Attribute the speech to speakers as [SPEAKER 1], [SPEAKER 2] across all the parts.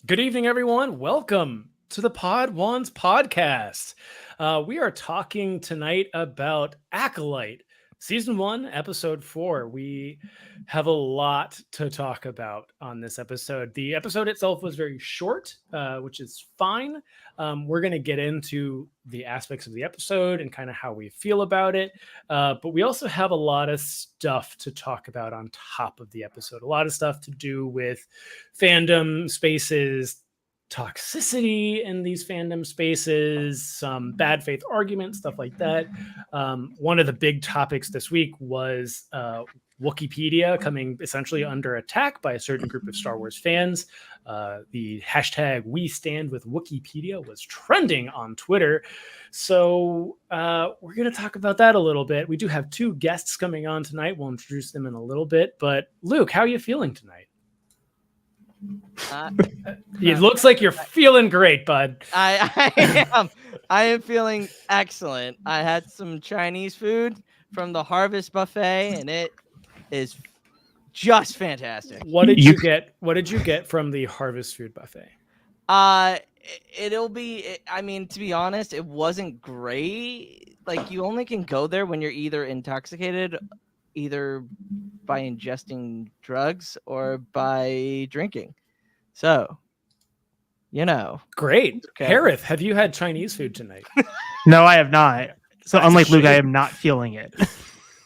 [SPEAKER 1] Good evening, everyone. Welcome to the Pod Wands podcast. We are talking tonight about Acolyte, Season 1, Episode 4. We have a lot to talk about on this episode. The episode itself was very short, which is fine. We're going to get into the aspects of the episode and kind of how we feel about it. But we also have a lot of stuff to talk about on top of the episode. A lot of stuff to do with fandom spaces, toxicity in these fandom spaces, some bad faith arguments, stuff like that. One of the big topics this week was Wikipedia coming essentially under attack by a certain group of Star Wars fans. The hashtag We Stand with Wikipedia was trending on Twitter. So we're going to talk about that a little bit. We do have two guests coming on tonight. We'll introduce them in a little bit. But Luke, how are you feeling tonight? It looks like you're feeling great, bud.
[SPEAKER 2] I am feeling excellent. I had some Chinese food from the Harvest Buffet, and it is just fantastic.
[SPEAKER 1] What did you get? What did you get from the Harvest Food Buffet?
[SPEAKER 2] It'll be. I mean, to be honest, it wasn't great. Like, you only can go there when you're either intoxicated, either by ingesting drugs or by drinking. So,
[SPEAKER 1] Great.
[SPEAKER 2] Okay.
[SPEAKER 1] Harith, have you had Chinese food tonight?
[SPEAKER 3] No, I have not. So
[SPEAKER 1] That's
[SPEAKER 3] unlike
[SPEAKER 1] a
[SPEAKER 3] Luke, I
[SPEAKER 1] shame.
[SPEAKER 3] am not feeling it.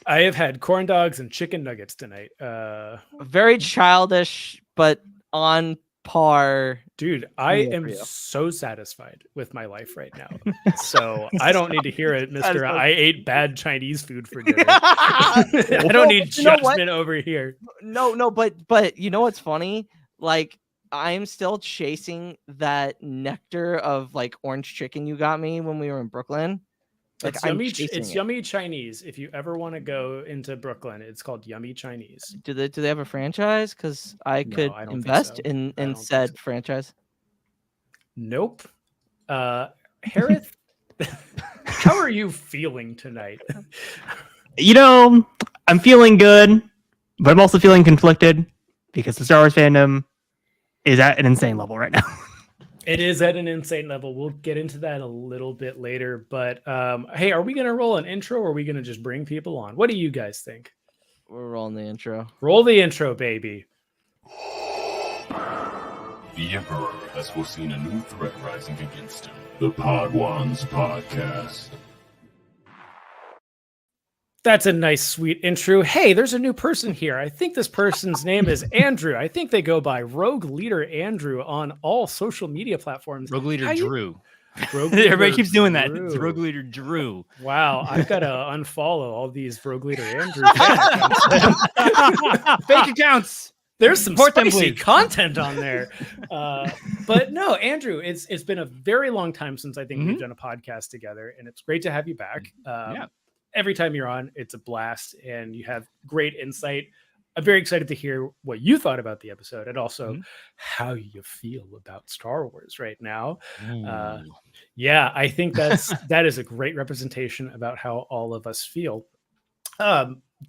[SPEAKER 1] I have had corn dogs and chicken nuggets tonight.
[SPEAKER 2] Very childish, but on par.
[SPEAKER 1] Dude, I
[SPEAKER 2] Yeah,
[SPEAKER 1] am
[SPEAKER 2] for you.
[SPEAKER 1] so satisfied with my life right now. So I don't need to hear it, Mr. I ate bad Chinese food for dinner. I don't need
[SPEAKER 2] You know what?
[SPEAKER 1] judgment over here.
[SPEAKER 2] No, but you know what's funny? Like, I'm still chasing that nectar of like orange chicken you got me when we were in Brooklyn. Like,
[SPEAKER 1] It's
[SPEAKER 2] I'm
[SPEAKER 1] yummy.
[SPEAKER 2] chasing
[SPEAKER 1] It's
[SPEAKER 2] it.
[SPEAKER 1] Yummy Chinese. If you ever want to go into Brooklyn, it's called Yummy Chinese.
[SPEAKER 2] Do they have a franchise? Because I
[SPEAKER 1] No,
[SPEAKER 2] could
[SPEAKER 1] I don't think
[SPEAKER 2] invest
[SPEAKER 1] so.
[SPEAKER 2] in
[SPEAKER 1] I don't think
[SPEAKER 2] said
[SPEAKER 1] so.
[SPEAKER 2] franchise.
[SPEAKER 1] Nope. Harith, how are you feeling tonight?
[SPEAKER 3] I'm feeling good, but I'm also feeling conflicted because the Star Wars fandom is at an insane level right now.
[SPEAKER 1] It is at an insane level. We'll get into that a little bit later. But hey, are we going to roll an intro or are we going to just bring people on? What do you guys think?
[SPEAKER 2] We're rolling the intro.
[SPEAKER 1] Roll the intro, baby.
[SPEAKER 4] The Emperor has foreseen a new threat rising against him. The Pod Wands Podcast.
[SPEAKER 1] That's a nice, sweet intro. Hey, there's a new person here. I think this person's name is Andrew. I think they go by Rogue Leader Andrew on all social media platforms.
[SPEAKER 5] Rogue Leader
[SPEAKER 1] How you-
[SPEAKER 5] Drew.
[SPEAKER 1] Rogue
[SPEAKER 5] Everybody
[SPEAKER 1] Leader
[SPEAKER 5] keeps doing that.
[SPEAKER 1] Drew.
[SPEAKER 5] It's Rogue Leader Drew.
[SPEAKER 1] Wow, I've got to unfollow all these Rogue Leader Andrew accounts.
[SPEAKER 5] Fake accounts.
[SPEAKER 1] There's some
[SPEAKER 5] Support them,
[SPEAKER 1] spicy
[SPEAKER 5] please.
[SPEAKER 1] content on there. But no, Andrew, it's been a very long time since I think we've done a podcast together, and it's great to have you back.
[SPEAKER 5] Yeah.
[SPEAKER 1] Every time you're on, it's a blast, and you have great insight. I'm very excited to hear what you thought about the episode, and also how you feel about Star Wars right now. Yeah, I think that is a great representation about how all of us feel.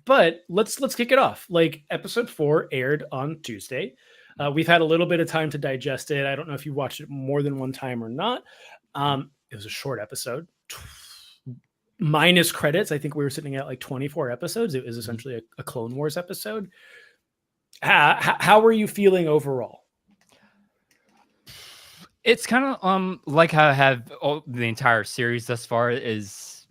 [SPEAKER 1] But let's kick it off. Like, episode 4 aired on Tuesday. We've had a little bit of time to digest it. I don't know if you watched it more than one time or not. It was a short episode. Minus credits, I think we were sitting at like 24 episodes. It was essentially a Clone Wars episode. How were you feeling overall?
[SPEAKER 5] It's kind of like how I have the entire series thus far. It's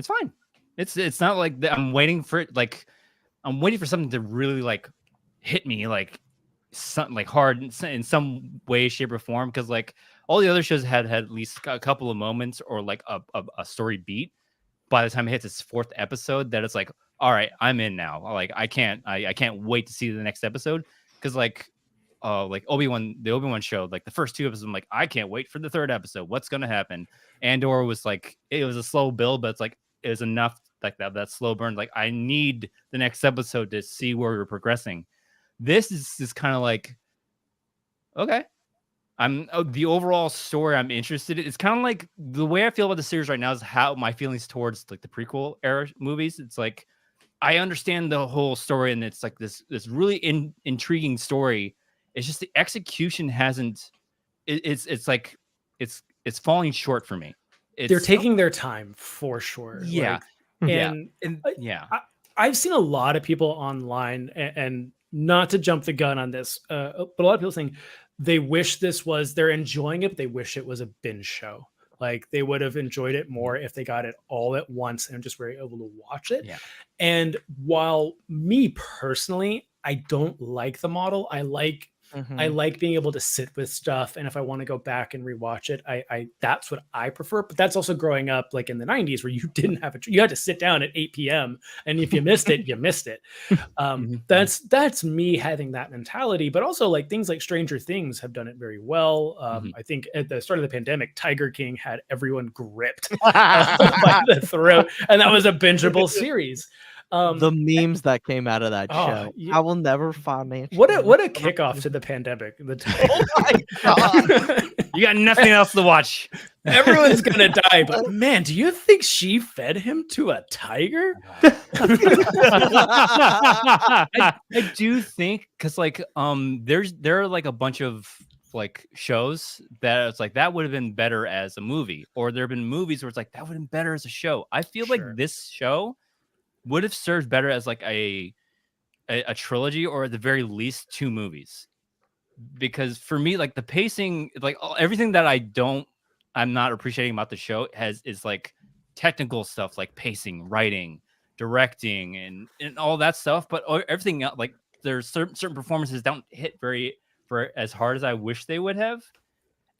[SPEAKER 5] fine. It's not like I'm waiting for it. Like, I'm waiting for something to really like hit me like something like hard in some way, shape, or form. Because like all the other shows had at least a couple of moments or like a story beat. By the time it hits its 4th episode, that it's like, all right, I'm in now. Like, I can't wait to see the next episode. Because like Obi-Wan, the Obi-Wan show, like the first 2 episodes, I'm like, I can't wait for the 3rd episode. What's gonna happen? Andor was like, it was a slow build, but it's like it was enough like that slow burn. Like, I need the next episode to see where we're progressing. This is kind of like, okay, the overall story I'm interested in. It's kind of like the way I feel about the series right now is how my feelings towards like the prequel era movies. It's like I understand the whole story, and it's like this really intriguing story, It's just the execution hasn't. It's like it's falling short for me.
[SPEAKER 1] They're taking their time for sure.
[SPEAKER 5] Yeah.
[SPEAKER 1] Like,
[SPEAKER 5] Yeah.
[SPEAKER 1] and
[SPEAKER 5] And yeah.
[SPEAKER 1] I've seen a lot of people online, and not to jump the gun on this, but a lot of people saying they wish this was, they're enjoying it, but they wish it was a binge show. Like they would have enjoyed it more if they got it all at once and just were able to watch it.
[SPEAKER 5] Yeah.
[SPEAKER 1] And while me personally, I don't like the model, I like being able to sit with stuff, and if I want to go back and rewatch it, I that's what I prefer. But that's also growing up like in the 90s, where you didn't have you had to sit down at 8 p.m. and if you missed it, you missed it. That's me having that mentality. But also like things like Stranger Things have done it very well. I think at the start of the pandemic, Tiger King had everyone gripped by the throat, and that was a bingeable series.
[SPEAKER 2] The memes that came out of that
[SPEAKER 1] Oh,
[SPEAKER 2] show,
[SPEAKER 1] yeah.
[SPEAKER 2] I will never financially.
[SPEAKER 1] What a kickoff to the pandemic.
[SPEAKER 2] Oh my god!
[SPEAKER 5] You got nothing else to watch.
[SPEAKER 1] Everyone's gonna die, but man, do you think she fed him to a tiger?
[SPEAKER 5] I do think because like there are like a bunch of like shows that it's like that would have been better as a movie, or there have been movies where it's like that would have been better as a show. I feel like this show would have served better as like a trilogy, or at the very least 2 movies, because for me like the pacing, like everything that I'm not appreciating about the show is like technical stuff, like pacing, writing, directing, and all that stuff, but everything else, like there's certain performances don't hit for as hard as I wish they would have.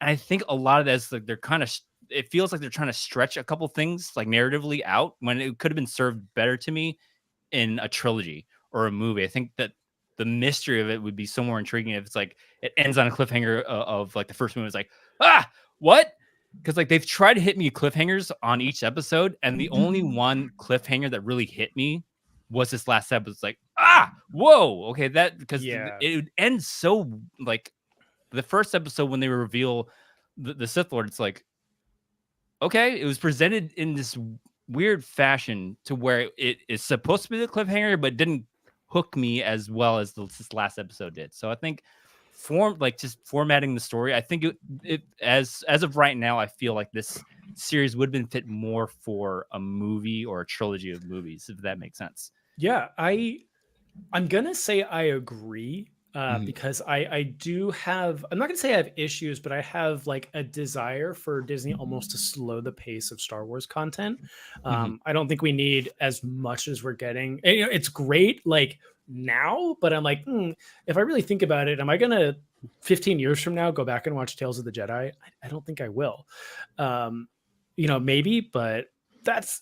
[SPEAKER 5] And I think a lot of that's like they're kind of, it feels like they're trying to stretch a couple things like narratively out when it could have been served better to me in a trilogy or a movie. I think that the mystery of it would be so more intriguing if it's like it ends on a cliffhanger of like the first movie is like, what? Because like they've tried to hit me cliffhangers on each episode, and the only one cliffhanger that really hit me was this last episode. It's like, whoa, okay, that because it would end so like the first episode when they reveal the Sith Lord, it's like, okay, it was presented in this weird fashion to where it is supposed to be the cliffhanger, but didn't hook me as well as this last episode did. So I think just formatting the story, I think it as of right now, I feel like this series would have been fit more for a movie or a trilogy of movies, if that makes sense.
[SPEAKER 1] Yeah, I'm gonna say I agree. Because I do have, I'm not gonna say I have issues, but I have like a desire for Disney almost to slow the pace of Star Wars content. I don't think we need as much as we're getting. And, you know, it's great like now, but I'm like, if I really think about it, am I gonna 15 years from now go back and watch Tales of the Jedi? I don't think I will. You know, maybe, but that's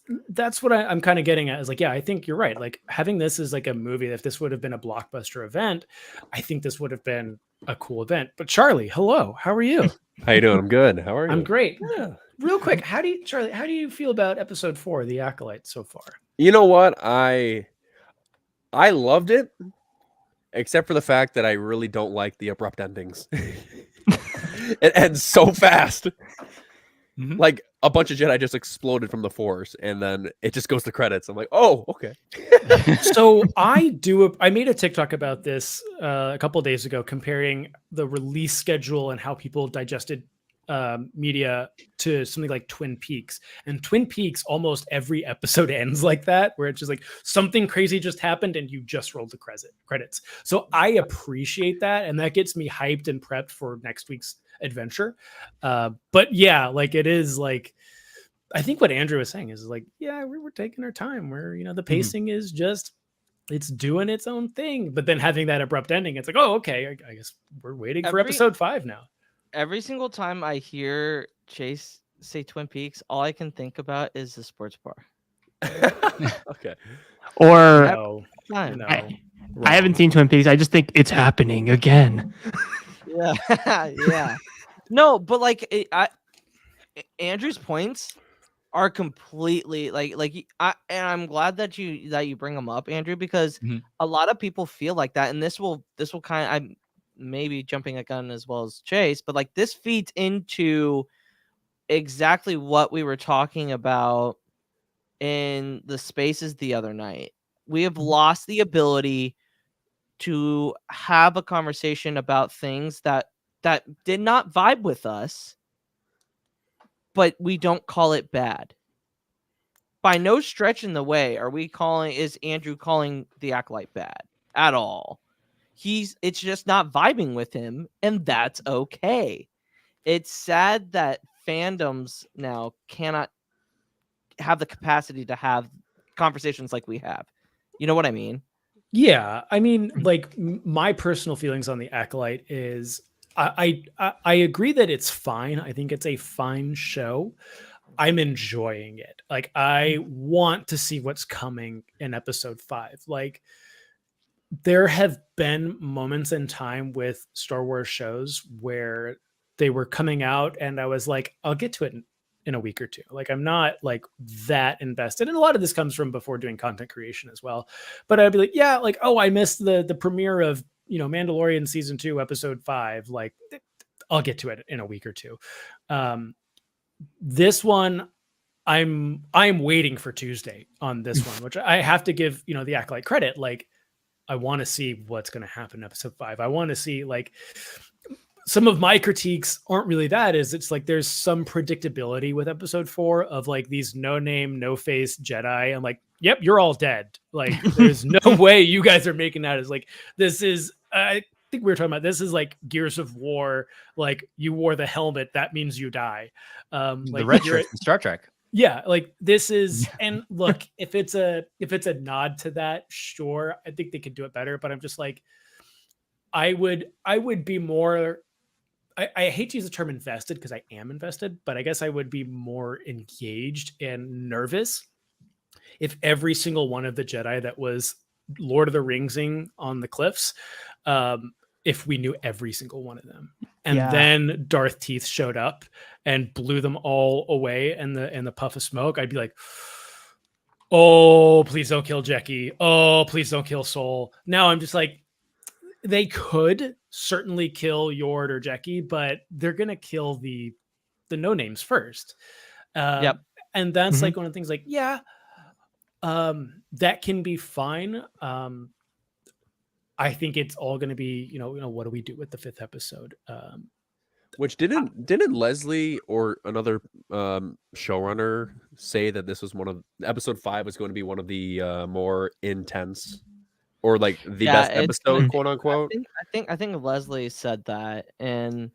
[SPEAKER 1] what I'm kind of getting at, is like, yeah, I think you're right. Like having this as like a movie, if this would have been a blockbuster event, I think this would have been a cool event. But Charlie, hello, how are you?
[SPEAKER 6] How you doing? I'm good. How are you?
[SPEAKER 1] I'm great. Yeah. Real quick, Charlie, how do you feel about episode 4, The Acolyte, so far?
[SPEAKER 6] You know what? I loved it, except for the fact that I really don't like the abrupt endings. It ends so fast. Like a bunch of Jedi just exploded from the Force, and then it just goes to credits. I'm like, oh, okay.
[SPEAKER 1] So I made a TikTok about this a couple of days ago, comparing the release schedule and how people digested media to something like Twin Peaks. And Twin Peaks, almost every episode ends like that, where it's just like something crazy just happened and you just rolled the credits. So I appreciate that, and that gets me hyped and prepped for next week's adventure. But yeah, like it is like, I think what Andrew was saying is like, yeah, we're taking our time, where, you know, the pacing is just, it's doing its own thing. But then having that abrupt ending, it's like, oh, okay, I guess we're waiting for episode 5 now.
[SPEAKER 2] Every single time I hear Chase say Twin Peaks, all I can think about is the sports bar.
[SPEAKER 6] Okay.
[SPEAKER 3] Or
[SPEAKER 1] No.
[SPEAKER 3] I haven't seen Twin Peaks. I just think it's happening again.
[SPEAKER 2] Yeah, yeah. No, but like Andrew's points are completely and I'm glad that you bring them up, Andrew, because a lot of people feel like that, and this will kind of, I'm maybe jumping a gun as well as Chase, but like this feeds into exactly what we were talking about in the spaces the other night. We have lost the ability to have a conversation about things that did not vibe with us, but we don't call it bad. By no stretch in the way is Andrew calling the Acolyte bad at all. It's just not vibing with him, and that's okay. It's sad that fandoms now cannot have the capacity to have conversations like we have. You know what I mean?
[SPEAKER 1] Yeah, I mean, like my personal feelings on the Acolyte is I agree that it's fine. I think it's a fine show. I'm enjoying it. Like I want to see what's coming in episode 5. Like there have been moments in time with Star Wars shows where they were coming out and I was like, I'll get to it in a week or two. Like I'm not like that invested. And a lot of this comes from before doing content creation as well. But I'd be like, yeah, like, oh, I missed the premiere of, Mandalorian season 2, episode 5. Like I'll get to it in a week or two. This one, I'm waiting for Tuesday on this one, which I have to give, the Acolyte credit. Like I want to see what's going to happen in episode 5. I want to see like some of my critiques aren't really that is it's like there's some predictability with episode 4 of like these no name, no face Jedi. I'm like, yep, you're all dead. Like there's no way you guys are making that as like, this is, I think we were talking about, this is like Gears of War. Like you wore the helmet. That means you die.
[SPEAKER 5] The
[SPEAKER 1] Like
[SPEAKER 5] red shirt from Star Trek.
[SPEAKER 1] yeah, like this is, and look, if it's a nod to that, sure, I think they could do it better. But I'm just like, I would be more. I hate to use the term invested because I am invested, but I guess I would be more engaged and nervous if every single one of the Jedi that was Lord of the Ringsing on the cliffs, if we knew every single one of them. And then Darth Teeth showed up and blew them all away in the puff of smoke, I'd be like, oh, please don't kill Jackie. Oh, please don't kill Soul. Now I'm just like, they could certainly kill Yord or Jackie, but they're gonna kill the no names first.
[SPEAKER 2] Yep.
[SPEAKER 1] And that's like one of the things like, yeah, that can be fine. I think it's all going to be, what do we do with the 5th episode?
[SPEAKER 6] Which didn't Leslie or another showrunner say that this was episode 5 was going to be one of the more intense or like the best episode, quote unquote?
[SPEAKER 2] I think Leslie said that, and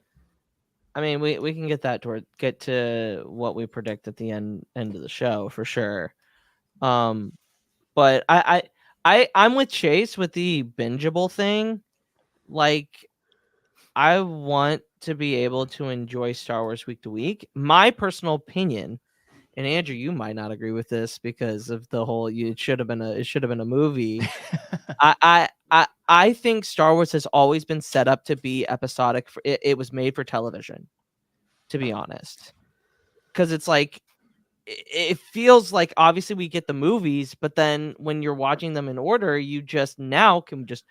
[SPEAKER 2] I mean we can get to what we predict at the end of the show for sure. But I'm with Chase with the bingeable thing. Like, I want to be able to enjoy Star Wars week to week. My personal opinion, and Andrew, you might not agree with this because of the whole it should have been a movie. I think Star Wars has always been set up to be episodic. It was made for television, to be honest, because it's like it feels like obviously we get the movies, but then when you're watching them in order, you just now can just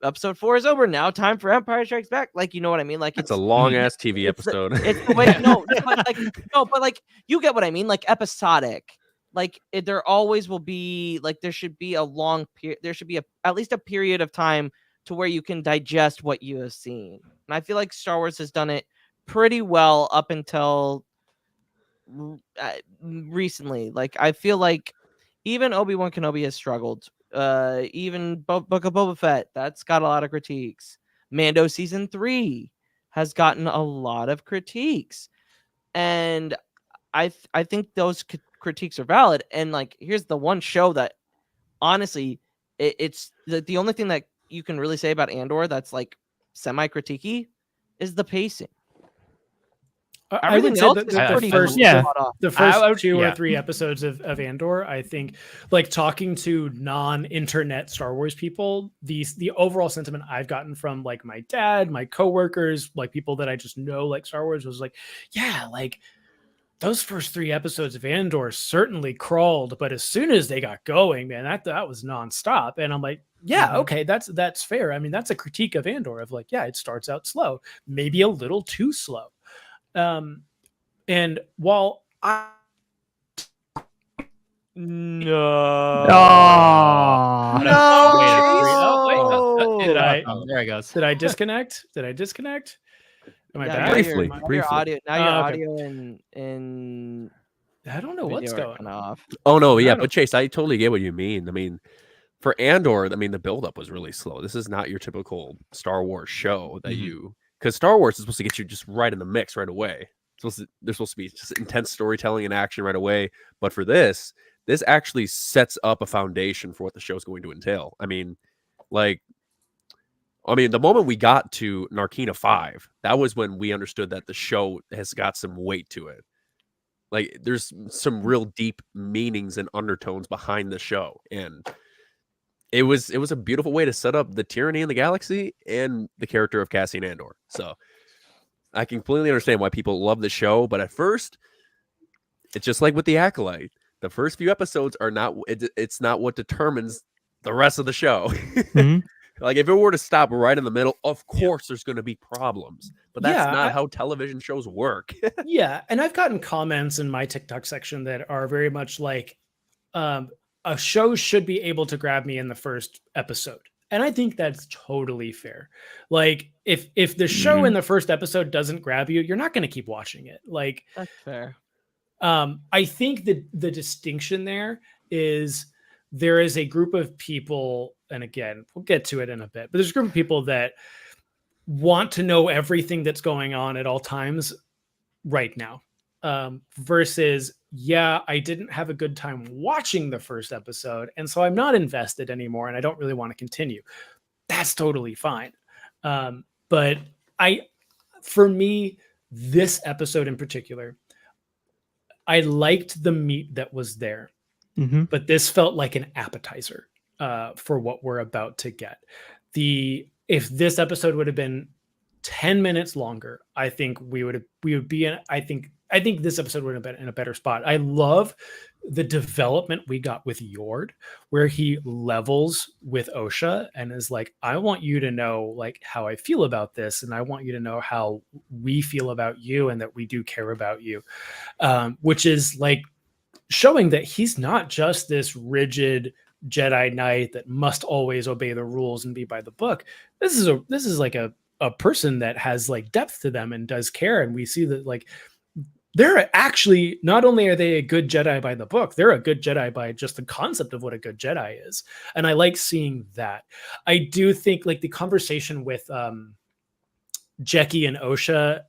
[SPEAKER 2] episode 4 is over. Now time for Empire Strikes Back. Like, you know what I mean? Like
[SPEAKER 6] it's a long ass TV episode.
[SPEAKER 2] It's the way but like you get what I mean? Like episodic. Like there always will be like there should be a long period. There should be at least a period of time to where you can digest what you have seen. And I feel like Star Wars has done it pretty well up until recently. Like I feel like even Obi-Wan Kenobi has struggled. Even Book of Boba Fett, that's got a lot of critiques. Mando season 3 has gotten a lot of critiques, and I think those critiques are valid. And like, here's the one show that honestly, it's the only thing that you can really say about Andor that's like semi-critiquey is the pacing.
[SPEAKER 1] I would say that the first 2 or 3 episodes of Andor, I think, like talking to non-internet Star Wars people, the overall sentiment I've gotten from like my dad, my coworkers, like people that I just know like Star Wars was like, yeah, like those first 3 episodes of Andor certainly crawled, but as soon as they got going, man, that was nonstop. And I'm like, yeah, okay, that's fair. I mean, that's a critique of Andor of like, yeah, it starts out slow, maybe a little too slow. And while
[SPEAKER 5] There it goes.
[SPEAKER 1] Did I disconnect? Did I disconnect? Am I
[SPEAKER 2] Yeah,
[SPEAKER 1] back?
[SPEAKER 2] now
[SPEAKER 6] Briefly,
[SPEAKER 2] your- now
[SPEAKER 6] briefly.
[SPEAKER 2] Your audio, now your
[SPEAKER 1] Oh, okay.
[SPEAKER 2] audio and
[SPEAKER 1] I don't know what's
[SPEAKER 2] video are
[SPEAKER 1] going
[SPEAKER 2] kind
[SPEAKER 1] on.
[SPEAKER 2] of off.
[SPEAKER 6] Oh no, yeah,
[SPEAKER 1] I don't-
[SPEAKER 6] but Chase, I totally get what you mean. I mean, for Andor, I mean, the buildup was really slow. This is not your typical Star Wars show that
[SPEAKER 5] Mhm.
[SPEAKER 6] because Star Wars is supposed to get you just right in the mix right away. There's supposed to be just intense storytelling and action right away. But for this actually sets up a foundation for what the show's going to entail. I mean, the moment we got to Narkina 5, that was when we understood that the show has got some weight to it. Like, there's some real deep meanings and undertones behind the show, and it was a beautiful way to set up the tyranny in the galaxy and the character of Cassian Andor. So I completely understand why people love the show, but at first, it's just like with the Acolyte. The first few episodes are not. It's not what determines the rest of the show.
[SPEAKER 3] Mhm.
[SPEAKER 6] Like, if it were to stop right in the middle, of course there's going to be problems. But that's
[SPEAKER 1] Yeah,
[SPEAKER 6] not how television shows work.
[SPEAKER 1] Yeah, and I've gotten comments in my TikTok section that are very much like, a show should be able to grab me in the first episode, and I think that's totally fair. Like, if the show in the first episode doesn't grab you, you're not going to keep watching it. Like,
[SPEAKER 2] That's fair.
[SPEAKER 1] I think that the distinction there is there is a group of people, and again, we'll get to it in a bit, but there's a group of people that want to know everything that's going on at all times right now, versus, yeah, I didn't have a good time watching the first episode, and so I'm not invested anymore, and I don't really want to continue. That's totally fine. But for me, this episode in particular, I liked the meat that was there, but this felt like an appetizer for what we're about to get. If this episode would have been 10 minutes longer, I think we would be in, I think this episode would have been in a better spot. I love the development we got with Yord, where he levels with Osha and is like, I want you to know like how I feel about this, and I want you to know how we feel about you, and that we do care about you, which is like showing that he's not just this rigid Jedi Knight that must always obey the rules and be by the book. This is like a person that has like depth to them and does care. And we see that like they're actually, not only are they a good Jedi by the book, they're a good Jedi by just the concept of what a good Jedi is. And I like seeing that. I do think like the conversation with Jecki and Osha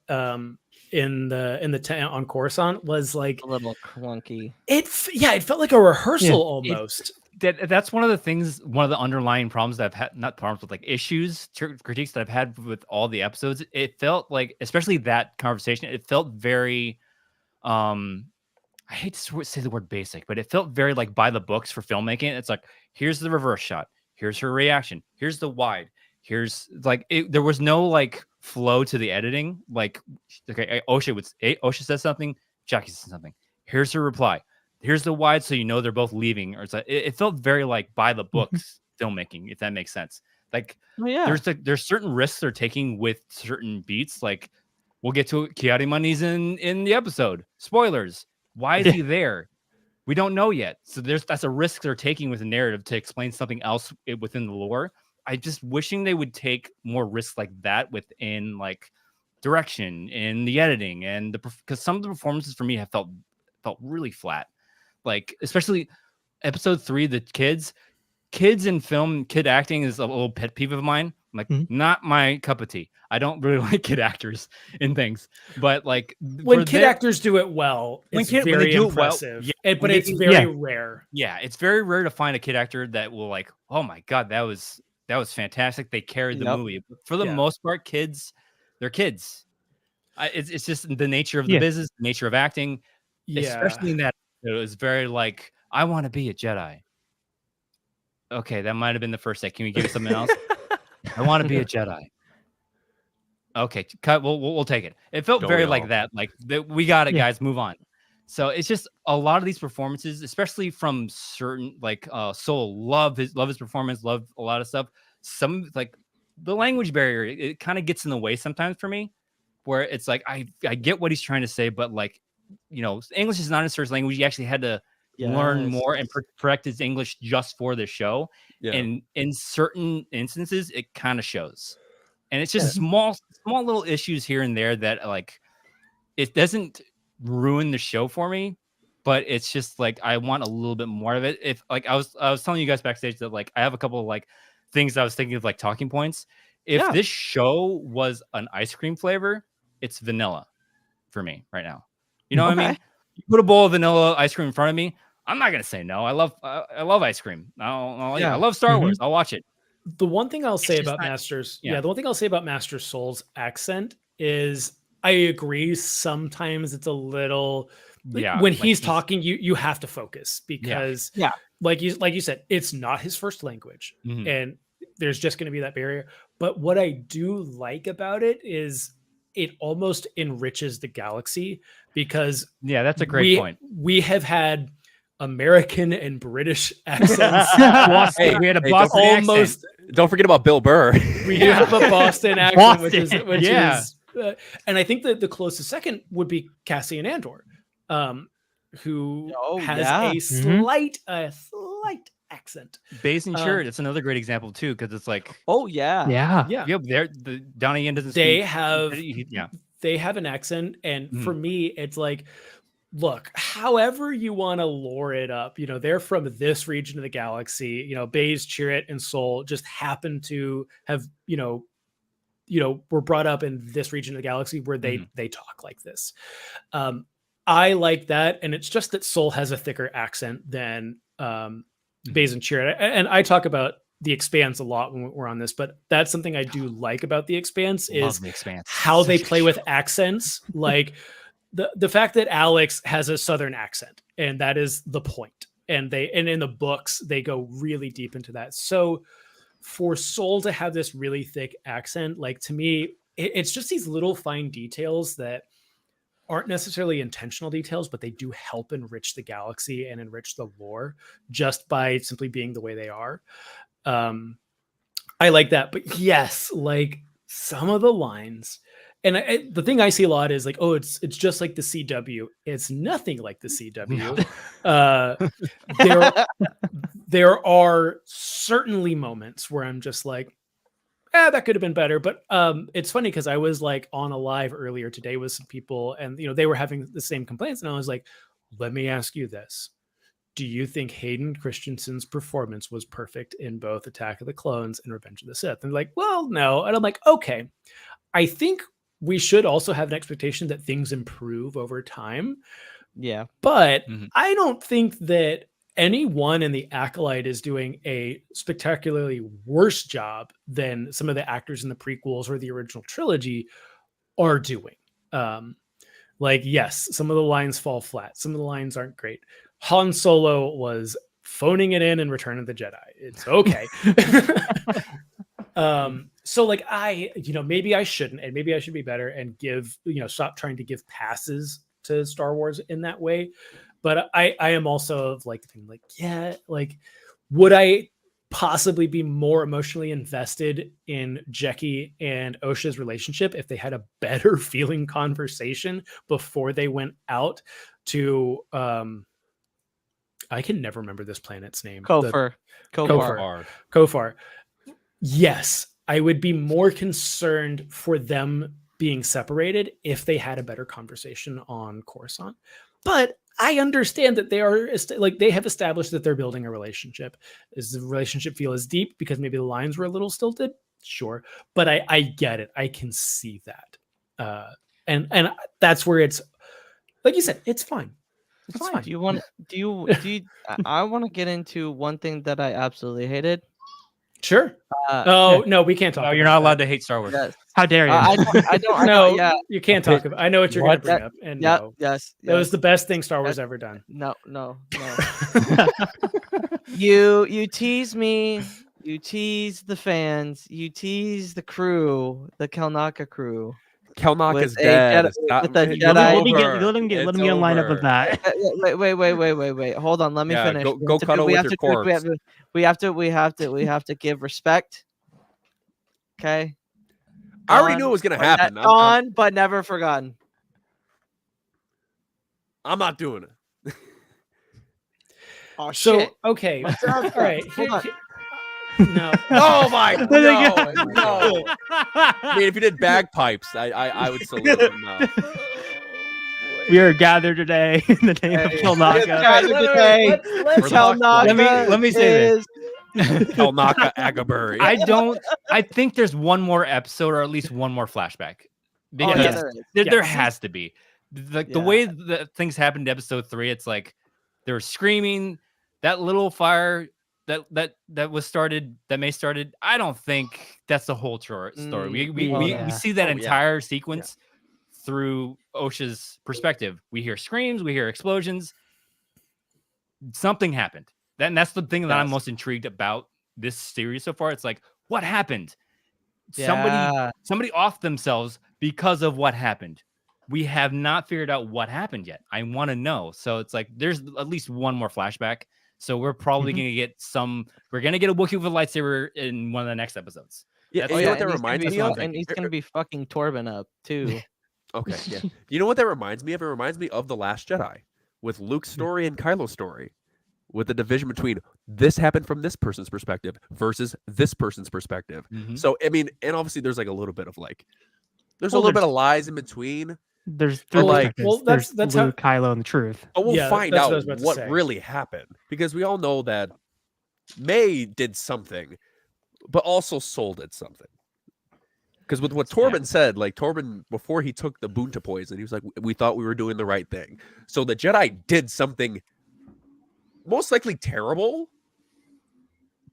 [SPEAKER 1] in the on Coruscant was like
[SPEAKER 2] A little clunky.
[SPEAKER 1] it felt like a rehearsal almost.
[SPEAKER 5] That's one of the things, one of the underlying problems that I've had, not problems, but like issues, critiques that I've had with all the episodes. It felt like, especially that conversation, it felt very, I hate to say the word basic, but it felt very like by the books for filmmaking. It's like, here's the reverse shot, here's her reaction, here's the wide, here's like, there was no like flow to the editing. Like, okay, Osha says something, Jackie says something, here's her reply, here's the wide, so you know they're both leaving. Or it felt very like by the books filmmaking, if that makes sense. Like, there's certain risks they're taking with certain beats. Like, we'll get to it. Kiarimani's in the episode. Spoilers. Why is he there? We don't know yet. So that's a risk they're taking with the narrative to explain something else within the lore. I just wishing they would take more risks like that within like direction in the editing, and because some of the performances for me have felt really flat. Like, especially episode 3, the kids in film, kid acting is a little pet peeve of mine. Like, not my cup of tea. I don't really like kid actors in things, but like
[SPEAKER 1] when kid actors do it well, it's very impressive. But it's very rare.
[SPEAKER 5] Yeah, it's very rare to find a kid actor that will like, oh my god, that was fantastic. They carried the movie. But for the most part, kids, they're kids. It's just the nature of the business, the nature of acting. Especially in that, it was very like, I want to be a Jedi. Okay, that might have been the first set. Can we give it something else? I want to be a Jedi. Okay, cut. We'll take it. It felt very like that. Like, we got it, guys. Move on. So it's just a lot of these performances, especially from certain like Soul. Love his performance. Love a lot of stuff. Some like the language barrier. It kind of gets in the way sometimes for me, where it's like I get what he's trying to say, but like, you know, English is not his first language. You actually had to learn more and
[SPEAKER 2] Yes.
[SPEAKER 5] perfect his English just for the show.
[SPEAKER 6] Yeah.
[SPEAKER 5] And in certain instances, it kind of shows. And it's just
[SPEAKER 1] Yeah.
[SPEAKER 5] small little issues here and there that like it doesn't ruin the show for me, but it's just like I want a little bit more of it. If like I was telling you guys backstage that like I have a couple of like things I was thinking of like talking points. If
[SPEAKER 2] Yeah.
[SPEAKER 5] this show was an ice cream flavor, it's vanilla for me right now. You know what I mean? You put a bowl of vanilla ice cream in front of me, I'm not gonna say no. I love ice cream. I love Star Wars. I'll watch it.
[SPEAKER 1] The one thing I'll say
[SPEAKER 5] just
[SPEAKER 1] about
[SPEAKER 5] not-
[SPEAKER 1] Masters,
[SPEAKER 5] yeah.
[SPEAKER 1] the one thing I'll say about Master Soul's accent is I agree. Sometimes it's a little,
[SPEAKER 5] Yeah,
[SPEAKER 1] when
[SPEAKER 5] like
[SPEAKER 1] he's talking, you have to focus because,
[SPEAKER 2] Yeah.
[SPEAKER 1] like you said, it's not his first language,
[SPEAKER 5] Mhm.
[SPEAKER 1] and there's just going to be that barrier. But what I do like about it is it almost enriches the galaxy because
[SPEAKER 5] Yeah, that's a great point.
[SPEAKER 1] we have had American and British accents.
[SPEAKER 6] Hey,
[SPEAKER 5] we had a
[SPEAKER 6] hey,
[SPEAKER 5] Boston accent.
[SPEAKER 1] almost
[SPEAKER 6] Don't forget about Bill Burr.
[SPEAKER 1] we do have a Boston accent, which
[SPEAKER 5] Boston,
[SPEAKER 1] is
[SPEAKER 5] yeah.
[SPEAKER 1] and I think that the closest second would be Cassian Andor, who
[SPEAKER 2] Oh,
[SPEAKER 1] has
[SPEAKER 2] yeah.
[SPEAKER 1] a slight accent.
[SPEAKER 5] Baze and Shirt, it's another great example too, because it's like,
[SPEAKER 2] Oh yeah.
[SPEAKER 3] Yeah.
[SPEAKER 1] Yeah,
[SPEAKER 5] yep, there the Donnie Yen doesn't
[SPEAKER 1] they
[SPEAKER 5] speak.
[SPEAKER 1] have
[SPEAKER 5] Yeah,
[SPEAKER 1] they have an accent, and
[SPEAKER 5] Mhm.
[SPEAKER 1] for me, it's like, look, however you want to lore it up, they're from this region of the galaxy. Baze, Chirrut, and Soul just happen to have, were brought up in this region of the galaxy where they talk like this. I like that, and it's just that Soul has a thicker accent than Baze and Chirrut. And I talk about the Expanse a lot when we're on this, but that's something I do like about the Expanse
[SPEAKER 5] love
[SPEAKER 1] is
[SPEAKER 5] the Expanse.
[SPEAKER 1] how they
[SPEAKER 5] Such a
[SPEAKER 1] play with
[SPEAKER 5] show.
[SPEAKER 1] accents. Like the fact that Alex has a Southern accent, and that is the point. And in the books, they go really deep into that. So for Soul to have this really thick accent, like to me, it's just these little fine details that aren't necessarily intentional details, but they do help enrich the galaxy and enrich the lore just by simply being the way they are. I like that. But yes, like some of the lines, and the thing I see a lot is like, oh, it's just like the CW. It's nothing like the CW. There are certainly moments where I'm just like, that could have been better. But it's funny because I was like on a live earlier today with some people, and they were having the same complaints, and I was like, let me ask you this. Do you think Hayden Christensen's performance was perfect in both Attack of the Clones and Revenge of the Sith? And they're like, well, no. And I'm like, okay. I think we should also have an expectation that things improve over time.
[SPEAKER 2] Yeah.
[SPEAKER 1] But I don't think that anyone in the Acolyte is doing a spectacularly worse job than some of the actors in the prequels or the original trilogy are doing. Like, yes, some of the lines fall flat. Some of the lines aren't great. Han Solo was phoning it in Return of the Jedi. It's okay. So like maybe I shouldn't, and maybe I should be better and give, stop trying to give passes to Star Wars in that way. But I am also like thinking like, yeah, like would I possibly be more emotionally invested in Jecki and Osha's relationship if they had a better feeling conversation before they went out to I can never remember this planet's name.
[SPEAKER 2] Kofar.
[SPEAKER 1] Kofar. Yes, I would be more concerned for them being separated if they had a better conversation on Coruscant. But I understand that they have established that they're building a relationship. Does the relationship feel as deep because maybe the lines were a little stilted? Sure. But I get it. I can see that. And that's where it's, like you said, it's fine. It's fine.
[SPEAKER 2] Do you I want to get into one thing that I absolutely hated.
[SPEAKER 1] Sure. No, we can't talk.
[SPEAKER 5] No, you're not allowed to hate Star Wars.
[SPEAKER 2] Yes.
[SPEAKER 3] How dare you?
[SPEAKER 2] I don't.
[SPEAKER 1] No,
[SPEAKER 2] Yeah.
[SPEAKER 1] you can't talk about. I know what you're going to bring up, and
[SPEAKER 2] Yeah.
[SPEAKER 1] no,
[SPEAKER 2] Yes.
[SPEAKER 1] that was the best thing Star Wars ever done.
[SPEAKER 2] No. You tease me. You tease the fans. You tease the crew, the Kelnaka crew.
[SPEAKER 6] Kelnock
[SPEAKER 2] With
[SPEAKER 6] is
[SPEAKER 2] a
[SPEAKER 6] dead.
[SPEAKER 2] Jedi-
[SPEAKER 6] It's not-
[SPEAKER 2] with a
[SPEAKER 6] it's
[SPEAKER 2] Jedi-
[SPEAKER 3] Let him get in line up
[SPEAKER 6] over.
[SPEAKER 3] with that.
[SPEAKER 2] Wait. Hold on. Let me
[SPEAKER 6] Yeah,
[SPEAKER 2] finish.
[SPEAKER 6] go cuddle with your corpse.
[SPEAKER 2] We have to give respect. Okay.
[SPEAKER 6] I already knew it was going to happen.
[SPEAKER 2] Gone, but never forgotten.
[SPEAKER 6] I'm not doing it.
[SPEAKER 2] Oh
[SPEAKER 1] So
[SPEAKER 2] shit!
[SPEAKER 1] okay,
[SPEAKER 2] What's up?
[SPEAKER 1] all right.
[SPEAKER 2] Hold on.
[SPEAKER 1] No.
[SPEAKER 6] Oh my
[SPEAKER 3] There you
[SPEAKER 6] no,
[SPEAKER 3] go.
[SPEAKER 6] no. I mean, if you did bagpipes, I would salute. But no.
[SPEAKER 3] We are gathered today in the name of
[SPEAKER 2] Hey,
[SPEAKER 3] Kilnaka.
[SPEAKER 2] guys,
[SPEAKER 1] Wait,
[SPEAKER 2] today,
[SPEAKER 1] let's
[SPEAKER 2] Tell
[SPEAKER 1] talk
[SPEAKER 5] Let
[SPEAKER 2] Naka
[SPEAKER 5] me say this.
[SPEAKER 6] Kelnaka Agabury.
[SPEAKER 5] I think there's one more episode or at least one more flashback.
[SPEAKER 2] Oh
[SPEAKER 5] Because
[SPEAKER 2] yeah,
[SPEAKER 1] Yes.
[SPEAKER 2] there is.
[SPEAKER 5] there
[SPEAKER 1] Yes.
[SPEAKER 5] has to be. The
[SPEAKER 2] Yeah.
[SPEAKER 5] way that things happened in episode 3, it's like they were screaming, that little fire that was started, that May started. I don't think that's the whole story. We see that
[SPEAKER 6] Oh, yeah.
[SPEAKER 5] entire sequence through Osha's perspective. We hear screams, we hear explosions. Something happened. That's the thing that I'm
[SPEAKER 6] Yes.
[SPEAKER 5] most intrigued about this series so far. It's like, what happened?
[SPEAKER 2] Yeah.
[SPEAKER 5] Somebody offed themselves because of what happened. We have not figured out what happened yet. I want to know. So it's like there's at least one more flashback. So we're probably gonna get we're gonna get a Wookiee with a lightsaber in one of the next episodes.
[SPEAKER 6] Yeah,
[SPEAKER 5] That's
[SPEAKER 6] you
[SPEAKER 2] Oh
[SPEAKER 6] know
[SPEAKER 2] yeah,
[SPEAKER 6] what that
[SPEAKER 2] and he's gonna
[SPEAKER 6] reminds
[SPEAKER 2] be
[SPEAKER 6] me of?
[SPEAKER 2] fuck- and he's gonna be fucking Torben up too.
[SPEAKER 6] Okay, yeah. You know what that reminds me of? It reminds me of The Last Jedi with Luke's story and Kylo's story, with the division between this happened from this person's perspective versus this person's perspective.
[SPEAKER 5] Mhm.
[SPEAKER 6] So I mean, and obviously there's like a little bit of there's a
[SPEAKER 3] Well,
[SPEAKER 6] little bit of lies in between,
[SPEAKER 3] There's
[SPEAKER 6] But,
[SPEAKER 3] three
[SPEAKER 6] like-
[SPEAKER 3] perspectives.
[SPEAKER 1] well, that's-
[SPEAKER 3] There's
[SPEAKER 1] that's how-
[SPEAKER 3] Luke, Kylo, and the truth.
[SPEAKER 6] but we'll
[SPEAKER 1] Yeah,
[SPEAKER 6] find
[SPEAKER 1] that's
[SPEAKER 6] out
[SPEAKER 1] what I was about to
[SPEAKER 6] what
[SPEAKER 1] say.
[SPEAKER 6] really happened because we all know that May did something, but also Soul did something. Because with what Torben said, like Torben, before he took the Bunta poison, he was like, we thought we were doing the right thing. So the Jedi did something most likely terrible,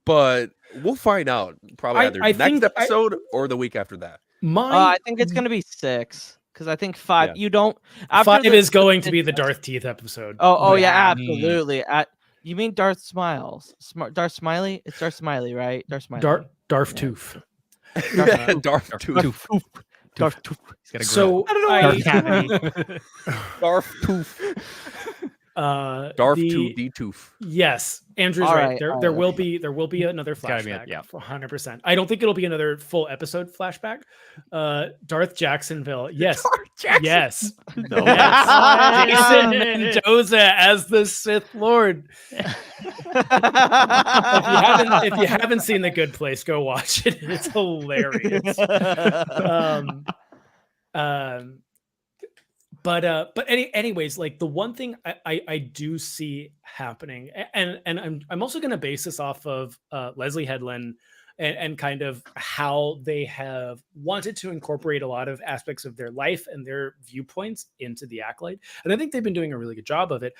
[SPEAKER 6] but we'll find out probably either
[SPEAKER 1] I
[SPEAKER 6] next
[SPEAKER 1] think
[SPEAKER 6] episode or the week after that.
[SPEAKER 2] I think it's gonna be 6 because I think 5.
[SPEAKER 6] Yeah.
[SPEAKER 2] You don't. After
[SPEAKER 1] 5
[SPEAKER 2] the-
[SPEAKER 1] is going to be the Darth Teeth episode.
[SPEAKER 2] Oh
[SPEAKER 1] But-
[SPEAKER 2] yeah,
[SPEAKER 5] Mm.
[SPEAKER 2] absolutely. You mean Darth Smiles? Darth Smiley? It's Darth Smiley, right? Darth Smiley.
[SPEAKER 1] Darth
[SPEAKER 2] Yeah.
[SPEAKER 1] Tooth.
[SPEAKER 6] Darth Tooth.
[SPEAKER 5] Darth Tooth. He's got a
[SPEAKER 1] So
[SPEAKER 3] Darth Cavity.
[SPEAKER 6] Darth Tooth. Darth
[SPEAKER 1] the-
[SPEAKER 6] Tooth. D-Tooth.
[SPEAKER 1] Yes, Andrew's
[SPEAKER 2] All
[SPEAKER 1] right.
[SPEAKER 2] right,
[SPEAKER 1] There,
[SPEAKER 2] all
[SPEAKER 1] there
[SPEAKER 2] right.
[SPEAKER 1] will be another
[SPEAKER 5] gotta be
[SPEAKER 1] flashback.
[SPEAKER 5] yeah.
[SPEAKER 1] 100%. I don't think it'll be another full episode flashback. Darth Jacksonville. Yes. Yes. Yes. Jason Mendoza as the Sith Lord. If you haven't seen The Good Place, go watch it. It's hilarious. But anyways, like the one thing I do see happening, and I'm also going to base this off of Leslie Headland and kind of how they have wanted to incorporate a lot of aspects of their life and their viewpoints into the Acolyte, and I think they've been doing a really good job of it.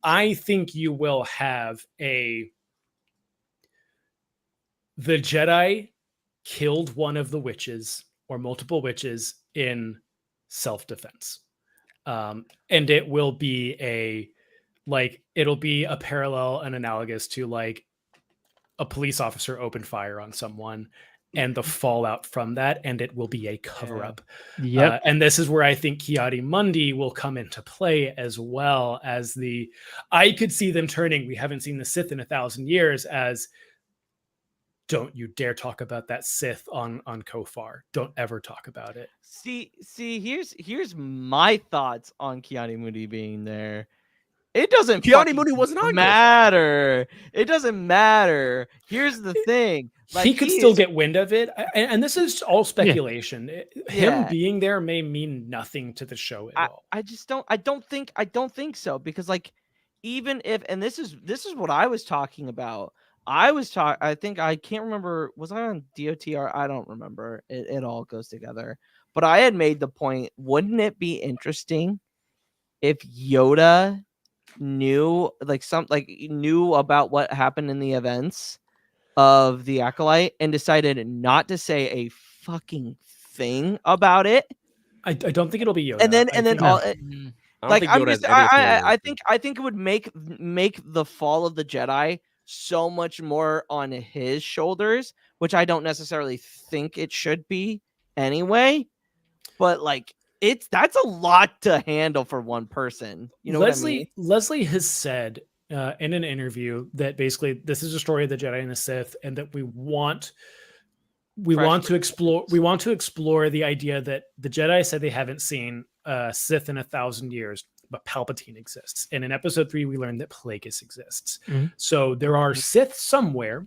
[SPEAKER 1] I think you will have the Jedi killed one of the witches or multiple witches in self-defense. And it will be it'll be a parallel and analogous to like a police officer opened fire on someone and the fallout from that, and it will be a cover-up.
[SPEAKER 3] Yep.
[SPEAKER 1] And this is where I think Kiadi Mundi will come into play, as well as I could see them turning, we haven't seen the Sith in 1,000 years, as don't you dare talk about that Sith on Kofar. Don't ever talk about it.
[SPEAKER 2] See, here's my thoughts on Kiani Moody being there. It doesn't
[SPEAKER 6] Kiani
[SPEAKER 2] fucking
[SPEAKER 6] Moody wasn't on
[SPEAKER 2] matter. It doesn't matter. Here's the thing.
[SPEAKER 1] He could still get wind of it. And this is all speculation. Him
[SPEAKER 2] Yeah.
[SPEAKER 1] being there may mean nothing to the show at all.
[SPEAKER 2] I just don't think so, because like, even if, and this is what I was talking about. I think, I can't remember, was I on DOTR? I don't remember. It all goes together. But I had made the point, wouldn't it be interesting if Yoda knew knew about what happened in the events of the Acolyte and decided not to say a fucking thing about it?
[SPEAKER 1] I don't think it'll be Yoda.
[SPEAKER 2] And then
[SPEAKER 6] I don't
[SPEAKER 2] like,
[SPEAKER 6] think
[SPEAKER 2] I'm
[SPEAKER 6] Yoda has
[SPEAKER 2] just,
[SPEAKER 6] any authority
[SPEAKER 2] I
[SPEAKER 6] over
[SPEAKER 2] think it would make the fall of the Jedi so much more on his shoulders, which I don't necessarily think it should be anyway. But like, that's a lot to handle for one person. You know what I mean?
[SPEAKER 1] Leslie has said in an interview that basically this is a story of the Jedi and the Sith, and that we want to explore the idea that the Jedi said they haven't seen Sith in 1,000 years. but Palpatine exists. And in episode 3, we learned that Plagueis exists.
[SPEAKER 3] Mhm.
[SPEAKER 1] So there are Sith somewhere.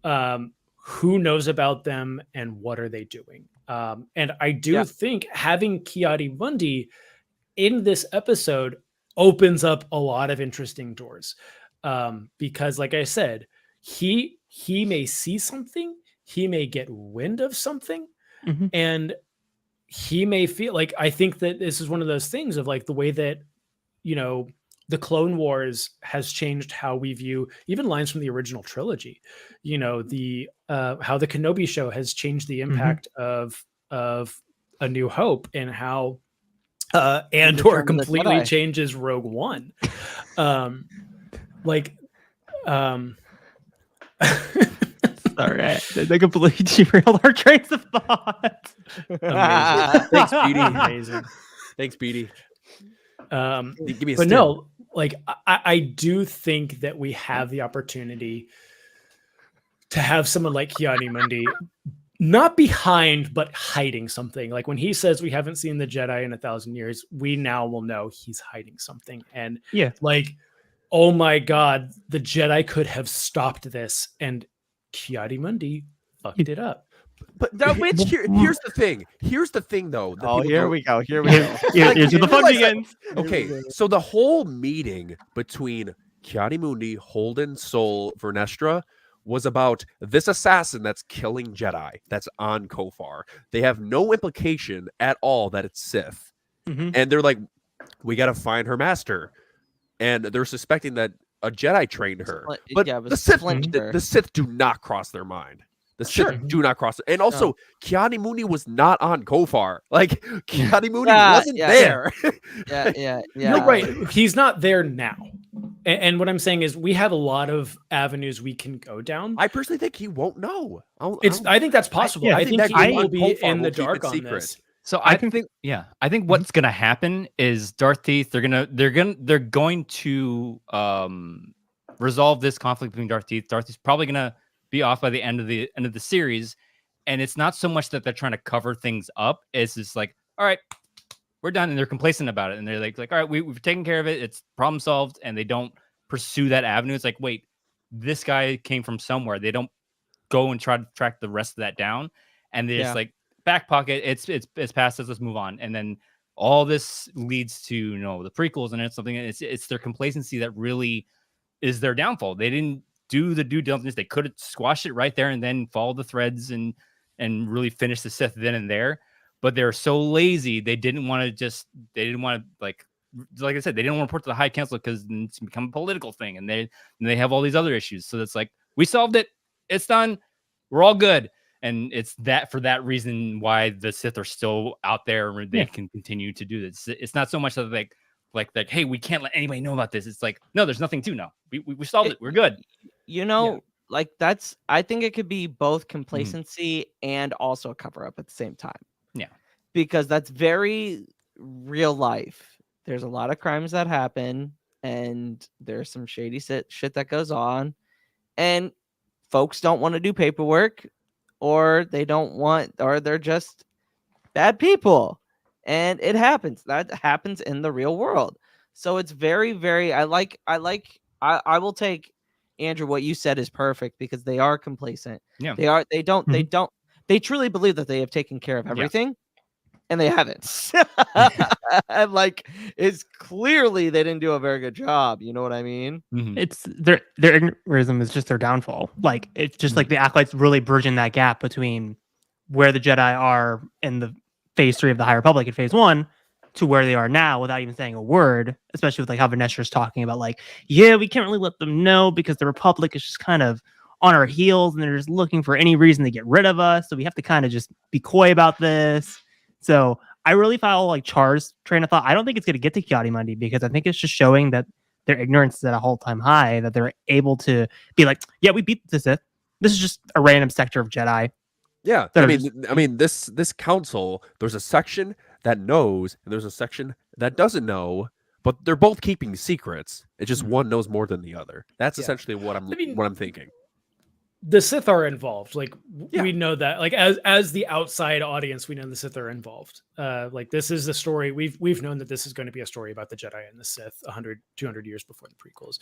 [SPEAKER 1] Who knows about them and what are they doing? And I do think having Ki-Adi-Mundi in this episode opens up a lot of interesting doors. Because like I said, he may see something, he may get wind of something,
[SPEAKER 3] Mhm.
[SPEAKER 1] and he may feel like, I think that this is one of those things of like the way that, you know, the Clone Wars has changed how we view even lines from the original trilogy. You know, the how the Kenobi show has changed the impact of A New Hope, and how Andor
[SPEAKER 2] Return of the
[SPEAKER 1] completely
[SPEAKER 2] Jedi.
[SPEAKER 1] changes Rogue One. Like
[SPEAKER 3] Sorry, they completely derailed our trains of thought.
[SPEAKER 1] Amazing.
[SPEAKER 6] Thanks, Petey.
[SPEAKER 1] Amazing.
[SPEAKER 6] Thanks, Petey.
[SPEAKER 1] But
[SPEAKER 6] Give me a
[SPEAKER 1] no, like I do think that we have the opportunity to have someone like Ki-Adi-Mundi not behind, but hiding something. Like when he says we haven't seen the Jedi in 1,000 years, we now will know he's hiding something. And like, oh my God, the Jedi could have stopped this, and Ki-Adi-Mundi fucked it up.
[SPEAKER 6] But now, Mitch, here's the thing. Here's the thing, though. that
[SPEAKER 2] Oh,
[SPEAKER 6] people
[SPEAKER 2] here
[SPEAKER 6] don't-
[SPEAKER 2] we go. Here we go.
[SPEAKER 3] Here's where the fun
[SPEAKER 6] realize that-
[SPEAKER 3] begins.
[SPEAKER 6] Okay, so the whole meeting between Ki-Adi-Mundi, Holden, Sol, Vernestra was about this assassin that's killing Jedi that's on Kofar. They have no implication at all that it's Sith.
[SPEAKER 3] Mhm.
[SPEAKER 6] And they're like, we got to find her master. And they're suspecting that a Jedi trained her. But
[SPEAKER 2] Yeah, it was
[SPEAKER 6] the Sith,
[SPEAKER 2] Splinter.
[SPEAKER 6] the Sith do not cross their mind. The
[SPEAKER 1] Sure.
[SPEAKER 6] Sith do not cross it. And also, Ki-Adi-Mundi was not on Kofar. Like, Ki-Adi-Mundi
[SPEAKER 2] Yeah,
[SPEAKER 6] wasn't
[SPEAKER 2] yeah.
[SPEAKER 6] there.
[SPEAKER 2] Yeah.
[SPEAKER 1] You're right. He's not there now. And what I'm saying is we have a lot of avenues we can go down.
[SPEAKER 6] I personally think he won't know.
[SPEAKER 1] I think that's possible.
[SPEAKER 3] yeah,
[SPEAKER 1] I
[SPEAKER 6] I
[SPEAKER 1] think
[SPEAKER 6] think that
[SPEAKER 1] he will
[SPEAKER 6] Kofar
[SPEAKER 1] be
[SPEAKER 6] will
[SPEAKER 1] in the
[SPEAKER 6] keep it
[SPEAKER 1] dark on
[SPEAKER 6] secret.
[SPEAKER 1] this.
[SPEAKER 5] So
[SPEAKER 3] I
[SPEAKER 5] I
[SPEAKER 3] can-
[SPEAKER 5] think, I think what's gonna happen is Darth Teeth. They're going to resolve this conflict between Darth Teeth. Darth Teeth's probably gonna be off by the end of the series, and it's not so much that they're trying to cover things up. It's just like, all right, we're done, and they're complacent about it, and they're like, all right, we've taken care of it. It's problem solved, and they don't pursue that avenue. It's like, wait, this guy came from somewhere. They don't go and try to track the rest of that down, and they just like back pocket. It's past us. Let's move on. And then all this leads to the prequels, and it's something. It's their complacency that really is their downfall. They didn't do the due diligence. They could have squashed it right there and then follow the threads and really finish the Sith then and there. But they're so lazy. They didn't want to like I said, they didn't want to report to the High Council because it's become a political thing, and they have all these other issues. So it's like, we solved it. It's done. We're all good. And it's that for that reason why the Sith are still out there and they can continue to do this. It's not so much that like, hey, we can't let anybody know about this. It's like, no, there's nothing to know. We solved it. We're good.
[SPEAKER 2] Like I think it could be both complacency and also a cover up at the same time.
[SPEAKER 5] Yeah.
[SPEAKER 2] Because that's very real life. There's a lot of crimes that happen, and there's some shady shit that goes on, and folks don't want to do paperwork, or they're just bad people, and it happens. That happens in the real world. So it's very, very. I will take, Andrew, what you said is perfect, because they are complacent.
[SPEAKER 5] Yeah.
[SPEAKER 2] They truly believe that they have taken care of everything. And they haven't. And like, it's clearly they didn't do a very good job. You know what I mean?
[SPEAKER 5] Mhm.
[SPEAKER 3] It's their ignorism is just their downfall. Like, it's just like the Acolytes really bridging that gap between where the Jedi are in the phase 3 of the High Republic in phase 1 to where they are now without even saying a word, especially with like how Vanestra's talking about like, yeah, we can't really let them know because the Republic is just kind of on our heels and they're just looking for any reason to get rid of us. So we have to kind of just be coy about this. So I really follow like Char's train of thought. I don't think it's going to get to Ki-Adi-Mundi because I think it's just showing that their ignorance is at a all-time high, that they're able to be like, yeah, we beat the Sith. This is just a random sector of Jedi.
[SPEAKER 6] Yeah,
[SPEAKER 3] That
[SPEAKER 6] I mean, this council. There's a section that knows, and there's a section that doesn't know, but they're both keeping secrets. It's just one knows more than the other. That's essentially what I'm thinking.
[SPEAKER 1] the Sith are involved. Like
[SPEAKER 6] Yeah.
[SPEAKER 1] we know that, like as the outside audience, we know the Sith are involved. Like this is the story. We've known that this is going to be a story about the Jedi and the Sith 100, 200 years before the prequels.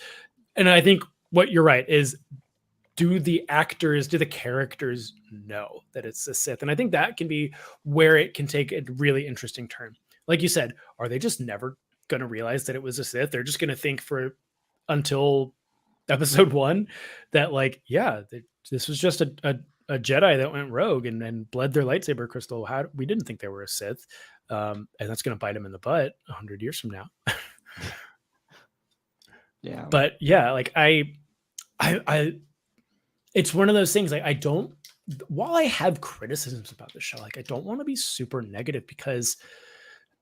[SPEAKER 1] And I think what you're right is, do the characters know that it's the Sith? And I think that can be where it can take a really interesting turn. Like you said, are they just never going to realize that it was a Sith? They're just going to think until episode 1 that, like, yeah, this was just a Jedi that went rogue and bled their lightsaber crystal. We didn't think they were a Sith. And that's going to bite them in the butt 100 years from now.
[SPEAKER 2] Yeah.
[SPEAKER 1] But yeah, like I it's one of those things, like, while I have criticisms about the show, like, I don't want to be super negative, because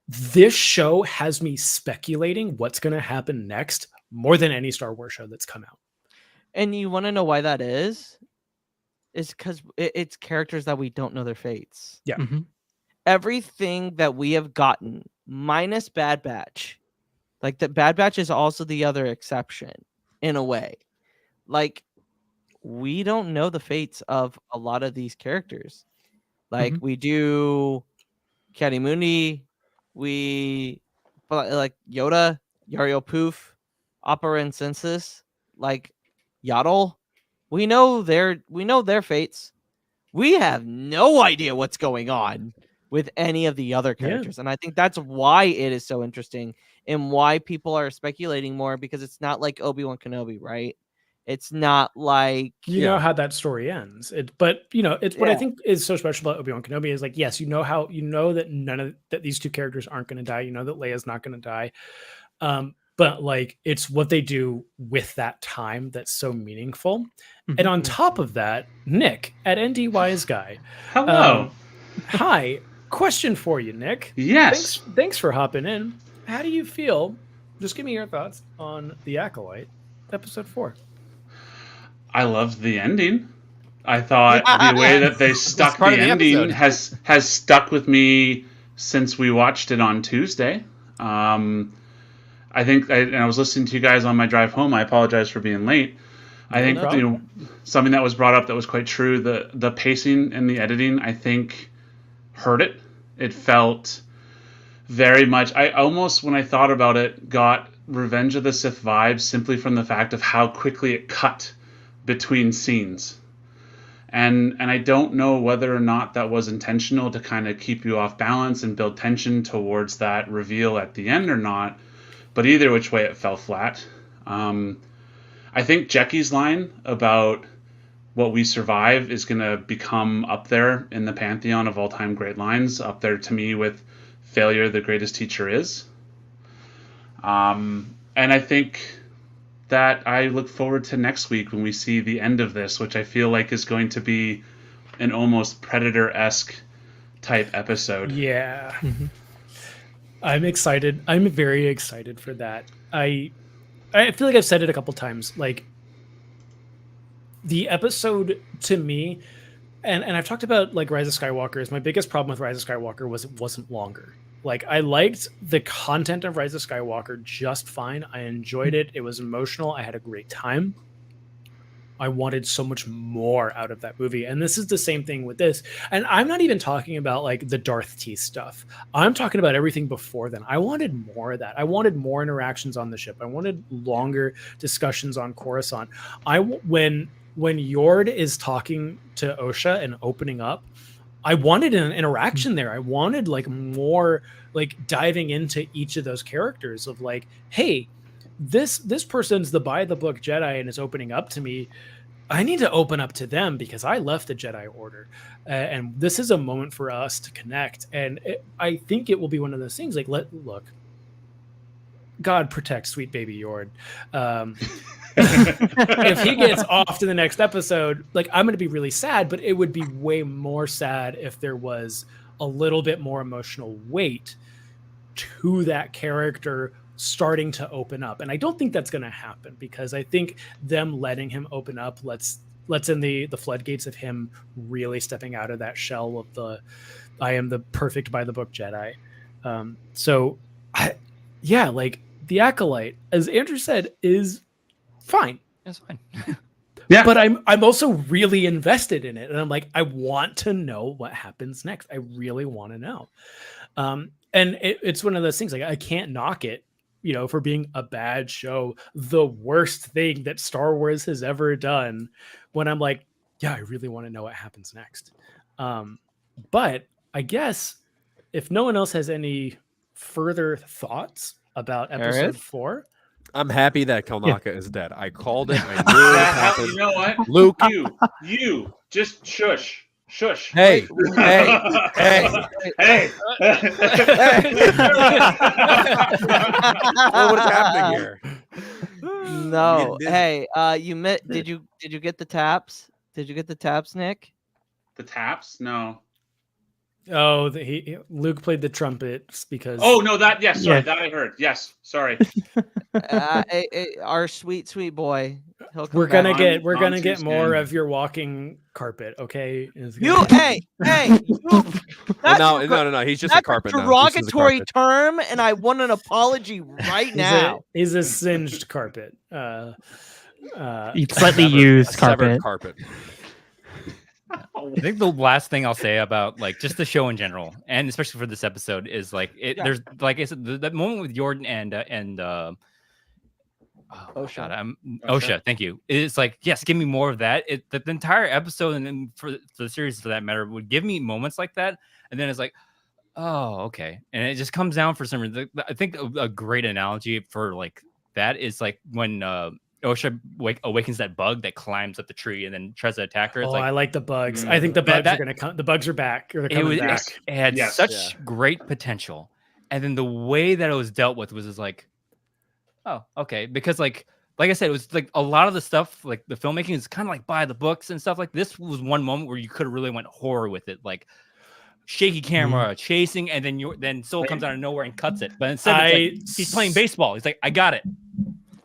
[SPEAKER 1] this show has me speculating what's going to happen next more than any Star Wars show that's come out.
[SPEAKER 2] And you want to know why that is? It's because it's characters that we don't know their fates.
[SPEAKER 1] Yeah.
[SPEAKER 3] Mhm.
[SPEAKER 2] Everything that we have gotten, minus Bad Batch, like the Bad Batch is also the other exception in a way. Like, we don't know the fates of a lot of these characters. Like we do Caddy Mundi, like Yoda, Yario Poof, Opera and Census, like Yaddle. We know their fates. We have no idea what's going on with any of the other characters. And I think that's why it is so interesting and why people are speculating more, because it's not like Obi-Wan Kenobi, right? It's not like
[SPEAKER 1] you know how that story ends. But it's what I think is so special about Obi-Wan Kenobi is, like, yes, that that these two characters aren't going to die. You know that Leia's not going to die. But like, it's what they do with that time that's so meaningful. And on top of that, Nick at ND Wise Guy.
[SPEAKER 7] Hello.
[SPEAKER 1] Hi. Question for you, Nick.
[SPEAKER 7] Yes.
[SPEAKER 1] Thanks for hopping in. How do you feel? Just give me your thoughts on The Acolyte, episode 4.
[SPEAKER 7] I loved the ending. I thought the way that they stuck the ending has stuck with me since we watched it on Tuesday. I think, and I was listening to you guys on my drive home. I apologize for being late. I think something that was brought up that was quite true. The pacing and the editing, I think, hurt it. It felt very much. I almost, when I thought about it, got Revenge of the Sith vibes simply from the fact of how quickly it cut between scenes. And I don't know whether or not that was intentional to kind of keep you off balance and build tension towards that reveal at the end or not. But either which way, it fell flat. I think Jeki's line about what we survive is going to become up there in the pantheon of all-time great lines, up there to me with failure the greatest teacher is. And I think that I look forward to next week when we see the end of this, which I feel like is going to be an almost Predator-esque type episode.
[SPEAKER 1] Yeah. I'm excited. I'm very excited for that. I feel like I've said it a couple times. Like, the episode to me, and I've talked about, like, Rise of Skywalker, is my biggest problem with Rise of Skywalker was it wasn't longer. Like, I liked the content of Rise of Skywalker just fine. I enjoyed it. It was emotional. I had a great time. I wanted so much more out of that movie. And this is the same thing with this. And I'm not even talking about, like, the Darth T stuff. I'm talking about everything before then. I wanted more of that. I wanted more interactions on the ship. I wanted longer discussions on Coruscant. When Yord is talking to Osha and opening up, I wanted an interaction there. I wanted, like, more, like, diving into each of those characters of, like, hey, this person's the by the book Jedi and is opening up to me. I need to open up to them because I left the Jedi Order, and this is a moment for us to connect. And I think it will be one of those things. Like, look, God protect sweet baby Yord. If he gets off to the next episode, like, I'm going to be really sad. But it would be way more sad if there was a little bit more emotional weight to that character starting to open up. And I don't think that's going to happen, because I think them letting him open up lets in the floodgates of him really stepping out of that shell of the I am the perfect by the book Jedi. Like, The Acolyte, as Andrew said, is fine.
[SPEAKER 5] It's fine.
[SPEAKER 7] Yeah.
[SPEAKER 1] But I'm also really invested in it, and I'm like, I want to know what happens next. I really want to know. And it's one of those things, like, I can't knock it, for being a bad show, the worst thing that Star Wars has ever done, when I'm like, yeah, I really want to know what happens next. But I guess if no one else has any further thoughts about episode
[SPEAKER 2] Harris?
[SPEAKER 1] 4,
[SPEAKER 6] I'm happy that Kalnaka is dead. I called it. I knew it happened.
[SPEAKER 7] You know what?
[SPEAKER 6] Luke.
[SPEAKER 7] You just shush. Shush.
[SPEAKER 6] Hey, hey, hey.
[SPEAKER 7] Hey.
[SPEAKER 6] What is happening here?
[SPEAKER 2] No.
[SPEAKER 6] busy.
[SPEAKER 2] Hey, did you get the taps? Did you get the taps, Nick?
[SPEAKER 7] The taps? No.
[SPEAKER 1] Luke played the trumpets because
[SPEAKER 7] Oh no, yes, sorry,
[SPEAKER 3] Yeah.
[SPEAKER 7] that I heard. Yes, sorry.
[SPEAKER 2] Our sweet boy. He'll come
[SPEAKER 1] we're gonna
[SPEAKER 2] back.
[SPEAKER 1] get
[SPEAKER 7] on
[SPEAKER 1] get
[SPEAKER 7] Tuesday.
[SPEAKER 1] more of your walking carpet, okay?
[SPEAKER 2] You, hey,
[SPEAKER 6] Well,
[SPEAKER 2] that's
[SPEAKER 6] no. He's just a
[SPEAKER 2] that's
[SPEAKER 6] carpet
[SPEAKER 2] a
[SPEAKER 6] now.
[SPEAKER 2] derogatory term, and I want an apology right now.
[SPEAKER 1] He's a singed carpet.
[SPEAKER 3] It's slightly used
[SPEAKER 6] Severed
[SPEAKER 3] carpet.
[SPEAKER 6] carpet.
[SPEAKER 5] I think the last thing I'll say about like just the show in general, and especially for this episode, is like there's like I said, that moment with Jordan and
[SPEAKER 2] Osha.
[SPEAKER 5] God,
[SPEAKER 7] Osha.
[SPEAKER 5] Osha. Thank you. It's like, yes, give me more of that. The entire episode, and then for the series for that matter, would give me moments like that, and then it's like, oh, okay, and it just comes down for some reason. I think a great analogy for like that is like when Osha awakens that bug that climbs up the tree and then tries to attack her. It's
[SPEAKER 1] I like the bugs.
[SPEAKER 7] Mm.
[SPEAKER 1] I think the bugs
[SPEAKER 5] That-
[SPEAKER 1] are gonna come. The bugs are back. Or they're coming back.
[SPEAKER 5] It had
[SPEAKER 7] Yes.
[SPEAKER 5] such great potential, and then the way that it was dealt with was just like, oh, okay, because like I said, it was like a lot of the stuff, like the filmmaking is kind of like by the books and stuff. Like this was one moment where you could have really went horror with it, like shaky camera chasing, and then Soul comes out of nowhere and cuts it. But instead, it's like, he's playing baseball. He's like, I got it.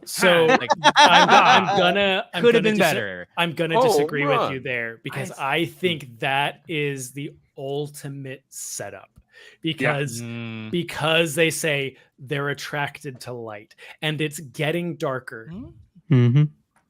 [SPEAKER 1] So
[SPEAKER 5] Like,
[SPEAKER 1] I'm gonna
[SPEAKER 5] could have been
[SPEAKER 1] dis-
[SPEAKER 5] better.
[SPEAKER 1] I'm gonna
[SPEAKER 6] Oh,
[SPEAKER 1] disagree with
[SPEAKER 6] run.
[SPEAKER 1] you there, because I think that is the ultimate setup, because
[SPEAKER 5] Mm.
[SPEAKER 1] because they say they're attracted to light and it's getting darker
[SPEAKER 3] Mm-hmm.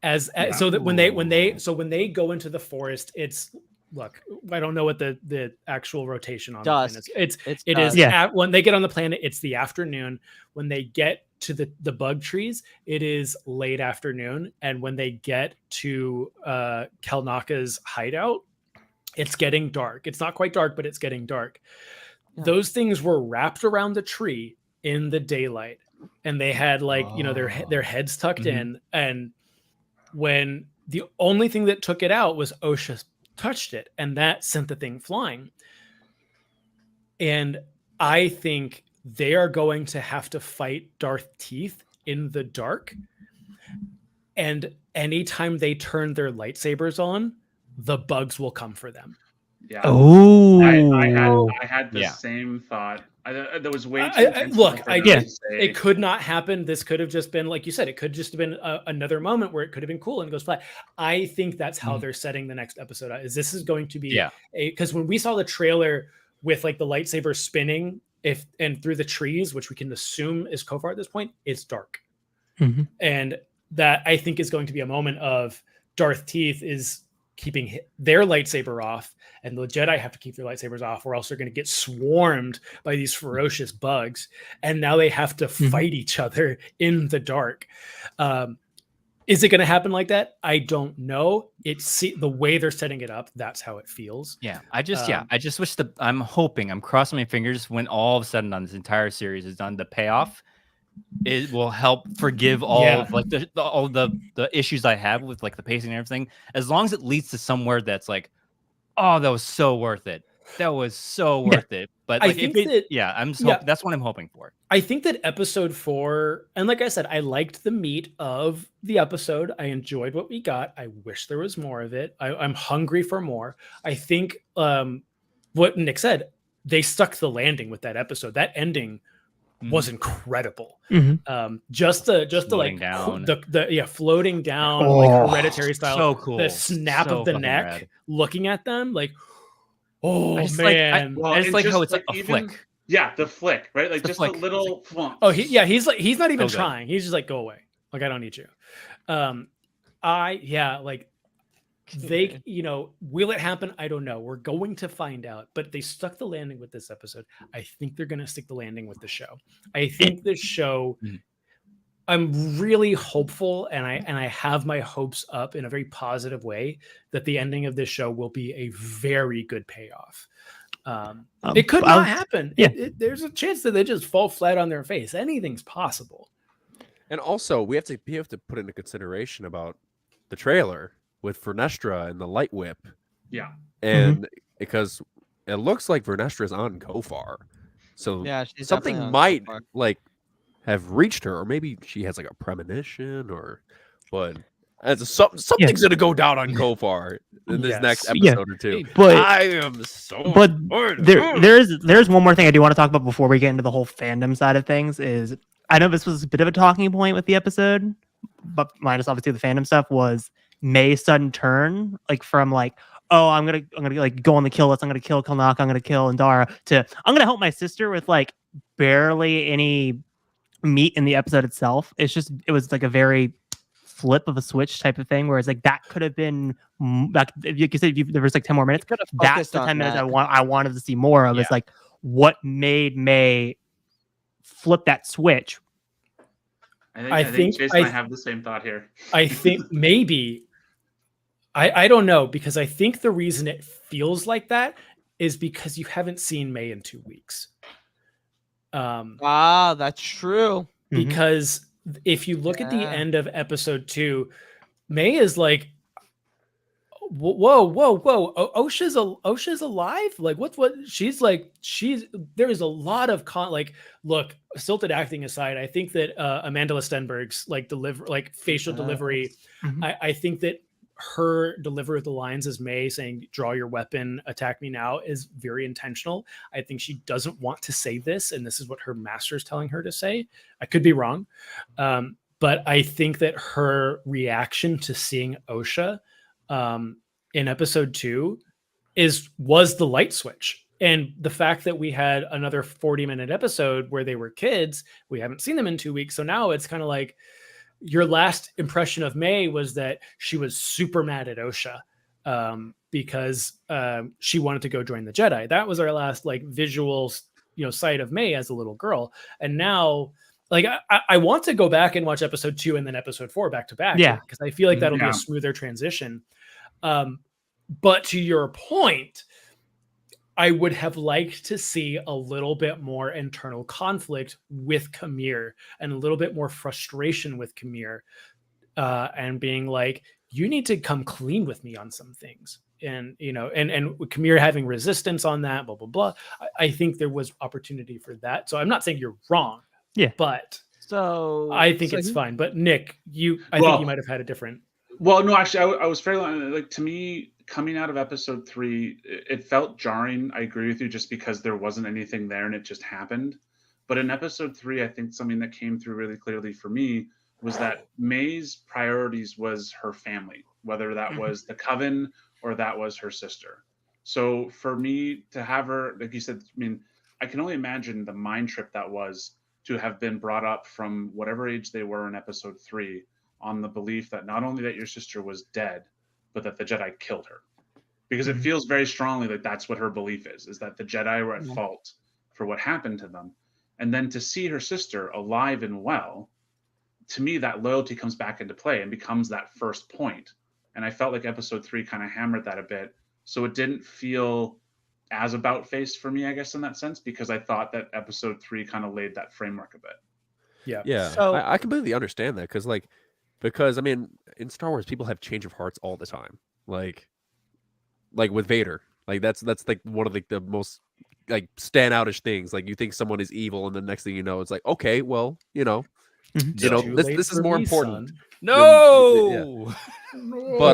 [SPEAKER 1] as so that when they go into the forest, it's, look, I don't know what the actual rotation on
[SPEAKER 2] Dusk.
[SPEAKER 1] the planet is.
[SPEAKER 2] It's
[SPEAKER 1] It is
[SPEAKER 2] dusk.
[SPEAKER 3] Yeah.
[SPEAKER 1] when they get on the planet, it's the afternoon. When they get to the bug trees, it is late afternoon. And when they get to Kalnaka's hideout, it's getting dark. It's not quite dark, but it's getting dark.
[SPEAKER 2] Yeah.
[SPEAKER 1] Those things were wrapped around the tree in the daylight, and they had their heads tucked in. And when the only thing that took it out was Osha touched it, and that sent the thing flying. And I think they are going to have to fight Darth Teeth in the dark. And anytime they turn their lightsabers on, the bugs will come for them.
[SPEAKER 7] Yeah.
[SPEAKER 3] Oh,
[SPEAKER 7] I had the
[SPEAKER 5] Yeah.
[SPEAKER 7] same thought. There was way too
[SPEAKER 1] Look,
[SPEAKER 7] intentional for them to say-
[SPEAKER 1] it could not happen. This could have just been, like you said, it could just have been another moment where it could have been cool and goes flat. I think that's how they're setting the next episode out. This is going to be because when we saw the trailer with like the lightsaber spinning and through the trees, which we can assume is Kofar at this point, it's dark.
[SPEAKER 3] Mhm.
[SPEAKER 1] And that, I think, is going to be a moment of Darth Teeth is keeping their lightsaber off, and the Jedi have to keep their lightsabers off, or else they're going to get swarmed by these ferocious bugs. And now they have to fight each other in the dark. Is it going to happen like that? I don't know. The way they're setting it up, that's how it feels.
[SPEAKER 5] Yeah, I just wish I'm crossing my fingers when all of a sudden on this entire series is done, the payoff, it will help forgive all of like all the issues I have with like the pacing and everything, as long as it leads to somewhere that's like, oh, that was so worth it. That was so worth it. But like, that's what I'm hoping for.
[SPEAKER 1] I think that episode 4, and like I said, I liked the meat of the episode. I enjoyed what we got. I wish there was more of it. I'm hungry for more. I think what Nick said, they stuck the landing with that episode. That ending was incredible. Just the
[SPEAKER 5] Floating
[SPEAKER 1] like
[SPEAKER 5] down.
[SPEAKER 1] floating down,
[SPEAKER 3] Oh,
[SPEAKER 1] like Hereditary style.
[SPEAKER 5] so cool.
[SPEAKER 1] The snap
[SPEAKER 5] So
[SPEAKER 1] of the
[SPEAKER 5] fucking
[SPEAKER 1] neck,
[SPEAKER 5] rad.
[SPEAKER 1] looking at them like, oh
[SPEAKER 5] I just
[SPEAKER 1] man.
[SPEAKER 5] I just
[SPEAKER 7] and
[SPEAKER 5] like how
[SPEAKER 7] just,
[SPEAKER 5] it's a
[SPEAKER 7] even-
[SPEAKER 5] flick.
[SPEAKER 7] Yeah, the flick, right? Like
[SPEAKER 5] The
[SPEAKER 7] just
[SPEAKER 5] flick.
[SPEAKER 7] a little flunk.
[SPEAKER 1] Oh, he's not even
[SPEAKER 5] So good.
[SPEAKER 1] trying. He's just like, go away. Like, I don't need you. Like they, will it happen? I don't know. We're going to find out. But they stuck the landing with this episode. I think they're going to stick the landing with the show. I think this show. I'm really hopeful, and I have my hopes up in a very positive way that the ending of this show will be a very good payoff. It could not happen.
[SPEAKER 3] Yeah.
[SPEAKER 1] There's a chance that they just fall flat on their face. Anything's possible.
[SPEAKER 6] And also, we have to put into consideration about the trailer with Vernestra and the light whip.
[SPEAKER 7] Yeah.
[SPEAKER 6] And because it looks like Vernestra's on Kofar. So
[SPEAKER 2] Yeah, she's
[SPEAKER 6] something
[SPEAKER 2] definitely on
[SPEAKER 6] might
[SPEAKER 2] Kofar.
[SPEAKER 6] like have reached her, or maybe she has like a premonition, but something's gonna go down on Kofar in this next episode or two.
[SPEAKER 3] But
[SPEAKER 6] I am so
[SPEAKER 3] there's one more thing I do want to talk about before we get into the whole fandom side of things. Is I know this was a bit of a talking point with the episode, but minus obviously the fandom stuff, was May's sudden turn, like from like, oh, I'm gonna like go on the kill list, I'm gonna kill Kalnak, I'm gonna kill Indara, to I'm gonna help my sister with like barely any meat in the episode itself. It was like a very flip of a switch type of thing, where it's like that could have been like, you could say there was like 10 more minutes. That's the 10 minutes I wanted to see more of. It's like what made May flip that switch.
[SPEAKER 7] I think Jason and I have the same thought here.
[SPEAKER 1] I think maybe I don't know, because I think the reason it feels like that is because you haven't seen May in 2 weeks.
[SPEAKER 2] That's true.
[SPEAKER 1] Because if you look at the end of episode 2, May is like, whoa, Osha's alive? Like what there is a lot of look, stilted acting aside, I think that Amanda Stenberg's facial delivery, I think that her delivery of the lines as May saying, draw your weapon, attack me now, is very intentional. I think she doesn't want to say this, and this is what her master is telling her to say. I could be wrong. But I think that her reaction to seeing Osha in episode 2 was the light switch. And the fact that we had another 40-minute episode where they were kids, we haven't seen them in 2 weeks. So now it's kind of like, your last impression of May was that she was super mad at Osha because she wanted to go join the Jedi. That was our last visual, sight of May as a little girl. And now, I want to go back and watch episode 2 and then episode 4 back to back.
[SPEAKER 3] Yeah,
[SPEAKER 1] because I feel like that'll be a smoother transition. But to your point, I would have liked to see a little bit more internal conflict with Kamir and a little bit more frustration with Kamir, and being like, you need to come clean with me on some things. And, and Kamir having resistance on that, blah, blah, blah. I think there was opportunity for that. So I'm not saying you're wrong. Yeah. But I think it's fine. But Nick, I think you might have had a different.
[SPEAKER 7] Well, no, actually, I was fairly to me, coming out of episode 3, it felt jarring. I agree with you, just because there wasn't anything there and it just happened. But in episode 3, I think something that came through really clearly for me was that May's priorities was her family, whether that was the coven or that was her sister. So for me to have her, like you said, I mean, I can only imagine the mind trip that was to have been brought up from whatever age they were in episode 3 on the belief that not only that your sister was dead, but that the Jedi killed her. Because it feels very strongly like that's what her belief is that the Jedi were at fault for what happened to them. And then to see her sister alive and well, to me, that loyalty comes back into play and becomes that first point. And I felt like episode 3 kind of hammered that a bit. So it didn't feel as about face for me, I guess, in that sense, because I thought that episode 3 kind of laid that framework a bit.
[SPEAKER 1] Yeah.
[SPEAKER 6] Yeah. So I completely understand that, because I mean, in Star Wars, people have change of hearts all the time. Like with Vader, that's like one of the most standoutish things. Like, you think someone is evil, and the next thing you know, it's like, okay, well, this is more important.
[SPEAKER 5] Son. No.
[SPEAKER 6] But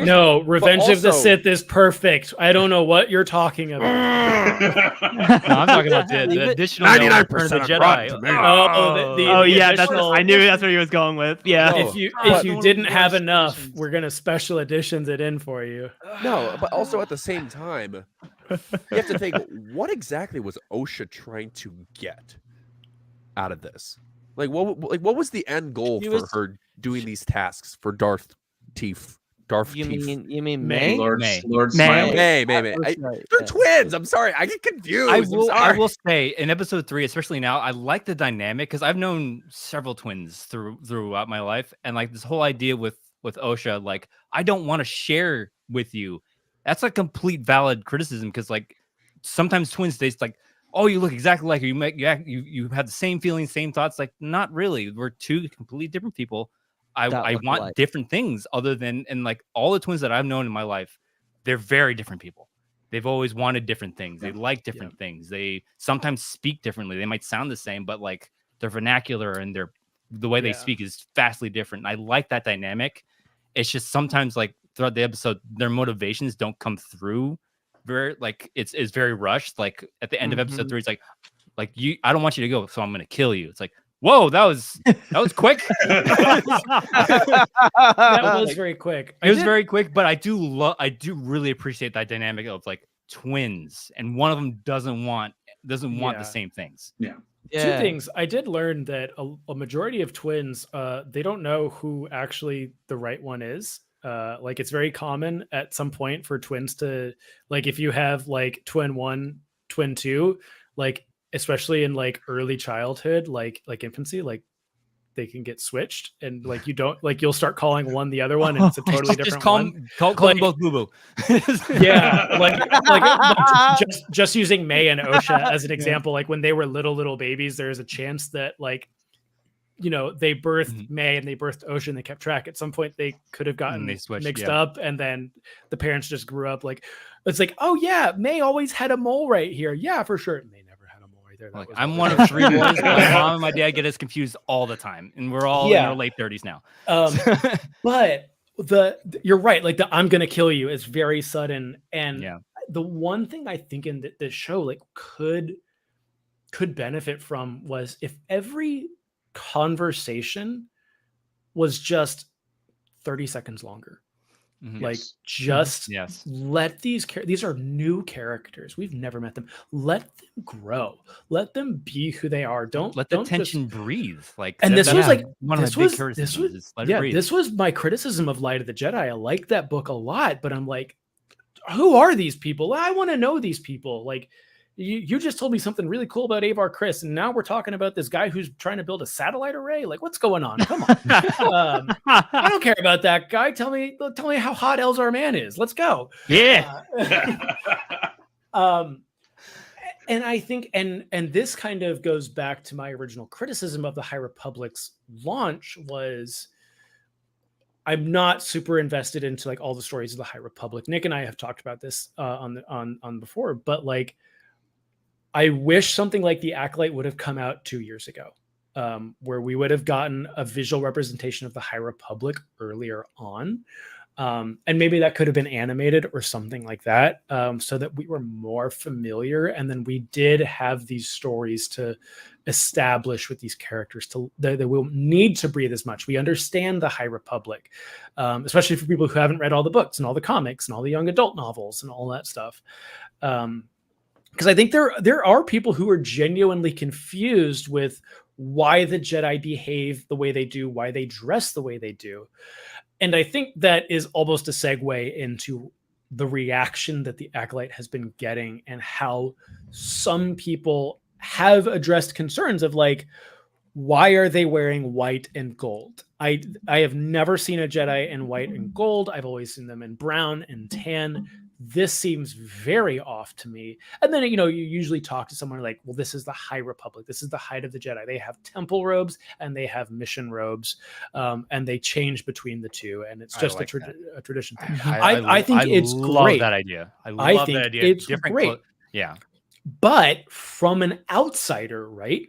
[SPEAKER 1] no, Revenge of the Sith is perfect. I don't know what you're talking about.
[SPEAKER 5] No, I'm talking about the additional
[SPEAKER 6] 99%
[SPEAKER 5] Jedi.
[SPEAKER 3] Yeah, I knew that's where he was going with. Yeah,
[SPEAKER 1] if you didn't have enough, we're gonna special editions it in for you.
[SPEAKER 6] No, but also at the same time, you have to think, what exactly was Osha trying to get out of this? What was the end goal
[SPEAKER 2] She
[SPEAKER 6] for
[SPEAKER 2] was-
[SPEAKER 6] her doing these tasks for Darth Teeth?
[SPEAKER 2] You
[SPEAKER 6] Teeth.
[SPEAKER 2] mean
[SPEAKER 1] May?
[SPEAKER 2] May?
[SPEAKER 7] Lord
[SPEAKER 5] May.
[SPEAKER 7] Smiley.
[SPEAKER 6] May.
[SPEAKER 2] That's right,
[SPEAKER 6] They're
[SPEAKER 2] yeah.
[SPEAKER 6] twins. I'm sorry. I get confused.
[SPEAKER 5] I will
[SPEAKER 6] I'm sorry.
[SPEAKER 5] say in episode 3, especially now, I like the dynamic because I've known several twins throughout my life, and like this whole idea with Osha, like I don't want to share with you. That's a complete valid criticism because like sometimes twins they like, oh, you look exactly like her. You have the same feelings, same thoughts. Like not really. We're two completely different people.
[SPEAKER 2] That
[SPEAKER 5] I
[SPEAKER 2] look
[SPEAKER 5] want
[SPEAKER 2] alike.
[SPEAKER 5] different things other than, and like all the twins that I've known in my life, they're very different people. They've always wanted different things. They like different things. They sometimes speak differently. They might sound the same, but like their vernacular and the way they speak is vastly different. And I like that dynamic. It's just sometimes like throughout the episode, their motivations don't come through very like it's very rushed. Like at the end of episode 3, it's like you, I don't want you to go, so I'm gonna kill you. It's like, whoa, that was quick.
[SPEAKER 1] That was very quick.
[SPEAKER 5] It was very quick, but I do really appreciate that dynamic of like twins, and one of them doesn't want the same things.
[SPEAKER 1] Two things. I did learn that a majority of twins, they don't know who actually the right one is. Like it's very common at some point for twins to, like, if you have like twin 1, twin 2, like especially in like early childhood, like infancy, like they can get switched, and like you don't, like you'll start calling one the other one, and it's a totally different
[SPEAKER 5] Just call
[SPEAKER 1] one.
[SPEAKER 5] Call them both Boo Boo.
[SPEAKER 1] Yeah, like just using May and Osha as an example, like when they were little babies, there's a chance that like, you know, they birthed May and they birthed Osha and they kept track. At some point they could have gotten mixed up, and then the parents just grew up like, it's like, oh yeah, May always had a mole right here. Yeah, for sure. And they never had a mole right there.
[SPEAKER 5] Like, I'm one of 3 boys. My mom and my dad get us confused all the time, and we're all in our late 30s now.
[SPEAKER 1] But you're right. Like the I'm gonna kill you is very sudden, and the one thing I think in this show like could benefit from was if every conversation was just 30 seconds longer. Like just let these are new characters. We've never met them. Let them grow. Let them be who they are. Don't let the
[SPEAKER 5] tension breathe. Like,
[SPEAKER 1] and this was like
[SPEAKER 5] one of my big criticisms.
[SPEAKER 1] This was my criticism of Light of the Jedi. I like that book a lot, but I'm like, who are these people? I want to know these people. Like, you just told me something really cool about Avar Chris, and now we're talking about this guy who's trying to build a satellite array. Like, what's going on? Come on. I don't care about that guy. Tell me how hot Elzar Man is. Let's go.
[SPEAKER 5] Yeah.
[SPEAKER 1] And I think, and this kind of goes back to my original criticism of the High Republic's launch was, I'm not super invested into like all the stories of the High Republic. Nick and I have talked about this on before, but like, I wish something like the Acolyte would have come out 2 years ago, where we would have gotten a visual representation of the High Republic earlier on. And maybe that could have been animated or something like that, so that we were more familiar. And then we did have these stories to establish with these characters that we'll need to breathe as much. We understand the High Republic, especially for people who haven't read all the books and all the comics and all the young adult novels and all that stuff. Because I think there are people who are genuinely confused with why the Jedi behave the way they do, why they dress the way they do. And I think that is almost a segue into the reaction that the Acolyte has been getting and how some people have addressed concerns of like, why are they wearing white and gold? I have never seen a Jedi in white and gold. I've always seen them in brown and tan. This seems very off to me. And then, you know, you usually talk to someone like, well, this is the High Republic. This is the height of the Jedi. They have temple robes and they have mission robes, and they change between the two. And it's just a tradition thing. I think it's
[SPEAKER 5] love
[SPEAKER 1] great.
[SPEAKER 5] That idea. I think that idea.
[SPEAKER 1] It's great.
[SPEAKER 5] Yeah.
[SPEAKER 1] But from an outsider, right?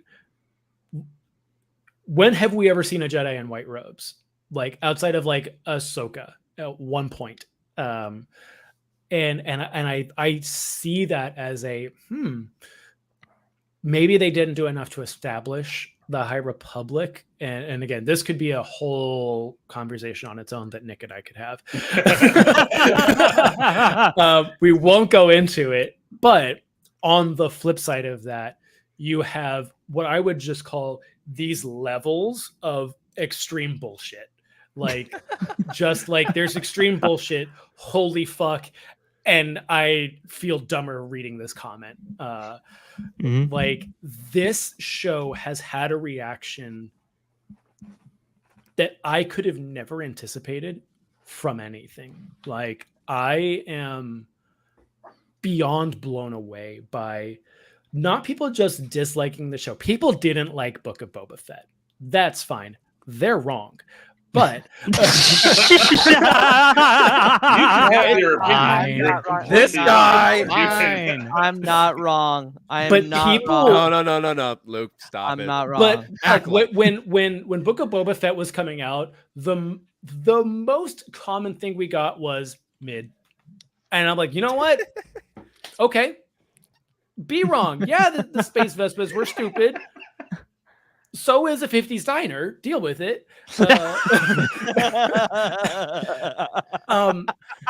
[SPEAKER 1] When have we ever seen a Jedi in white robes? Like outside of like Ahsoka at one point. And I see that as a maybe they didn't do enough to establish the High Republic. And again, this could be a whole conversation on its own that Nick and I could have. We won't go into it, but on the flip side of that, you have what I would just call these levels of extreme bullshit. Like, just like there's extreme bullshit. Holy fuck. And I feel dumber reading this comment. Like, this show has had a reaction that I could have never anticipated from anything. Like, I am beyond blown away by not people just disliking the show. People didn't like Book of Boba Fett. That's fine. They're wrong. But
[SPEAKER 7] You can have your opinion.
[SPEAKER 6] This guy.
[SPEAKER 5] Fine.
[SPEAKER 2] I'm not wrong. I am
[SPEAKER 1] But
[SPEAKER 2] not
[SPEAKER 1] people-
[SPEAKER 2] wrong.
[SPEAKER 6] No, Luke, stop it.
[SPEAKER 2] I'm not wrong.
[SPEAKER 1] But when Book of Boba Fett was coming out, the most common thing we got was mid. And I'm like, you know what? Okay. Be wrong. Yeah, the space Vespas were stupid. So is a 50s diner. Deal with it.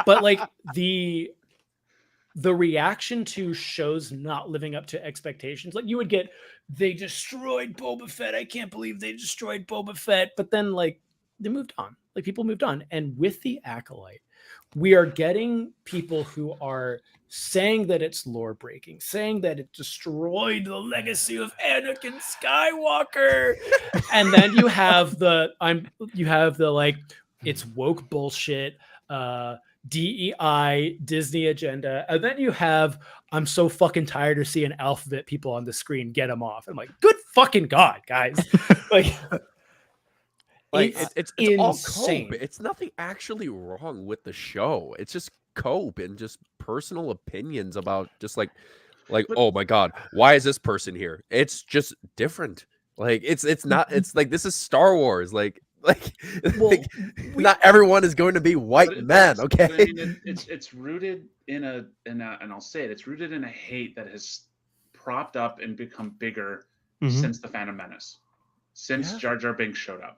[SPEAKER 1] But like the reaction to shows not living up to expectations, like you would get, they destroyed Boba Fett. I can't believe they destroyed Boba Fett. But then like they moved on. Like people moved on. And with the Acolyte, we are getting people who are saying that it's lore breaking, saying that it destroyed the legacy of Anakin Skywalker. And then you have the like, it's woke bullshit, DEI, Disney agenda. And then you have, I'm so fucking tired of seeing alphabet people on the screen, get them off. I'm like, good fucking God, guys. Like,
[SPEAKER 6] it's all
[SPEAKER 1] insane.
[SPEAKER 6] cope. It's nothing actually wrong with the show. It's just cope and just personal opinions about just like oh my God, why is this person here? It's just different. Like it's not. It's like this is Star Wars.
[SPEAKER 1] Well,
[SPEAKER 6] not everyone is going to be white men. Okay,
[SPEAKER 7] But I mean, it's rooted in a and I'll say it. It's rooted in a hate that has propped up and become bigger since the Phantom Menace, since Jar Jar Binks showed up.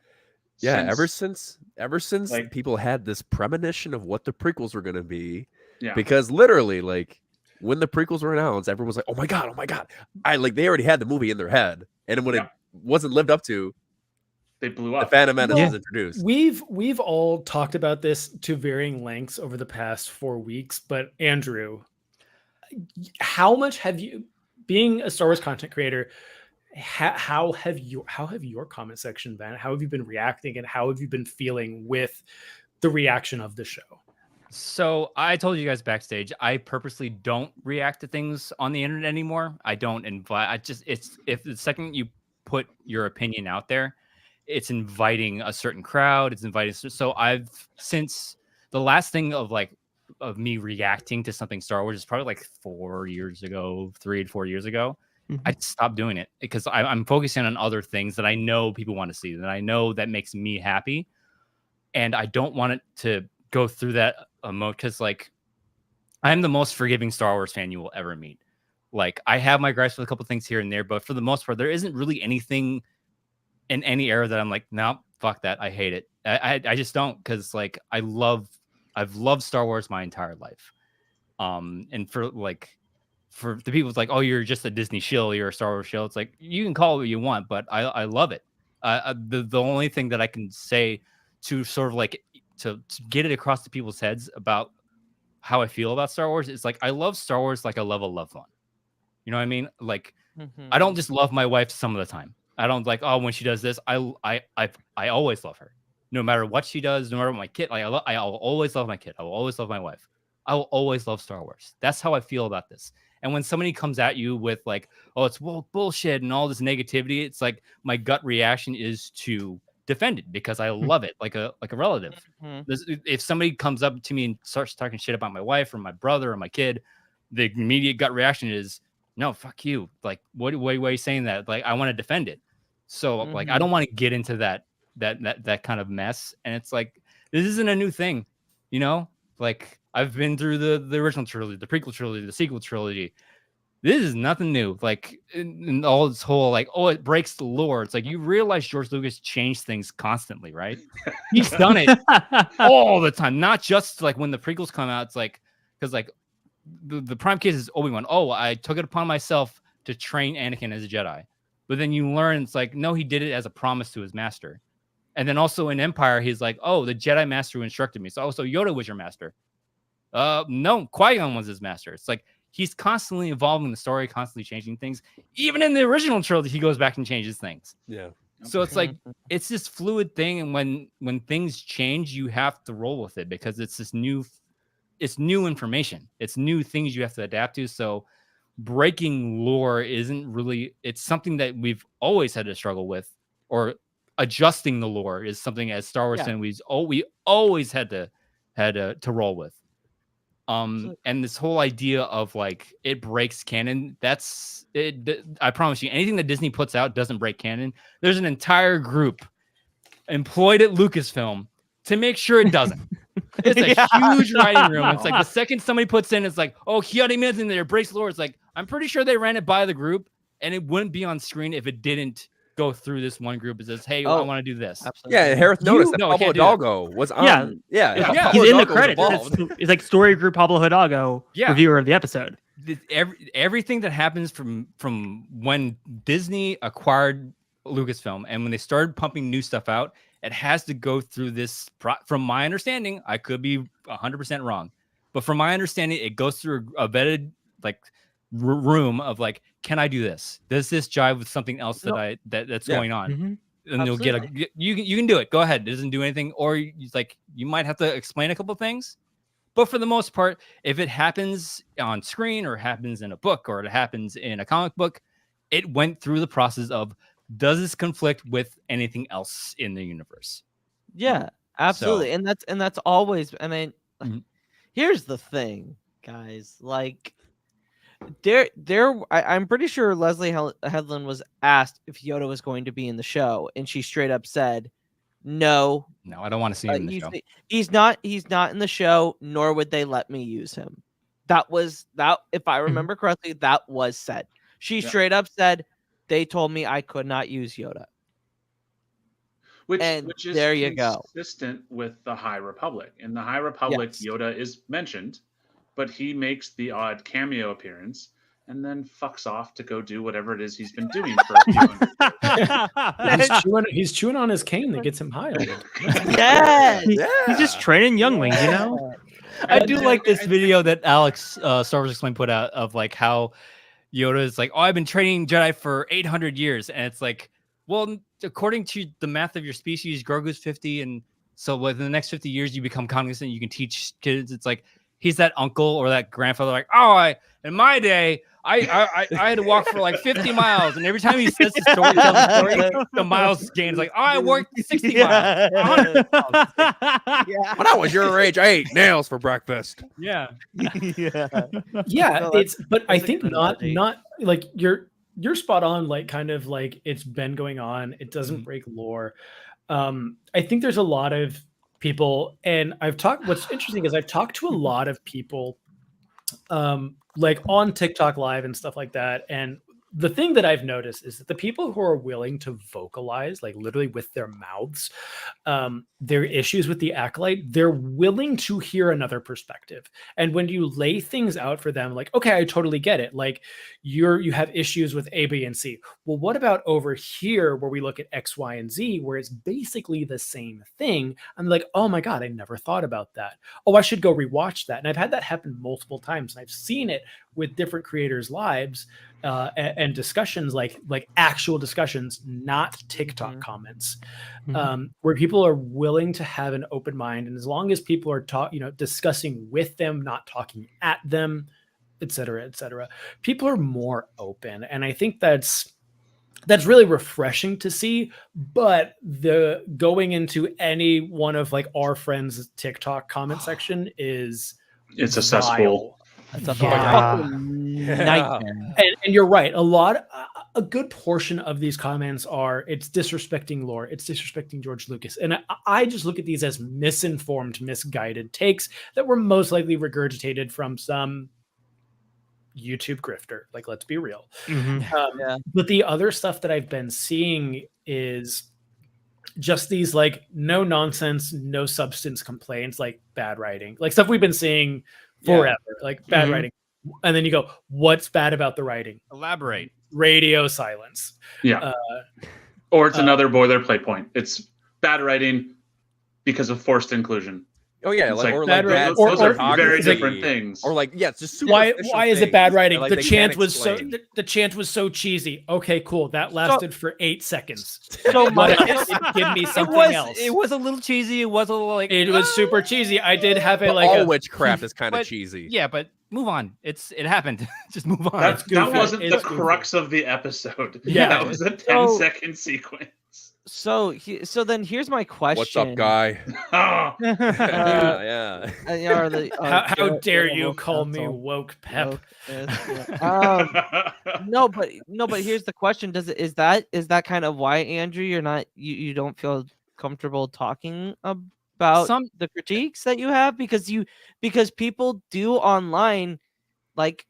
[SPEAKER 6] Yeah, ever since
[SPEAKER 7] like,
[SPEAKER 6] people had this premonition of what the prequels were going to be,
[SPEAKER 7] yeah.
[SPEAKER 6] because literally, like when the prequels were announced, everyone was like, "Oh my god!" They already had the movie in their head, and when it wasn't lived up to,
[SPEAKER 7] they blew
[SPEAKER 6] the
[SPEAKER 7] up.
[SPEAKER 6] Phantom Menace was introduced.
[SPEAKER 1] We've all talked about this to varying lengths over the past 4 weeks, but Andrew, how much have you, being a Star Wars content creator, how have your comment section been? How have you been reacting, and how have you been feeling with the reaction of the show?
[SPEAKER 5] So I told you guys backstage, I purposely don't react to things on the internet anymore. I don't invite. If the second you put your opinion out there, it's inviting a certain crowd. It's inviting. So since the last thing of me reacting to something Star Wars is probably like 4 years ago, 3 to 4 years ago. I stopped doing it because I'm focusing on other things that I know people want to see, that I know that makes me happy. And I don't want it to go through that mode because like I'm the most forgiving Star Wars fan you will ever meet. Like I have my gripes with a couple things here and there, but for the most part, there isn't really anything in any era that I'm like, no, fuck that. I hate it. I just don't, because like I've loved Star Wars my entire life. And for the people, it's like, oh, you're just a Disney shill, you're a Star Wars shill. It's like, you can call it what you want, but I love it. The only thing that I can say to sort of like to get it across to people's heads about how I feel about Star Wars is like, I love Star Wars like I love a loved one. You know what I mean? Like, I don't just love my wife some of the time. I don't like, oh, when she does this, I always love her, no matter what she does, no matter what my kid. I'll always love my kid. I will always love my wife. I will always love Star Wars. That's how I feel about this. And when somebody comes at you with like, oh, it's bullshit and all this negativity, it's like my gut reaction is to defend it because I love it like a relative. If somebody comes up to me and starts talking shit about my wife or my brother or my kid, the immediate gut reaction is, no, fuck you. Like, why are you saying that? Like, I want to defend it. So like, I don't want to get into that kind of mess. And it's like, this isn't a new thing, you know? Like, I've been through the original trilogy, the prequel trilogy, the sequel trilogy. This is nothing new. Like, in all this whole, like, oh, it breaks the lore. It's like, you realize George Lucas changed things constantly, right? He's done it all the time. Not just, like, when the prequels come out. It's like, because, like, the prime case is Obi-Wan. Oh, I took it upon myself to train Anakin as a Jedi. But then you learn it's like, no, he did it as a promise to his master. And then also in Empire, he's like, oh, the Jedi master who instructed me. So Yoda was your master. No, Qui-Gon was his master. It's like he's constantly evolving the story, constantly changing things. Even in the original trilogy, he goes back and changes things.
[SPEAKER 6] Yeah.
[SPEAKER 5] So it's like it's this fluid thing, and when things change, you have to roll with it because it's new information. It's new things you have to adapt to. So breaking lore isn't really, it's something that we've always had to struggle with, or adjusting the lore is something as Star Wars fan we always had to roll with. And this whole idea of like it breaks canon, that's it. I promise you, anything that Disney puts out doesn't break canon. There's an entire group employed at Lucasfilm to make sure it doesn't. It's a huge writing room. It's like the second somebody puts in, it's like, oh, he already mentioned there breaks lore. It's like, I'm pretty sure they ran it by the group, and it wouldn't be on screen if it didn't go through this one group. It says, hey, I want to do this.
[SPEAKER 2] Absolutely.
[SPEAKER 6] Yeah, Harris noticed that Pablo Hidalgo was on. Yeah,
[SPEAKER 3] he's in the credits. It's like story group Pablo Hidalgo, reviewer of the episode.
[SPEAKER 5] Everything that happens from when Disney acquired Lucasfilm and when they started pumping new stuff out, it has to go through this. From my understanding, I could be 100% wrong, but from my understanding, it goes through a vetted room of like, can I do this? Does this jive with something else that's going on? Mm-hmm. And you'll get you can do it. Go ahead. It doesn't do anything, or you might have to explain a couple things. But for the most part, if it happens on screen or happens in a book or it happens in a comic book, it went through the process of, does this conflict with anything else in the universe?
[SPEAKER 2] Yeah, absolutely. So, and that's always, I mean, here's the thing, guys. Like, I'm pretty sure Leslie Headland was asked if Yoda was going to be in the show, and she straight up said, no,
[SPEAKER 5] I don't want to see him in the show.
[SPEAKER 2] He's not in the show, nor would they let me use him. That, if I remember correctly, that was said. She straight up said, they told me I could not use Yoda.
[SPEAKER 7] Which is
[SPEAKER 2] there you go.
[SPEAKER 7] Consistent with the High Republic. In the High Republic, Yoda is mentioned, but he makes the odd cameo appearance and then fucks off to go do whatever it is he's been doing for a few hundred years.
[SPEAKER 1] He's chewing on his cane that gets him high.
[SPEAKER 3] He's just training younglings, you know?
[SPEAKER 5] I do like this video that Alex Star Wars Explained put out of like how Yoda is like, oh, I've been training Jedi for 800 years. And it's like, well, according to the math of your species, Grogu's 50. And so within the next 50 years, you become cognizant. You can teach kids. It's like, he's that uncle or that grandfather like, oh, in my day, I had to walk for like 50 miles. And every time he says the story, the miles gains like, oh, I worked 60 miles. 100 miles.
[SPEAKER 6] When I was your age, I ate nails for breakfast.
[SPEAKER 1] Yeah. But I think not like you're spot on, like kind of like it's been going on. It doesn't break lore. I think there's a lot of people, and what's interesting is I've talked to a lot of people like on TikTok live and stuff like that. And the thing that I've noticed is that the people who are willing to vocalize, like literally with their mouths, their issues with the Acolyte, they're willing to hear another perspective. And when you lay things out for them, like, okay, I totally get it. Like you have issues with A, B, and C. Well, what about over here where we look at X, Y, and Z, where it's basically the same thing? I'm like, oh my God, I never thought about that. Oh, I should go rewatch that. And I've had that happen multiple times. And I've seen it with different creators' lives and discussions, like actual discussions, not TikTok comments, where people are willing to have an open mind. And as long as people are discussing with them, not talking at them, et cetera, people are more open. And I think that's really refreshing to see. But the going into any one of like our friends' TikTok comment section it's
[SPEAKER 7] a cesspool.
[SPEAKER 2] It's a nightmare.
[SPEAKER 1] And you're right. A good portion of these comments it's disrespecting lore. It's disrespecting George Lucas. And I just look at these as misinformed, misguided takes that were most likely regurgitated from some YouTube grifter. Like, let's be real. But the other stuff that I've been seeing is just these like no nonsense, no substance complaints, like bad writing, like stuff we've been seeing forever, like bad writing, and then you go, what's bad about the writing?
[SPEAKER 5] Elaborate.
[SPEAKER 1] Radio silence.
[SPEAKER 7] Yeah. Or it's another boilerplate point. It's bad writing because of forced inclusion.
[SPEAKER 6] Oh yeah,
[SPEAKER 7] It's
[SPEAKER 6] like, or
[SPEAKER 1] bad
[SPEAKER 6] like bad
[SPEAKER 1] or-
[SPEAKER 7] those are
[SPEAKER 1] or-
[SPEAKER 7] very
[SPEAKER 1] is it-
[SPEAKER 7] different things.
[SPEAKER 6] Or like, yeah, it's just super.
[SPEAKER 1] Why is it bad writing?
[SPEAKER 6] Like,
[SPEAKER 1] The
[SPEAKER 6] they
[SPEAKER 1] chant
[SPEAKER 6] can't
[SPEAKER 1] was so
[SPEAKER 6] explain.
[SPEAKER 1] the chant was so cheesy. Okay, cool. That lasted for 8 seconds.
[SPEAKER 2] So
[SPEAKER 1] What
[SPEAKER 2] my,
[SPEAKER 1] else? Give me something else.
[SPEAKER 5] It was a little cheesy. It was a little like
[SPEAKER 1] It was super cheesy. I did have a
[SPEAKER 6] But
[SPEAKER 1] like
[SPEAKER 6] all
[SPEAKER 1] a,
[SPEAKER 6] witchcraft is kind of
[SPEAKER 5] but-
[SPEAKER 6] cheesy.
[SPEAKER 5] yeah, but move on. It happened. Just move on.
[SPEAKER 7] That
[SPEAKER 1] goofy.
[SPEAKER 7] wasn't the
[SPEAKER 1] It's goofy.
[SPEAKER 7] crux of the episode.
[SPEAKER 1] Yeah.
[SPEAKER 7] That was a 10-second sequence.
[SPEAKER 2] so then here's my question.
[SPEAKER 6] What's up, guy?
[SPEAKER 7] Oh,
[SPEAKER 6] yeah.
[SPEAKER 2] Are the,
[SPEAKER 1] how dare you
[SPEAKER 2] Wolf
[SPEAKER 1] call me
[SPEAKER 2] Council
[SPEAKER 1] woke pep?
[SPEAKER 2] woke? Yes, yeah. No, but here's the question: is that kind of why, Andrew, you don't feel comfortable talking about the critiques that you have because people do online like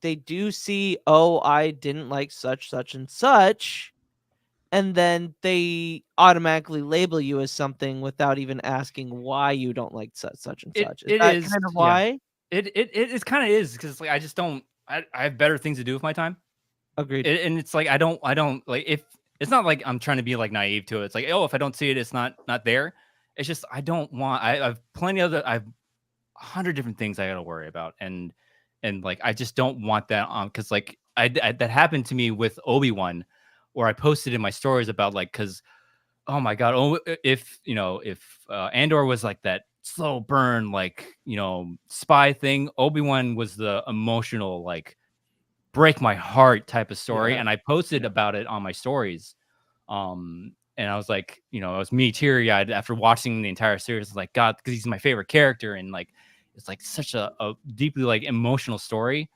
[SPEAKER 2] they do see, oh, I didn't like such and such, and then they automatically label you as something without even asking why you don't like such and such. Is that kind of why?
[SPEAKER 5] It kind of is because like I just don't. I have better things to do with my time.
[SPEAKER 2] Agreed.
[SPEAKER 5] And it's like I don't like if it's not like I'm trying to be like naive to it. It's like, oh, if I don't see it, it's not there. It's just I don't want. I've I've 100 different things I got to worry about, and like I just don't want that on because like I that happened to me with Obi-Wan, where I posted in my stories about like because oh my god, if Andor was like that slow burn like spy thing, Obi-Wan was the emotional like break my heart type of story, and I posted about it on my stories, and I was like, it was me teary-eyed after watching the entire series. It's like, God, because he's my favorite character, and like it's like such a deeply like emotional story.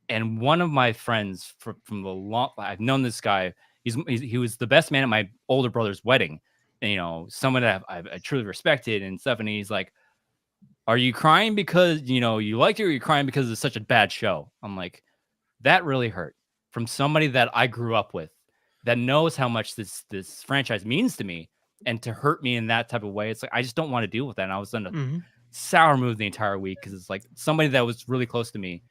[SPEAKER 5] And one of my friends from the long, I've known this guy. He was the best man at my older brother's wedding, and someone that I truly respected and stuff. And he's like, "Are you crying because you liked it, or are you crying because it's such a bad show?" I'm like, that really hurt from somebody that I grew up with, that knows how much this franchise means to me, and to hurt me in that type of way, it's like I just don't want to deal with that. And I was in a sour mood the entire week because it's like somebody that was really close to me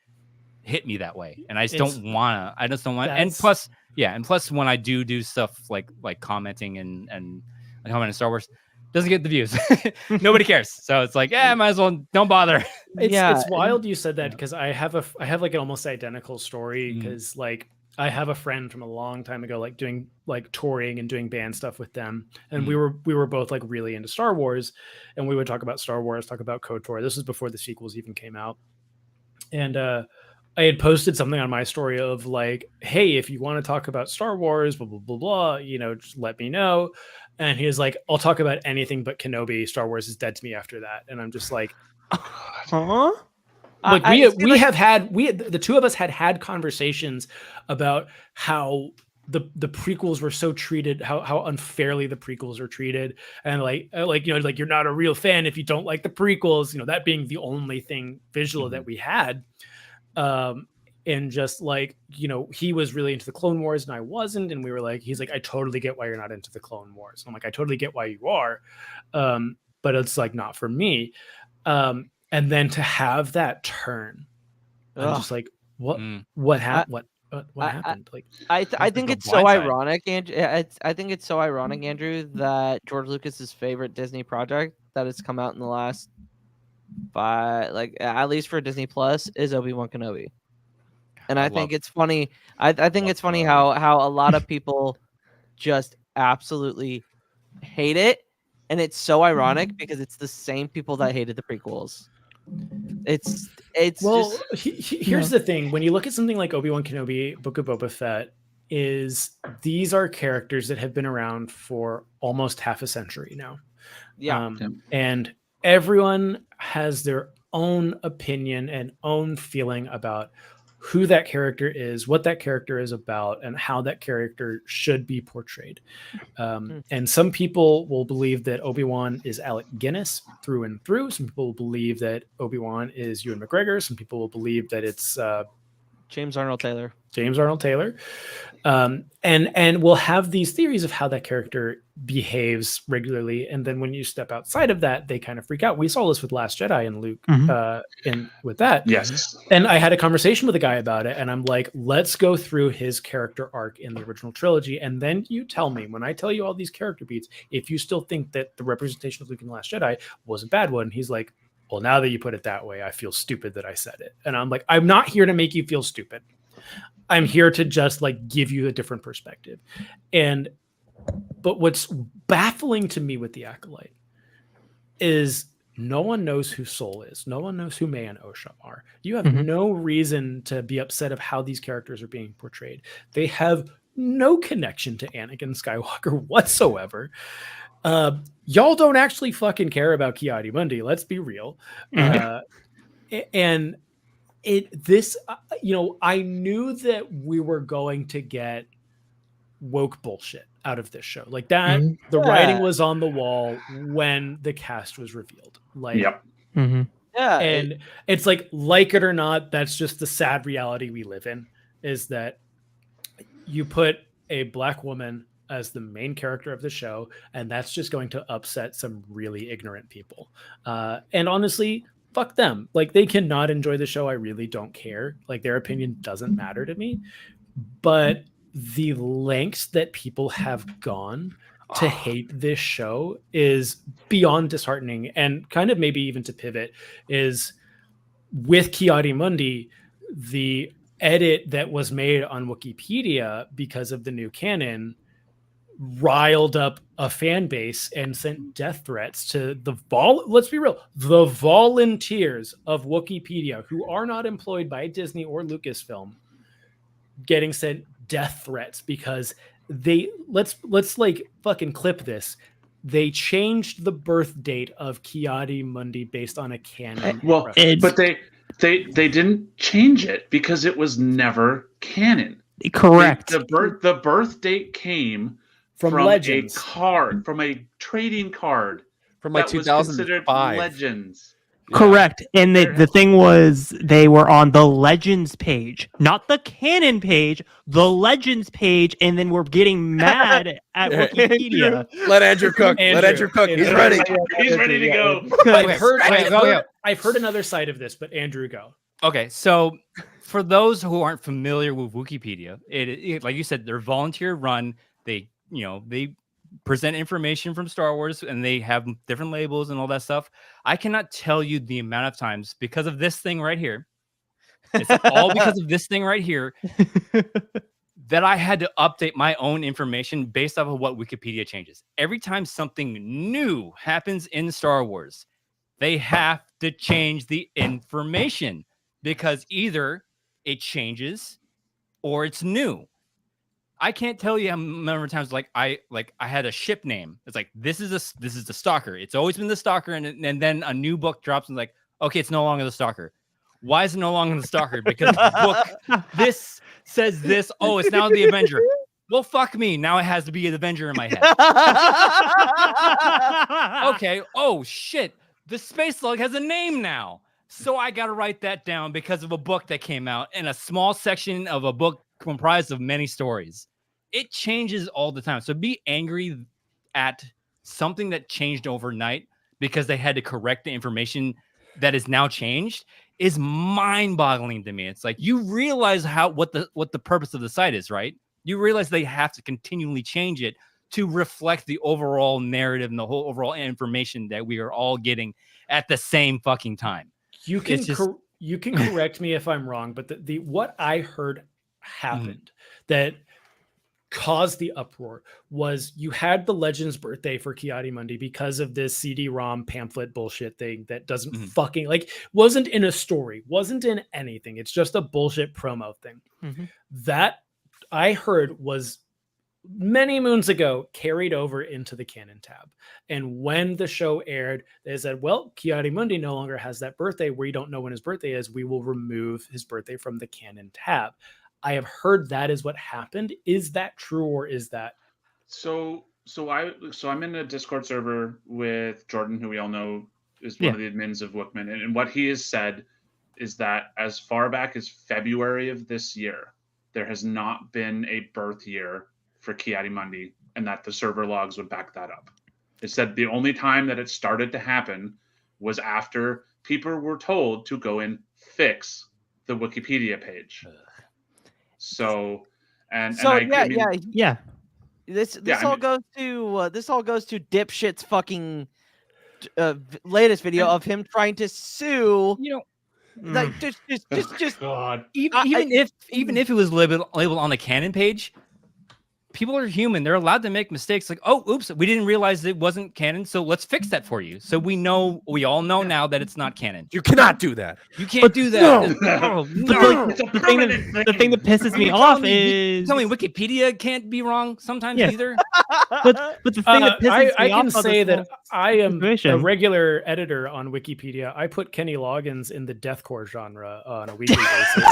[SPEAKER 5] hit me that way, and I just don't want to. And plus, when I do stuff like commenting and commenting on Star Wars, doesn't get the views. Nobody cares, so it's like, might as well don't bother.
[SPEAKER 1] It's wild you said that because I have like an almost identical story because like I have a friend from a long time ago like doing like touring and doing band stuff with them, and we were both like really into Star Wars, and we would talk about Star Wars, talk about KOTOR. This was before the sequels even came out, and I had posted something on my story of like, hey, if you want to talk about Star Wars, blah, blah, blah, blah, just let me know. And he was like, I'll talk about anything but Kenobi. Star Wars is dead to me after that. And I'm just like,
[SPEAKER 3] Huh?
[SPEAKER 1] like the two of us had conversations about how the prequels were so treated, how unfairly the prequels are treated. And like you're not a real fan if you don't like the prequels, that being the only thing visual that we had. And just like, he was really into the Clone Wars and I wasn't. And we were like, he's like, I totally get why you're not into the Clone Wars. And I'm like, I totally get why you are. But it's like, not for me. And then to have that turn, I'm just like, what happened? What happened? Like,
[SPEAKER 2] I think it's so ironic, Andrew. I think it's so ironic, Andrew, that George Lucas's favorite Disney project that has come out in the last at least for Disney Plus is Obi-Wan Kenobi. And I think it's funny. I think it's funny how a lot of people just absolutely hate it, and it's so ironic because it's the same people that hated the prequels. It's
[SPEAKER 1] well, here's the thing: when you look at something like Obi-Wan Kenobi, Book of Boba Fett, these are characters that have been around for almost half a century now. And everyone has their own opinion and own feeling about who that character is, what that character is about, and how that character should be portrayed. And some people will believe that Obi-Wan is Alec Guinness through and through. Some people will believe that Obi-Wan is Ewan McGregor. Some people will believe that it's
[SPEAKER 2] James Arnold Taylor.
[SPEAKER 1] James Arnold Taylor. And we'll have these theories of how that character behaves regularly. And then when you step outside of that, they kind of freak out. We saw this with Last Jedi and Luke in with that.
[SPEAKER 7] Yes.
[SPEAKER 1] And I had a conversation with a guy about it. And I'm like, let's go through his character arc in the original trilogy. And then you tell me, when I tell you all these character beats, if you still think that the representation of Luke in The Last Jedi was a bad one. He's like, well, now that you put it that way, I feel stupid that I said it. And I'm like, I'm not here to make you feel stupid. I'm here to just like give you a different perspective. But what's baffling to me with the Acolyte is no one knows who Soul is. No one knows who May and Osha are. You have no reason to be upset of how these characters are being portrayed. They have no connection to Anakin Skywalker whatsoever. Y'all don't actually fucking care about Ki-Adi-Mundi. Let's be real. And I knew that we were going to get woke bullshit out of this show. Like that, the writing was on the wall when the cast was revealed. Like,
[SPEAKER 7] Yep.
[SPEAKER 2] Yeah.
[SPEAKER 1] And it's like it or not, that's just the sad reality we live in, is that you put a black woman as the main character of the show, and that's just going to upset some really ignorant people. And honestly, fuck them. Like, they cannot enjoy the show. I really don't care. Like, their opinion doesn't matter to me. But the lengths that people have gone to hate this show is beyond disheartening. And kind of maybe even to pivot is with Ki-Adi-Mundi, the edit that was made on Wikipedia because of the new canon riled up a fan base and sent death threats to let's be real, the volunteers of Wikipedia, who are not employed by Disney or Lucasfilm, getting sent death threats because let's like fucking clip this. They changed the birth date of Ki-Adi-Mundi based on a canon.
[SPEAKER 7] Well,
[SPEAKER 1] reference.
[SPEAKER 7] but they didn't change it because it was never canon.
[SPEAKER 3] Correct.
[SPEAKER 7] The birth date came
[SPEAKER 1] from Legends.
[SPEAKER 7] A card, from a trading card
[SPEAKER 6] from like
[SPEAKER 7] that was considered
[SPEAKER 6] 2005.
[SPEAKER 7] Legends.
[SPEAKER 3] Correct. And the thing was, they were on the Legends page, not the canon page, the Legends page, and then we're getting mad at Wikipedia.
[SPEAKER 6] Let Andrew cook. Let Andrew cook. He's ready.
[SPEAKER 7] He's ready to go.
[SPEAKER 1] I've heard another side of this, but Andrew, go.
[SPEAKER 5] Okay, so for those who aren't familiar with Wikipedia, it like you said, they're volunteer run. They present information from Star Wars, and they have different labels and all that stuff. I cannot tell you the amount of times, because of this thing right here, it's all because of this thing right here, that I had to update my own information based off of what Wikipedia changes. Every time something new happens in Star Wars, they have to change the information because either it changes or it's new. I can't tell you how many times I had a ship name. It's like this is the Stalker. It's always been the Stalker, and then a new book drops and like, okay, it's no longer the Stalker. Why is it no longer the Stalker? Because the book this says this. Oh, it's now the Avenger. Well, fuck me. Now it has to be an Avenger in my head. Okay. Oh shit. The Space Slug has a name now. So I got to write that down because of a book that came out in a small section of a book comprised of many stories. It changes all the time. So be angry at something that changed overnight because they had to correct the information that is now changed is mind-boggling to me. It's like, you realize what the purpose of the site is, right? You realize they have to continually change it to reflect the overall narrative and the whole overall information that we are all getting at the same fucking time.
[SPEAKER 1] You can correct me if I'm wrong, but the what I heard happened that caused the uproar was you had the Legends birthday for Ki-Adi-Mundi because of this CD-ROM pamphlet bullshit thing that doesn't fucking wasn't in a story, wasn't in anything. It's just a bullshit promo thing. That I heard was many moons ago carried over into the canon tab. And when the show aired, they said, well, Ki-Adi-Mundi no longer has that birthday. We don't know when his birthday is. We will remove his birthday from the canon tab. I have heard that is what happened. Is that true, or is that?
[SPEAKER 7] So I'm in a Discord server with Jordan, who we all know is one of the admins of Wookman, and what he has said is that as far back as February of this year, there has not been a birth year for Ki-Adi-Mundi, and that the server logs would back that up. It said the only time that it started to happen was after people were told to go and fix the Wikipedia page. So, I mean,
[SPEAKER 3] Yeah.
[SPEAKER 2] This
[SPEAKER 7] Yeah, I
[SPEAKER 2] all
[SPEAKER 7] mean-
[SPEAKER 2] goes to Dipshit's fucking latest video of him trying to sue.
[SPEAKER 5] You know,
[SPEAKER 2] Like just
[SPEAKER 7] God.
[SPEAKER 5] even if it was labeled on the canon page, people are human. They're allowed to make mistakes. Like, oh, oops, we didn't realize it wasn't canon, so let's fix that for you. So we all know now that it's not canon.
[SPEAKER 6] You cannot do that.
[SPEAKER 5] You can't do that.
[SPEAKER 7] No.
[SPEAKER 5] No.
[SPEAKER 7] It's a
[SPEAKER 3] The thing
[SPEAKER 7] permanent
[SPEAKER 3] that, the thing that pisses me
[SPEAKER 5] You
[SPEAKER 3] off
[SPEAKER 5] tell me-
[SPEAKER 3] is
[SPEAKER 5] tell me Wikipedia can't be wrong sometimes
[SPEAKER 3] Yeah.
[SPEAKER 5] either.
[SPEAKER 3] but the thing that pisses me
[SPEAKER 1] I
[SPEAKER 3] off
[SPEAKER 1] can
[SPEAKER 3] about
[SPEAKER 1] say
[SPEAKER 3] this
[SPEAKER 1] that
[SPEAKER 3] whole
[SPEAKER 1] I am a
[SPEAKER 3] situation-
[SPEAKER 1] regular editor on Wikipedia. I put Kenny Loggins in the deathcore genre on a weekly basis.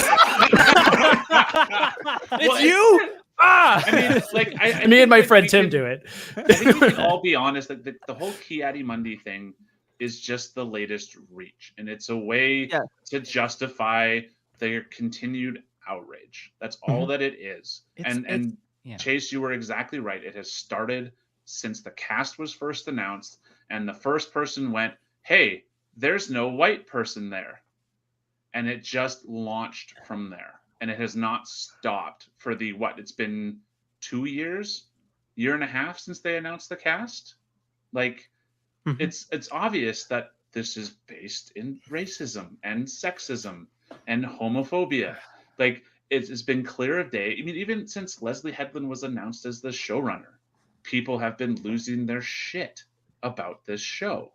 [SPEAKER 5] It's you.
[SPEAKER 7] I mean, like, I
[SPEAKER 1] Me
[SPEAKER 7] think,
[SPEAKER 1] and my
[SPEAKER 7] like,
[SPEAKER 1] friend
[SPEAKER 7] we
[SPEAKER 1] Tim
[SPEAKER 7] can-
[SPEAKER 1] do it.
[SPEAKER 7] I think we can all be honest. Like the whole Ki-Adi-Mundi thing is just the latest reach, and it's a way
[SPEAKER 2] Yeah.
[SPEAKER 7] to justify their continued outrage. That's all that it is. And
[SPEAKER 5] yeah.
[SPEAKER 7] Chase, you were exactly right. It has started since the cast was first announced, and the first person went, "Hey, there's no white person there," and it just launched from there. And it has not stopped for it's been 2 years, year and a half since they announced the cast. Like,
[SPEAKER 3] Mhm.
[SPEAKER 7] it's obvious that this is based in racism and sexism and homophobia. Like, it's been clear of day. I mean, even since Leslie Headland was announced as the showrunner, people have been losing their shit about this show.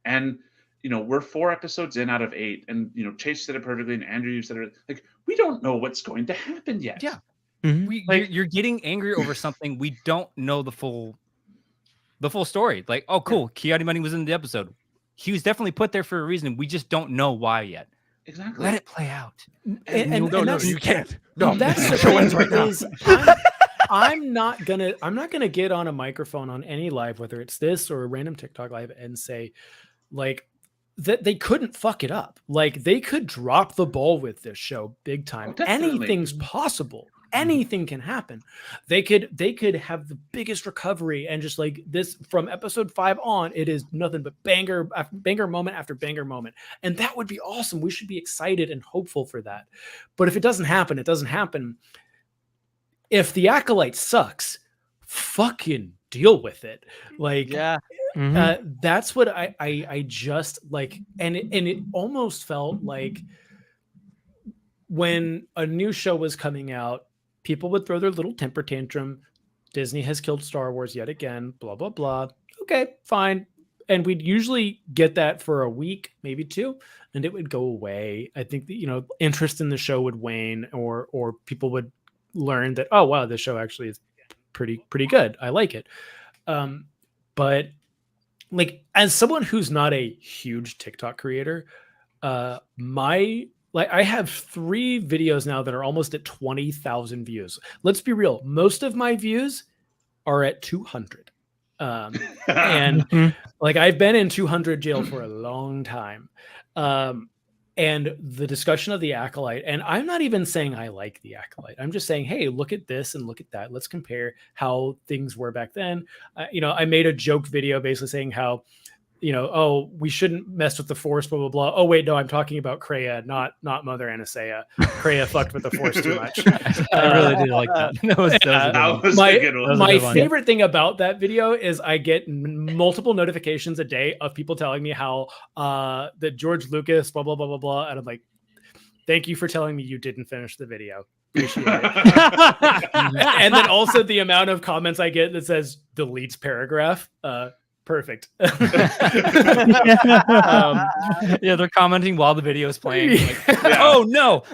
[SPEAKER 7] And we're 4 episodes in out of 8, and Chase said it perfectly, and Andrew, you said it. Like, we don't know what's going to happen yet.
[SPEAKER 5] Yeah.
[SPEAKER 3] Mhm.
[SPEAKER 5] You're getting angry over something we don't know the full story. Like, oh, cool, Ki-Adi-Mundi was in the episode. He was definitely put there for a reason. We just don't know why yet.
[SPEAKER 7] Exactly.
[SPEAKER 5] Let it play out.
[SPEAKER 1] And
[SPEAKER 6] No,
[SPEAKER 1] that's-
[SPEAKER 6] you can't. No,
[SPEAKER 1] That's the
[SPEAKER 6] show
[SPEAKER 1] thing
[SPEAKER 6] ends right now.
[SPEAKER 1] is I'm not gonna get on a microphone on any live, whether it's this or a random TikTok live, and say like that they couldn't fuck it up. Like, they could drop the ball with this show big time.
[SPEAKER 7] Oh, definitely.
[SPEAKER 1] Anything's possible. Anything can happen. They could have the biggest recovery, and just like this from episode 5 on, it is nothing but banger after banger moment after banger moment. And that would be awesome. We should be excited and hopeful for that. But if it doesn't happen, it doesn't happen. If the Acolyte sucks, fucking deal with it. Like,
[SPEAKER 2] yeah.
[SPEAKER 3] Mhm.
[SPEAKER 1] that's what I just like, and it almost felt like when a new show was coming out, people would throw their little temper tantrum. Disney has killed Star Wars yet again, blah blah blah. Okay, fine. And we'd usually get that for a week, maybe 2, and it would go away. I think that, interest in the show would wane, or people would learn that, oh wow, this show actually is pretty good. I like it. But like, as someone who's not a huge TikTok creator, I have 3 videos now that are almost at 20,000 views. Let's be real. Most of my views are at 200. And
[SPEAKER 3] Mhm.
[SPEAKER 1] like, I've been in 200 jail for a long time. And the discussion of the Acolyte, and I'm not even saying I like the Acolyte. I'm just saying, hey, look at this and look at that. Let's compare how things were back then. I made a joke video basically saying how, oh, we shouldn't mess with the Force, blah, blah, blah. Oh, wait, no, I'm talking about Kreia, not Mother Anastasia. Kreia fucked with the Force too much.
[SPEAKER 5] I really did like that. That was a good one.
[SPEAKER 7] That was
[SPEAKER 1] my
[SPEAKER 7] a good one.
[SPEAKER 1] my
[SPEAKER 5] good one.
[SPEAKER 1] favorite thing about that video is I get multiple notifications a day of people telling me how that George Lucas, blah, blah, blah, blah, blah. And I'm like, thank you for telling me you didn't finish the video. Appreciate it. And then also the amount of comments I get that says deletes paragraph. Perfect.
[SPEAKER 5] Yeah, they're commenting while the video is playing. Like,
[SPEAKER 7] Yeah.
[SPEAKER 5] oh no.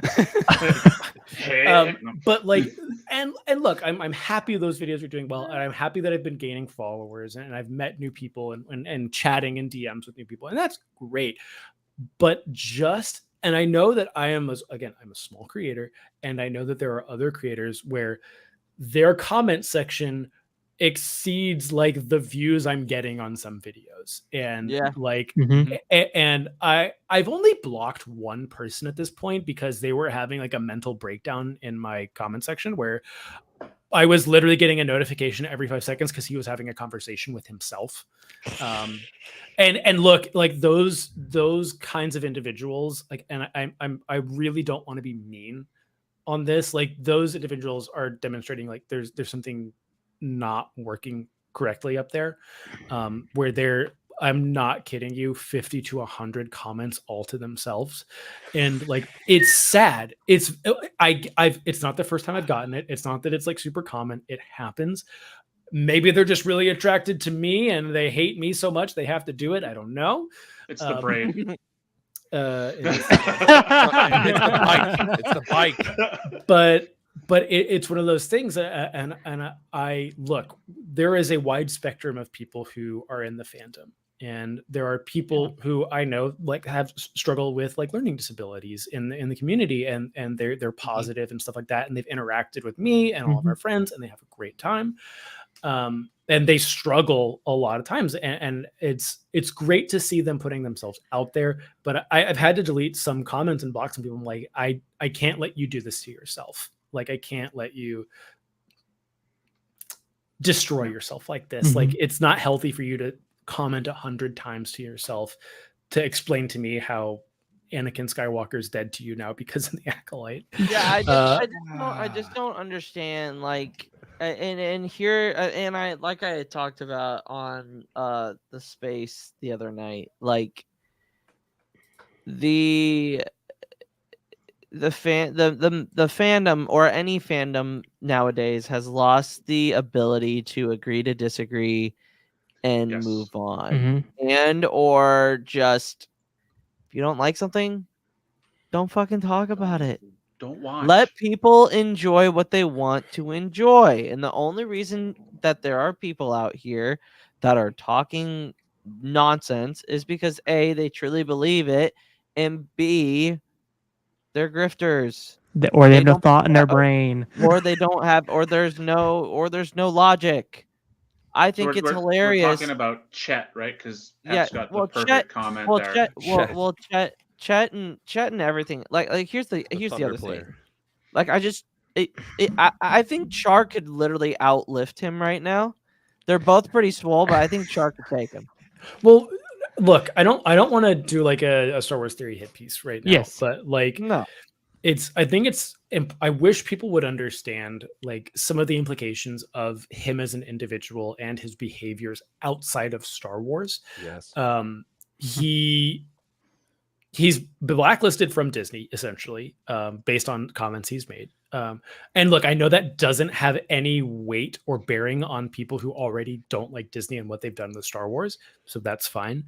[SPEAKER 7] Hey,
[SPEAKER 1] But like, and look, I'm happy those videos are doing well, and I'm happy that I've been gaining followers, and I've met new people and chatting in DMs with new people, and that's great. But and I know that I'm a small creator, and I know that there are other creators where their comment section exceeds like the views I'm getting on some videos. And
[SPEAKER 2] Yeah.
[SPEAKER 1] like
[SPEAKER 3] Mhm.
[SPEAKER 1] and I've only blocked one person at this point because they were having like a mental breakdown in my comment section where I was literally getting a notification every 5 seconds because he was having a conversation with himself. And look, like those kinds of individuals, like, and I really don't want to be mean on this. Like those individuals are demonstrating like there's something not working correctly up there, where they're, I'm not kidding you, 50 to 100 comments all to themselves. And like, it's sad. It's, it's not the first time I've gotten it. It's not that it's like super common. It happens. Maybe they're just really attracted to me and they hate me so much they have to do it. I don't know.
[SPEAKER 7] It's the braid.
[SPEAKER 1] It is.
[SPEAKER 6] It's the bike. It's the bike.
[SPEAKER 1] But it's one of those things, and I look, there is a wide spectrum of people who are in the fandom, and there are people who I know like have struggled with like learning disabilities in the community, and they're positive and stuff like that, and they've interacted with me and all of our friends, and they have a great time. And they struggle a lot of times, and it's great to see them putting themselves out there. But I've had to delete some comments and block some people. I'm like, I can't let you do this to yourself. Like, I can't let you destroy yourself like this. Like, it's not healthy for you to comment 100 times to yourself to explain to me how Anakin Skywalker is dead to you now because of the Acolyte.
[SPEAKER 2] Yeah, I just don't understand. Like, and here, and I like I had talked about on the space the other night. Like the fandom or any fandom nowadays has lost the ability to agree to disagree and
[SPEAKER 7] Yes.
[SPEAKER 2] move on, and or just if you don't like something, don't fucking talk about it.
[SPEAKER 7] Don't watch.
[SPEAKER 2] Let people enjoy what they want to enjoy. And the only reason that there are people out here that are talking nonsense is because A, they truly believe it, and B, they're grifters.
[SPEAKER 3] Or they have no
[SPEAKER 2] don't-
[SPEAKER 3] thought in their brain.
[SPEAKER 2] Or they don't have, or there's no logic. I think
[SPEAKER 7] So
[SPEAKER 2] it's
[SPEAKER 7] we're
[SPEAKER 2] hilarious.
[SPEAKER 7] talking about Chet, right? Because Pep's got the perfect comment there.
[SPEAKER 2] Chet and everything. Like here's the other thing. Like I think Char could literally outlift him right now. They're both pretty swole, but I think Char could take him.
[SPEAKER 1] Well, look, I don't want to do like a Star Wars theory hit piece right now.
[SPEAKER 3] Yes.
[SPEAKER 1] But like,
[SPEAKER 2] No.
[SPEAKER 1] I wish people would understand like some of the implications of him as an individual and his behaviors outside of Star Wars.
[SPEAKER 6] Yes.
[SPEAKER 1] He's blacklisted from Disney essentially, based on comments he's made. And look, I know that doesn't have any weight or bearing on people who already don't like Disney and what they've done with Star Wars. So that's fine.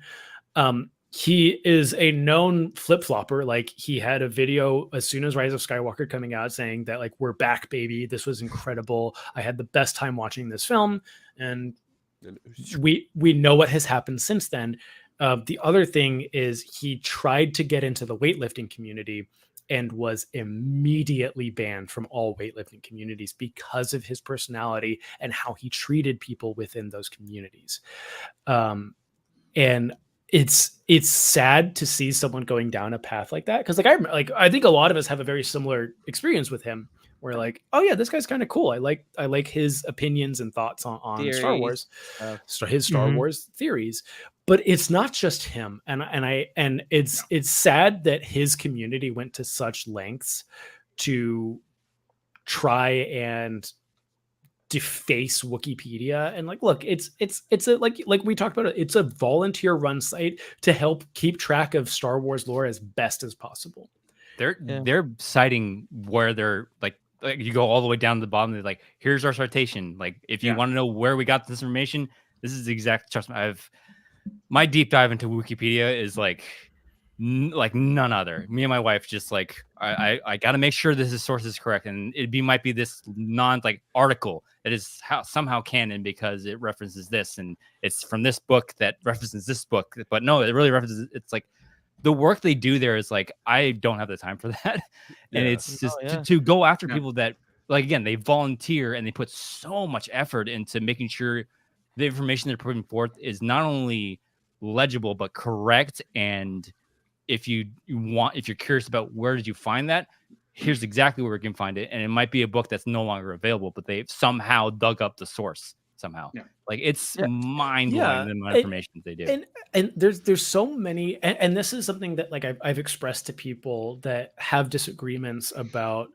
[SPEAKER 1] He is a known flip-flopper. Like, he had a video as soon as Rise of Skywalker coming out saying that like, we're back, baby. This was incredible. I had the best time watching this film. And we know what has happened since then. The other thing is he tried to get into the weightlifting community and was immediately banned from all weightlifting communities because of his personality and how he treated people within those communities. And it's sad to see someone going down a path like that, because I think a lot of us have a very similar experience with him. We're like, oh yeah, this guy's kind of cool. I like his opinions and thoughts on Star Wars, his Star Wars theories. But it's not just him, and it's sad that his community went to such lengths to try and deface Wikipedia. And like, look, it's a like we talked about it, it's a volunteer run site to help keep track of Star Wars lore as best as possible.
[SPEAKER 5] They're citing where they're like you go all the way down to the bottom. They're like, here's our citation. Like, if you want to know where we got this information, this is the exact. Trust me, my deep dive into Wikipedia is like none other. Me and my wife just like I got to make sure this source is correct, and might be this article that is somehow canon because it references this, and it's from this book that references this book. But no, it really references. It's like the work they do there is like, I don't have the time for that, and it's just to go after people that like again, they volunteer and they put so much effort into making sure the information they're putting forth is not only legible but correct. And if you're curious about where did you find that, here's exactly where you can find it. And it might be a book that's no longer available, but they've somehow dug up the source somehow.
[SPEAKER 7] Yeah.
[SPEAKER 5] Like it's mind blowing the amount of information they do.
[SPEAKER 1] And there's so many, and this is something that like I've expressed to people that have disagreements about.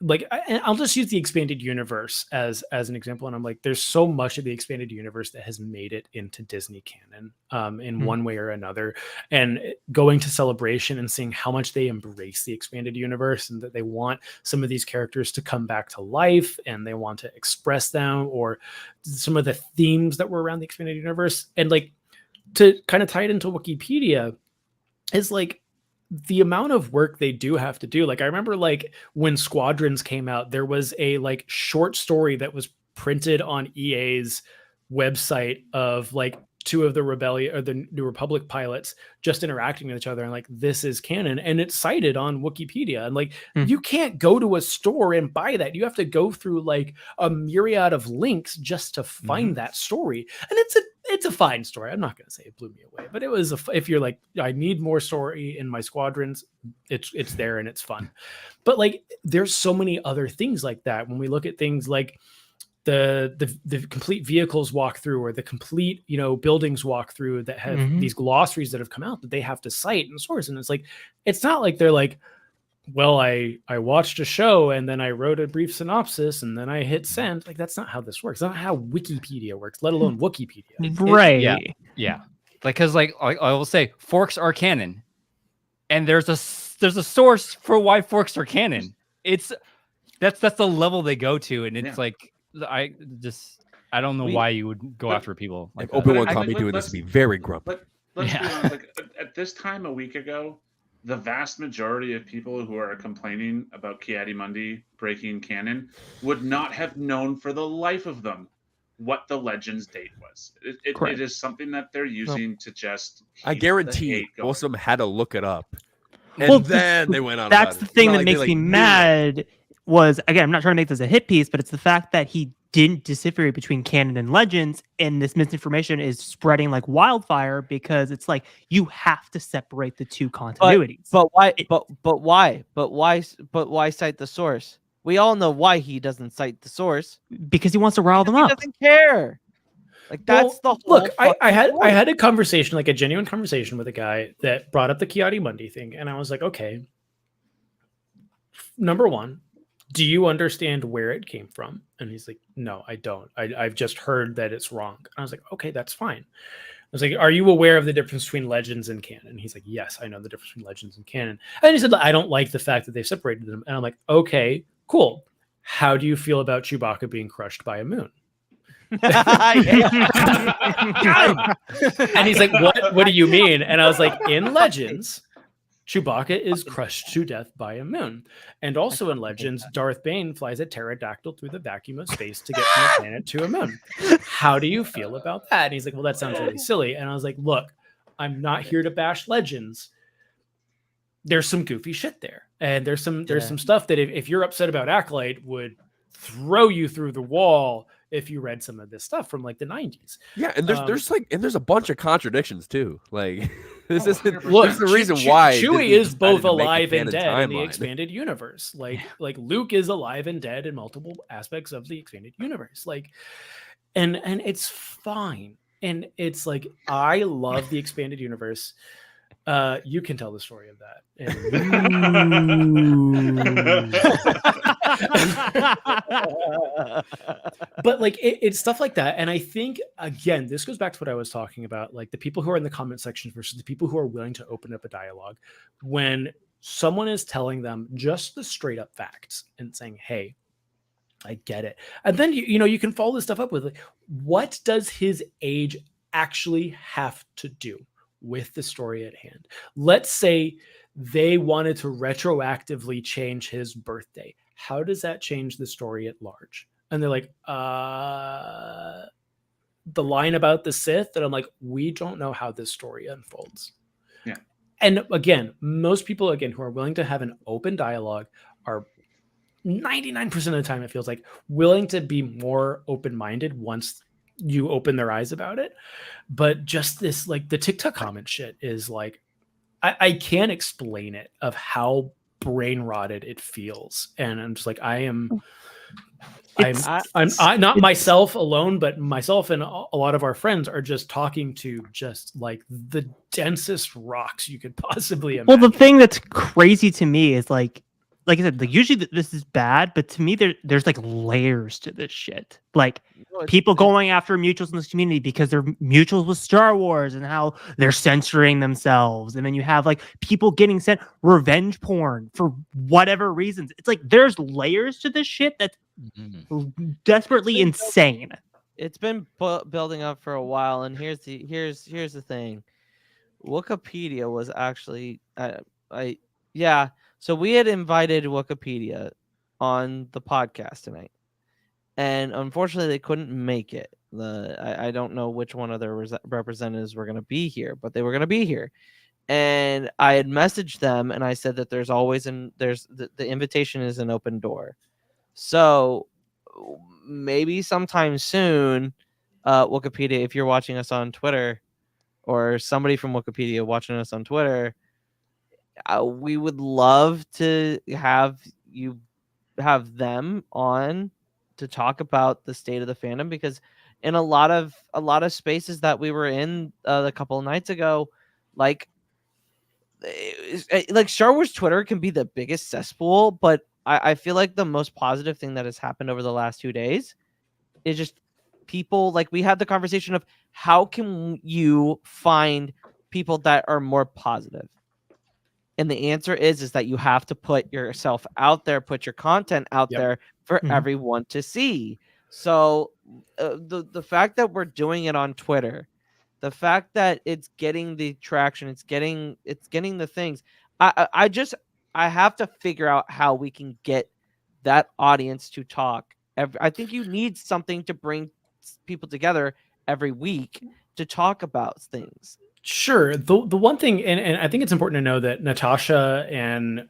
[SPEAKER 1] Like I'll just use the expanded universe as an example, and I'm like, there's so much of the expanded universe that has made it into Disney canon in one way or another, and going to Celebration and seeing how much they embrace the expanded universe and that they want some of these characters to come back to life and they want to express them, or some of the themes that were around the expanded universe, and like to kind of tie it into Wikipedia is like the amount of work they do have to do. Like I remember like when Squadrons came out, there was a like short story that was printed on EA's website of like two of the Rebellion or the New Republic pilots just interacting with each other, and like, this is canon, and it's cited on Wikipedia. And like, you can't go to a store and buy that. You have to go through like a myriad of links just to find that story. And it's a fine story. I'm not going to say it blew me away, but it was if you're like, I need more story in my Squadrons, it's there and it's fun. But like, there's so many other things like that. When we look at things like the complete vehicles walkthrough, or the complete, buildings walkthrough that have these glossaries that have come out that they have to cite and source. And it's like, it's not like they're like, well, I watched a show and then I wrote a brief synopsis and then I hit send. Like, that's not how this works. That's not how Wikipedia works, let alone Wikipedia.
[SPEAKER 3] Right.
[SPEAKER 5] Yeah. Like, cause like I will say forks are canon, and there's a source for why forks are canon. That's the level they go to. And it's like, I don't know why you would go after people like
[SPEAKER 6] Obi-Wan caught me doing this to be very grumpy.
[SPEAKER 7] Let's be honest, like at this time a week ago, the vast majority of people who are complaining about Ki-Adi-Mundi breaking canon would not have known for the life of them what the Legends date was. It is something that they're using to just
[SPEAKER 6] I guarantee most of them had to look it up. And
[SPEAKER 3] Well,
[SPEAKER 6] then they went on.
[SPEAKER 3] That's the thing that
[SPEAKER 6] like
[SPEAKER 3] makes me mad. Was, again, I'm not trying to make this a hit piece, but it's the fact that he didn't differentiate between canon and Legends, and this misinformation is spreading like wildfire, because it's like you have to separate the two continuities.
[SPEAKER 2] But why cite the source? We all know why he doesn't cite the source.
[SPEAKER 3] Because he wants to rile them up.
[SPEAKER 2] He doesn't care. Like, that's the whole.
[SPEAKER 1] Look, I had a conversation, like a genuine conversation with a guy that brought up the Ki-Adi-Mundi thing, and I was like, okay, number one, do you understand where it came from? And he's like, no, I don't. I've just heard that it's wrong. And I was like, okay, that's fine. I was like, are you aware of the difference between Legends and canon? He's like, yes, I know the difference between Legends and canon. And he said, I don't like the fact that they've separated them. And I'm like, okay, cool. How do you feel about Chewbacca being crushed by a moon? And he's like, what do you mean? And I was like, in Legends, Chewbacca is crushed to death by a moon. And also in Legends, Darth Bane flies a pterodactyl through the vacuum of space to get from a planet to a moon. How do you feel about that? And he's like, well, that sounds really silly. And I was like, look, I'm not here to bash Legends. There's some goofy shit there. And there's some stuff that if you're upset about Acolyte would throw you through the wall if you read some of this stuff from like the 90s.
[SPEAKER 6] Yeah, and there's a bunch of contradictions too. Like this is the reason
[SPEAKER 1] why Chewie is both alive and dead in the expanded universe. Like Luke is alive and dead in multiple aspects of the expanded universe. Like, and it's fine. And it's like, I love the expanded universe. You can tell the story of that. But like it's stuff like that. And I think, again, this goes back to what I was talking about, like the people who are in the comment section versus the people who are willing to open up a dialogue. When someone is telling them just the straight up facts and saying, hey, I get it. And then, you can follow this stuff up with like, what does his age actually have to do with the story at hand? Let's say they wanted to retroactively change his birthday. How does that change the story at large? And they're like, the line about the Sith, and I'm like, we don't know how this story unfolds.
[SPEAKER 7] Yeah.
[SPEAKER 1] And again, most people, who are willing to have an open dialogue are 99% of the time, it feels like willing to be more open-minded once you open their eyes about it. But just this, like the TikTok comment shit is like, I can't explain it of how brain rotted it feels. And I'm just like, I'm not myself alone, but myself and a lot of our friends are just talking to just like the densest rocks you could possibly imagine.
[SPEAKER 3] Well, the thing that's crazy to me is like I said, like usually this is bad, but to me there's like layers to this shit. Like people going after mutuals in this community because they're mutuals with Star Wars and how they're censoring themselves, and then you have like people getting sent revenge porn for whatever reasons. It's like there's layers to this shit that's desperately insane.
[SPEAKER 2] It's been building up for a while, and here's the thing. Wikipedia was actually so we had invited Wikipedia on the podcast tonight, and unfortunately they couldn't make it. I don't know which one of their representatives were going to be here, but they were going to be here, and I had messaged them and I said that there's always the invitation is an open door, so maybe sometime soon, Wikipedia, if you're watching us on Twitter, or somebody from Wikipedia watching us on Twitter, we would love to have them on to talk about the state of the fandom, because in a lot of spaces that we were in a couple of nights ago, like Star Wars Twitter can be the biggest cesspool, but I feel like the most positive thing that has happened over the last 2 days is just people, like, we had the conversation of how can you find people that are more positive, and the answer is that you have to put yourself out there, put your content out there for everyone to see. So the fact that we're doing it on Twitter, the fact that it's getting the traction, it's getting the things, I have to figure out how we can get that audience to talk. I think you need something to bring people together every week to talk about things.
[SPEAKER 1] Sure. The one thing, and I think it's important to know that Natasha and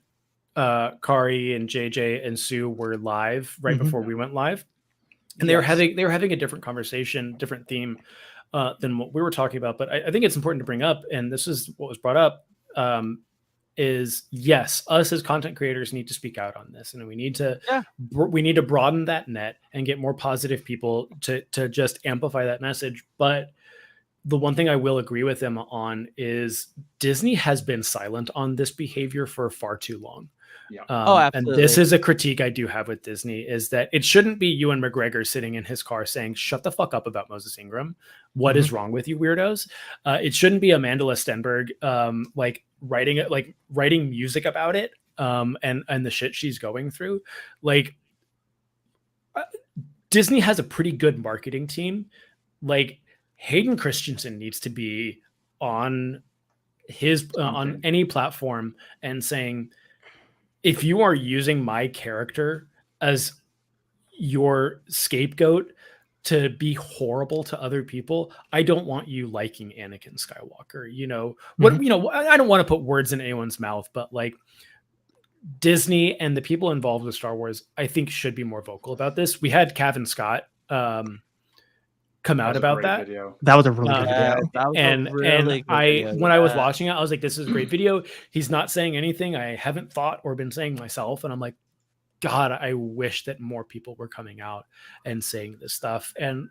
[SPEAKER 1] Kari and JJ and Sue were live right before we went live, and they were having a different conversation, different theme than what we were talking about. But I think it's important to bring up, and this is what was brought up, is yes, us as content creators need to speak out on this, and we need to broaden that net and get more positive people to just amplify that message. But the one thing I will agree with them on is Disney has been silent on this behavior for far too long.
[SPEAKER 7] Yeah.
[SPEAKER 2] Absolutely.
[SPEAKER 1] And this is a critique I do have with Disney, is that it shouldn't be Ewan McGregor sitting in his car saying, "Shut the fuck up about Moses Ingram. What is wrong with you weirdos?" It shouldn't be Amanda Stenberg writing music about it and the shit she's going through. Like, Disney has a pretty good marketing team. Like, Hayden Christensen needs to be on his on any platform and saying, if you are using my character as your scapegoat to be horrible to other people, I don't want you liking Anakin Skywalker. I don't want to put words in anyone's mouth, but like, Disney and the people involved with Star Wars, I think, should be more vocal about this. We had Kevin Scott come out about that.
[SPEAKER 7] Video.
[SPEAKER 3] That was a really good video.
[SPEAKER 2] That was
[SPEAKER 1] And
[SPEAKER 2] a really good video.
[SPEAKER 1] when I was watching it, I was like, this is a great video. He's not saying anything I haven't thought or been saying myself. And I'm like, God, I wish that more people were coming out and saying this stuff. And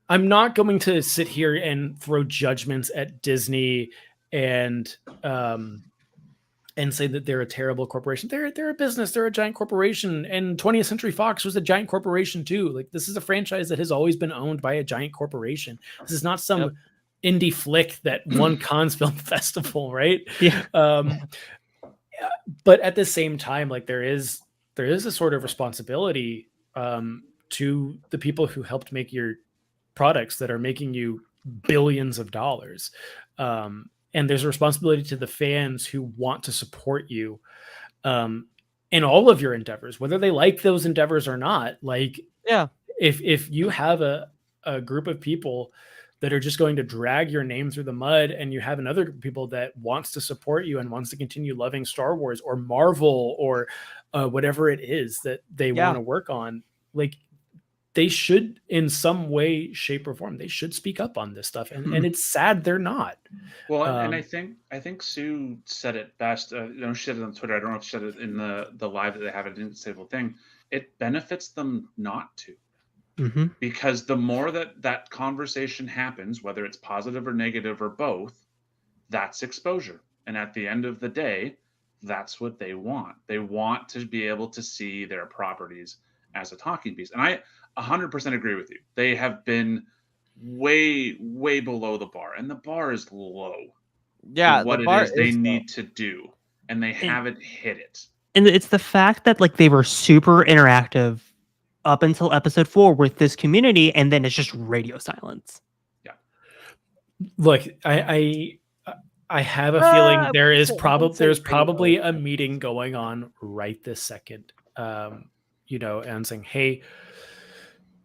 [SPEAKER 1] I'm not going to sit here and throw judgments at Disney and say that they're a terrible corporation. They're a business. They're a giant corporation. And 20th Century Fox was a giant corporation too. Like, this is a franchise that has always been owned by a giant corporation. This is not some indie flick that won Cannes Film Festival, right? Yeah. But at the same time, like, there is a sort of responsibility to the people who helped make your products that are making you billions of dollars. And there's a responsibility to the fans who want to support you in all of your endeavors, whether they like those endeavors or not. Like, if you have a group of people that are just going to drag your name through the mud, and you have another group of people that wants to support you and wants to continue loving Star Wars or Marvel or whatever it is that they
[SPEAKER 2] Yeah.
[SPEAKER 1] want to work on, like they should in some way, shape, or form, they should speak up on this stuff. And it's sad they're not.
[SPEAKER 7] Well, and I think Sue said it best. She said it on Twitter. I don't know if she said it in the live that they have it in the disabled thing. It benefits them not to, because the more that conversation happens, whether it's positive or negative or both, that's exposure. And at the end of the day, that's what they want. They want to be able to see their properties as a talking piece. And I 100% agree with you. They have been way below the bar, and the bar is low.
[SPEAKER 2] Yeah,
[SPEAKER 7] what
[SPEAKER 2] the bar
[SPEAKER 7] it is they
[SPEAKER 2] is
[SPEAKER 7] need to do, and they haven't hit it.
[SPEAKER 3] And it's the fact that like they were super interactive up until episode 4 with this community, and then it's just radio silence.
[SPEAKER 7] Yeah.
[SPEAKER 1] Look, I have a feeling there's probably a meeting going on right this second. And saying, hey,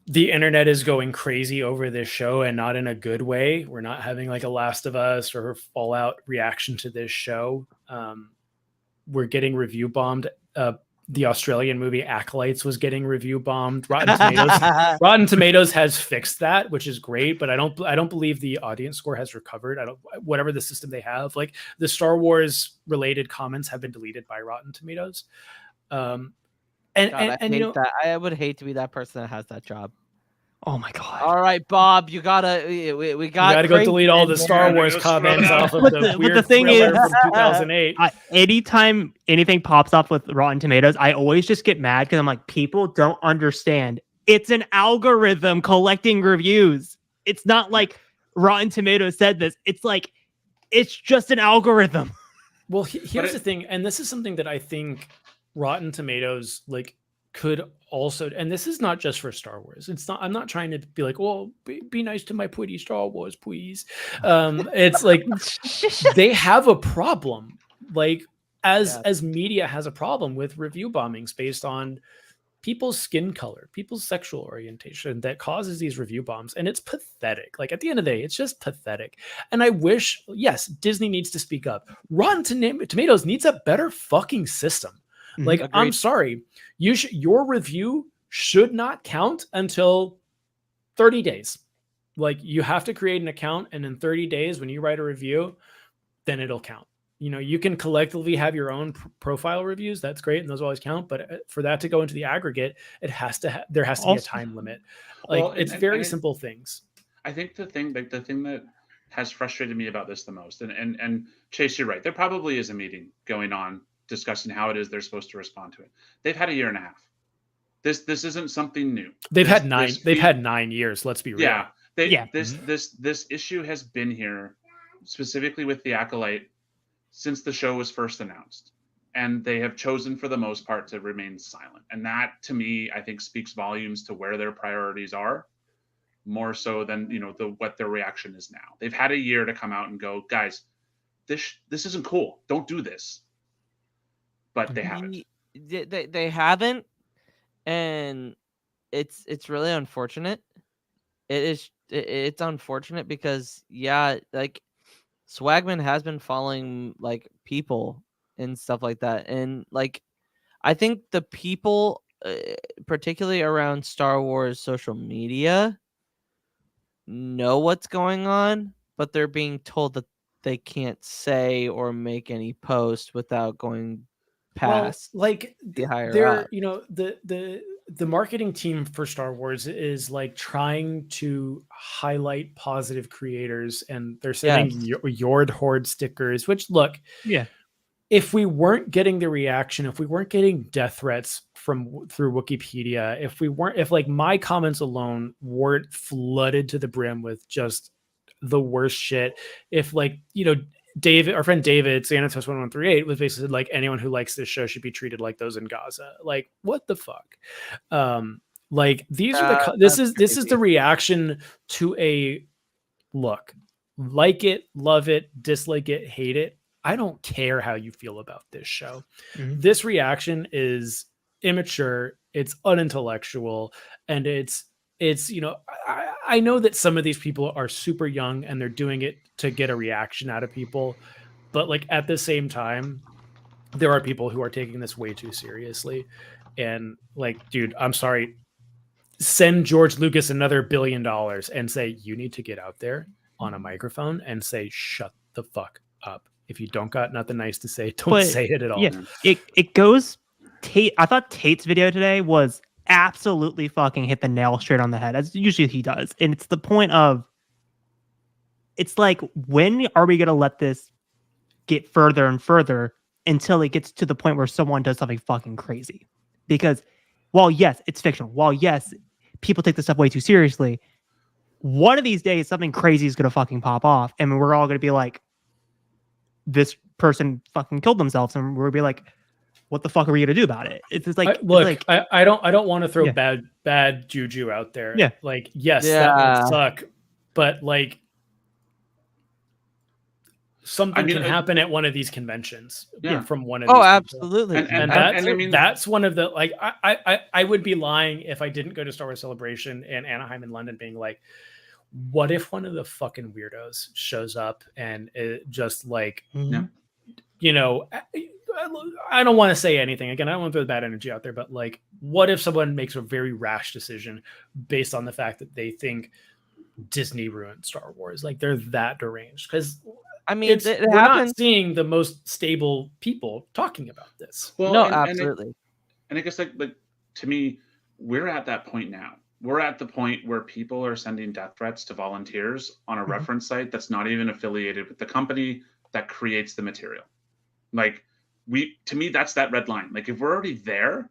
[SPEAKER 1] the internet is going crazy over this show, and not in a good way. We're not having like a Last of Us or Fallout reaction to this show. We're getting review bombed. The Australian movie Acolytes was getting review bombed. Rotten Tomatoes has fixed that, which is great, but I don't believe the audience score has recovered. Whatever the system they have, like the Star Wars related comments have been deleted by Rotten Tomatoes.
[SPEAKER 2] I would hate to be that person that has that job.
[SPEAKER 3] Oh my god!
[SPEAKER 2] All right, Bob, you gotta we got
[SPEAKER 1] to go delete all the Star Wars comments off of the weird
[SPEAKER 3] the thing is,
[SPEAKER 1] from 2008.
[SPEAKER 3] Anytime anything pops up with Rotten Tomatoes, I always just get mad because I'm like, people don't understand. It's an algorithm collecting reviews. It's not like Rotten Tomatoes said this. It's like it's just an algorithm.
[SPEAKER 1] Well, here's the thing, and this is something that I think Rotten Tomatoes could also, and this is not just for Star Wars. It's not. I'm not trying to be like, well, be nice to my pretty Star Wars, please. It's like they have a problem, as media has a problem with review bombings based on people's skin color, people's sexual orientation that causes these review bombs, and it's pathetic. Like at the end of the day, it's just pathetic. And I wish, yes, Disney needs to speak up. Rotten Tomatoes needs a better fucking system. Agreed. I'm sorry, your review should not count until 30 days. Like you have to create an account, and in 30 days, when you write a review, then it'll count. You can collectively have your own profile reviews. That's great, and those always count. But for that to go into the aggregate, it has to. There has to be a time limit. It's very simple things.
[SPEAKER 7] I think the thing that has frustrated me about this the most, and Chase, you're right. There probably is a meeting going on discussing how it is they're supposed to respond to it. They've had a year and a half. This isn't something new.
[SPEAKER 1] They've had 9. They've had 9 years. Let's be real.
[SPEAKER 7] Yeah. This issue has been here, specifically with the Acolyte, since the show was first announced, and they have chosen for the most part to remain silent. And that, to me, I think speaks volumes to where their priorities are, more so than what their reaction is now. They've had a year to come out and go, guys, this isn't cool. Don't do this. But they haven't.
[SPEAKER 2] They haven't, and it's really unfortunate. It's unfortunate because Swagman has been following people and stuff like that, and I think the people, particularly around Star Wars social media, know what's going on, but they're being told that they can't say or make any post without going past the higher up.
[SPEAKER 1] The marketing team for Star Wars is trying to highlight positive creators, and they're sending Yord Horde stickers, which if we weren't getting the reaction, if we weren't getting death threats through Wikipedia, if my comments alone weren't flooded to the brim with just the worst shit, if David, our friend David, Xanatos 1138, was basically said, anyone who likes this show should be treated like those in Gaza. What the fuck? These are this is the reaction to a look. Like it, love it, dislike it, hate it. I don't care how you feel about this show. Mm-hmm. This reaction is immature, it's unintellectual, and it's I know that some of these people are super young and they're doing it to get a reaction out of people, but at the same time, there are people who are taking this way too seriously. And like, dude, I'm sorry. Send George Lucas another $1 billion and say, you need to get out there on a microphone and say, shut the fuck up. If you don't got nothing nice to say, don't say it at all.
[SPEAKER 3] Yeah, it goes. Tate, I thought Tate's video today was absolutely fucking hit the nail straight on the head, as usually he does. And it's the point of, it's like, when are we going to let this get further and further until it gets to the point where someone does something fucking crazy? Because while yes, it's fictional, while yes, people take this stuff way too seriously, one of these days something crazy is going to fucking pop off, and we're all going to be like, this person fucking killed themselves, and we'll be like, what the fuck are we going to do about it? It's just like,
[SPEAKER 1] I don't want to throw bad juju out there.
[SPEAKER 3] Yeah.
[SPEAKER 1] Like, yes, that would suck, but like, something can happen at one of these conventions from one of these people.
[SPEAKER 2] Absolutely.
[SPEAKER 1] And that's one of the, like, I would be lying if I didn't go to Star Wars Celebration in Anaheim and London being like, what if one of the fucking weirdos shows up and it just like, you know, I don't want to say anything. Again, I don't want to throw bad energy out there, but like, what if someone makes a very rash decision based on the fact that they think Disney ruined Star Wars? Like, they're that deranged. Because
[SPEAKER 2] I mean,
[SPEAKER 1] we're not seeing the most stable people talking about this.
[SPEAKER 2] Well, no, absolutely.
[SPEAKER 7] And I guess like to me, we're at that point now. We're at the point where people are sending death threats to volunteers on a reference site that's not even affiliated with the company that creates the material. Like, to me, that's that red line. Like, if we're already there,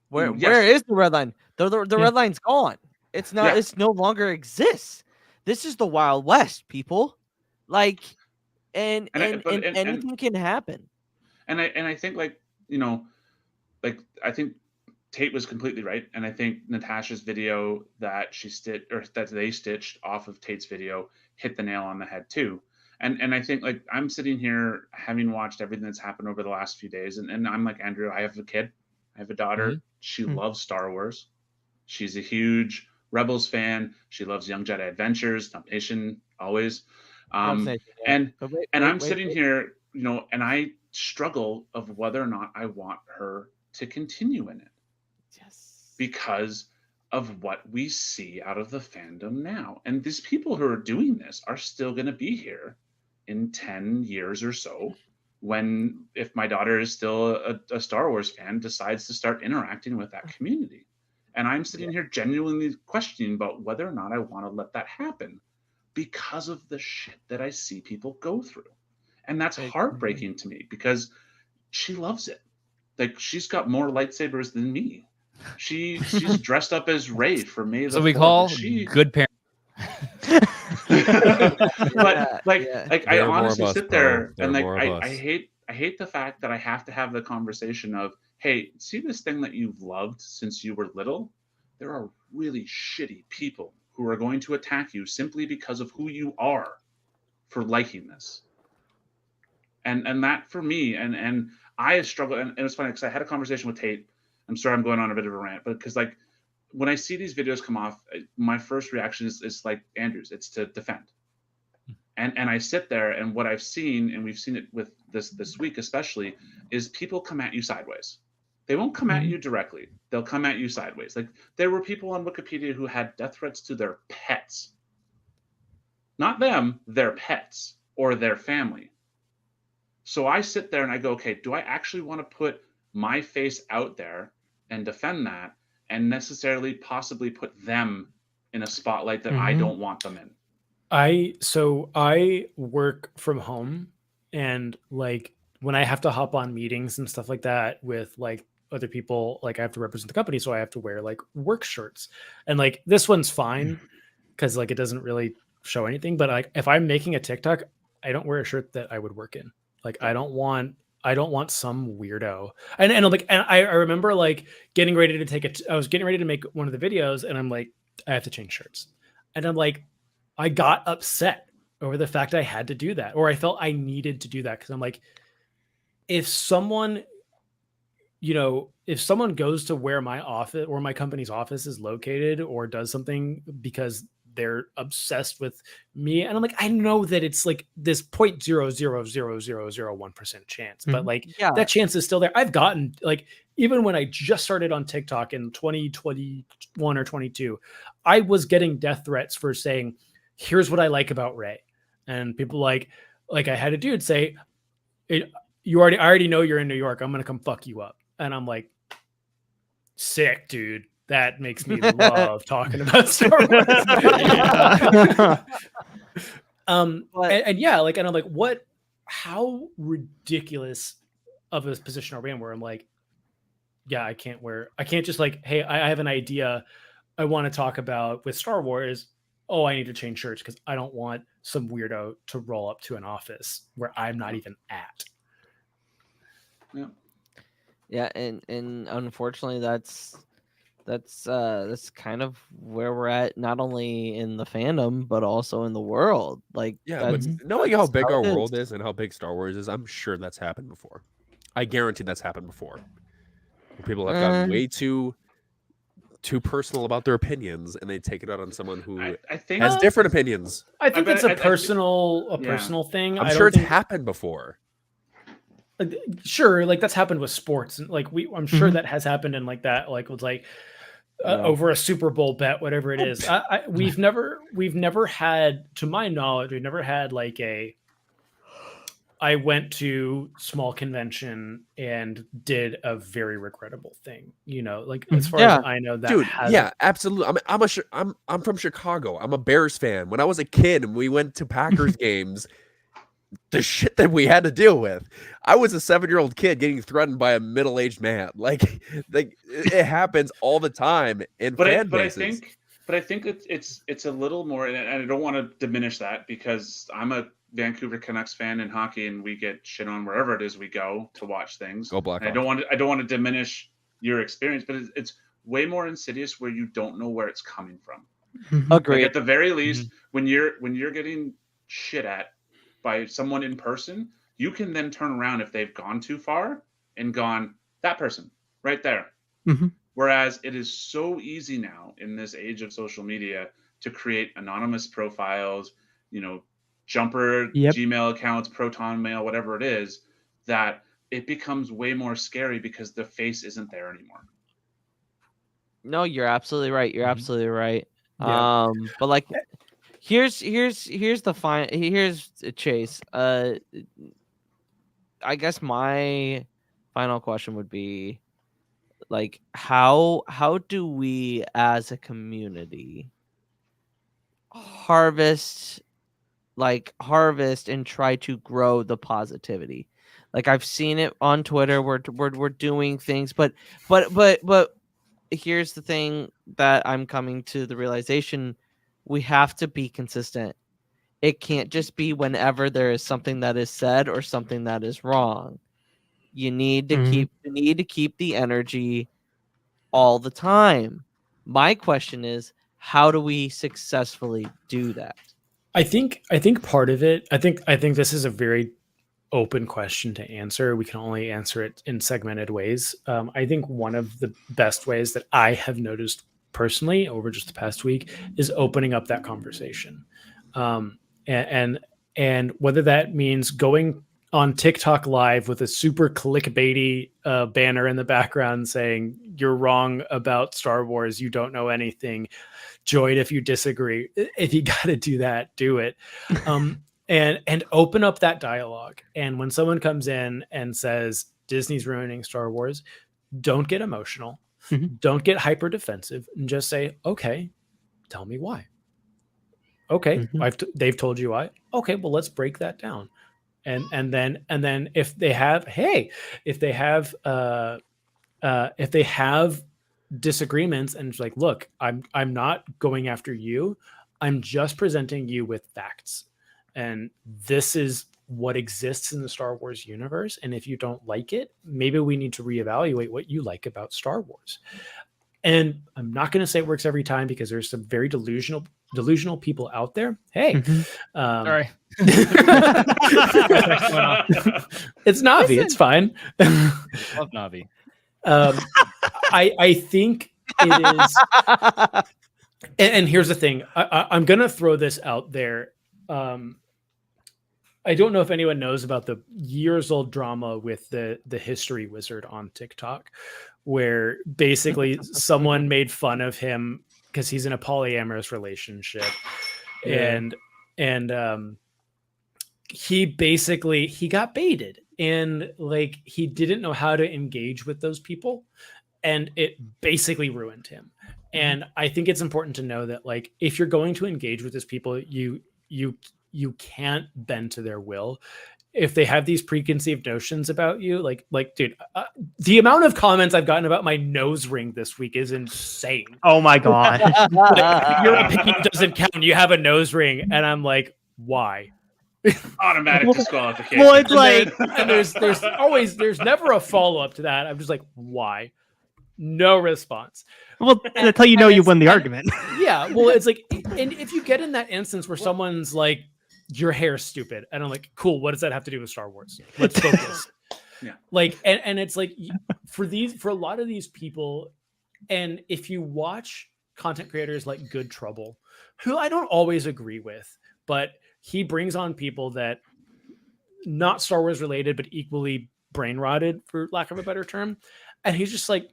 [SPEAKER 2] where is the red line? The red line's gone. It's not. It's no longer exists. This is the Wild West, people. Like, and anything can happen.
[SPEAKER 7] And I think, like, you know, like, I think Tate was completely right, and I think Natasha's video that they stitched off of Tate's video hit the nail on the head too. And I think, like, I'm sitting here having watched everything that's happened over the last few days, and I'm like, Andrew, I have a kid, I have a daughter. She loves Star Wars. She's a huge Rebels fan. She loves Young Jedi Adventures, Nation, always. And I'm sitting here, you know, and I struggle of whether or not I want her to continue in it.
[SPEAKER 2] Yes.
[SPEAKER 7] Because of what we see out of the fandom now. And these people who are doing this are still going to be here in 10 years or so, when, if my daughter is still a Star Wars fan, decides to start interacting with that community. And I'm sitting here genuinely questioning about whether or not I want to let that happen because of the shit that I see people go through. And that's heartbreaking to me, because she loves it. Like, she's got more lightsabers than me. She's dressed up as Rey for May the 4th.
[SPEAKER 5] So we call good parents.
[SPEAKER 7] But I honestly sit there and like, I hate the fact that I have to have the conversation of, hey, see this thing that you've loved since you were little? There are really shitty people who are going to attack you simply because of who you are for liking this. And that, for me, and I struggle, and it was funny because I had a conversation with Tate. I'm sorry I'm going on a bit of a rant, but because, like, when I see these videos come off, my first reaction is like Andrew's. It's to defend. And I sit there, and what I've seen, and we've seen it with this week especially, is people come at you sideways. They won't come at you directly. They'll come at you sideways. Like, there were people on Wikipedia who had death threats to their pets. Not them, their pets or their family. So I sit there and I go, okay, do I actually want to put my face out there and defend that, and necessarily possibly put them in a spotlight that I don't want them in?
[SPEAKER 1] I work from home, and like, when I have to hop on meetings and stuff like that with like other people, like, I have to represent the company, so I have to wear like work shirts, and like, this one's fine because like, it doesn't really show anything. But like, if I'm making a TikTok, I don't wear a shirt that I would work in. Like, I don't want some weirdo. And I remember like getting ready to I was getting ready to make one of the videos, and I'm like, I have to change shirts. And I'm like, I got upset over the fact I had to do that, or I felt I needed to do that. Cause I'm like, if someone goes to where my office or my company's office is located, or does something because they're obsessed with me, and I'm like, I know that it's like this 0.0000001% chance, but like
[SPEAKER 2] Yeah.
[SPEAKER 1] that chance is still there. I've gotten like, even when I just started on TikTok in 2021 or 22, I was getting death threats for saying, here's what I like about Ray. And people like I had a dude say, I already know you're in New York. I'm going to come fuck you up. And I'm like, sick, dude. That makes me love talking about Star Wars. And yeah, like, and I'm like, how ridiculous of a position are we in where I'm like, yeah, I can't just like, hey, I have an idea I want to talk about with Star Wars. Oh, I need to change shirts because I don't want some weirdo to roll up to an office where I'm not even at.
[SPEAKER 2] Yeah, and unfortunately that's kind of where we're at, not only in the fandom but also in the world. Like,
[SPEAKER 6] yeah, but knowing how big our world is and how big Star Wars is, I'm sure that's happened before. I guarantee that's happened before. People have gotten way too personal about their opinions, and they take it out on someone who
[SPEAKER 7] I think
[SPEAKER 6] has different opinions.
[SPEAKER 1] I think it's a personal thing.
[SPEAKER 6] I'm sure it's happened before.
[SPEAKER 1] Sure, like that's happened with sports, and like I'm sure that has happened in like that, like with like over a Super Bowl bet, whatever it is. We've never had, to my knowledge, we've never had like I went to small convention and did a very regrettable thing, like as far as I know, that
[SPEAKER 6] dude, yeah, absolutely. I'm from Chicago. I'm a Bears fan. When I was a kid and we went to Packers games, the shit that we had to deal with. I was a 7-year-old kid getting threatened by a middle-aged man. Like it happens all the time in fan bases.
[SPEAKER 7] But I think it's a little more, and I don't want to diminish that because I'm a Vancouver Canucks fan in hockey, and we get shit on wherever it is we go to watch things.
[SPEAKER 6] Go Blackhawks.
[SPEAKER 7] I don't want to diminish your experience, but it's way more insidious where you don't know where it's coming from.
[SPEAKER 2] Agreed.
[SPEAKER 7] Like at the very least, when you're getting shit at by someone in person, you can then turn around if they've gone too far and gone, that person right there. Whereas it is so easy now in this age of social media to create anonymous profiles, jumper Gmail accounts, Proton Mail, whatever it is, that it becomes way more scary because the face isn't there anymore.
[SPEAKER 2] No, you're absolutely right. You're absolutely right. Yeah. But like, here's Chase. I guess my final question would be, like, how do we as a community harvest and try to grow the positivity? Like, I've seen it on Twitter. We're doing things, but here's the thing that I'm coming to the realization: we have to be consistent. It can't just be whenever there is something that is said or something that is wrong. You need to keep the energy all the time. My question is, how do we successfully do that?
[SPEAKER 1] I think part of it, I think this is a very open question to answer. We can only answer it in segmented ways. I think one of the best ways that I have noticed personally over just the past week is opening up that conversation. And whether that means going on TikTok live with a super clickbaity banner in the background saying, you're wrong about Star Wars, you don't know anything, join if you disagree. If you got to do that, do it. And open up that dialogue. And when someone comes in and says, Disney's ruining Star Wars, don't get emotional. Don't get hyper defensive, and just say, okay, tell me why. Okay, they've told you why. Okay, well, let's break that down. And then if they have disagreements, and it's like, look, I'm not going after you. I'm just presenting you with facts. And this is what exists in the Star Wars universe. And if you don't like it, maybe we need to reevaluate what you like about Star Wars. And I'm not going to say it works every time, because there's some very delusional people out there. Hey,
[SPEAKER 5] sorry.
[SPEAKER 1] It's Navi. It's fine.
[SPEAKER 5] Love Navi.
[SPEAKER 1] I think it is And here's the thing. I'm gonna throw this out there. I don't know if anyone knows about the years-old drama with the history wizard on TikTok, where basically someone made fun of him because he's in a polyamorous relationship, and he got baited, and like he didn't know how to engage with those people, and it basically ruined him. And I think it's important to know that, like, if you're going to engage with these people, you can't bend to their will. If they have these preconceived notions about you, like dude, the amount of comments I've gotten about my nose ring this week is insane.
[SPEAKER 3] Oh my god.
[SPEAKER 1] Like, your opinion doesn't count. You have a nose ring, and I'm like, why?
[SPEAKER 7] Automatic disqualification.
[SPEAKER 3] Well, it's like,
[SPEAKER 1] And there's never a follow up to that. I'm just like, why? No response.
[SPEAKER 3] well, that's how you know you win the argument.
[SPEAKER 1] Yeah, well, it's like, and if you get in that instance where someone's like, your hair's stupid, and I'm like, cool, what does that have to do with Star Wars? Let's focus.
[SPEAKER 7] Yeah.
[SPEAKER 1] Like, and it's like, for a lot of these people, and if you watch content creators like Good Trouble, who I don't always agree with, but he brings on people that not Star Wars related, but equally brain rotted, for lack of a better term. And he's just like,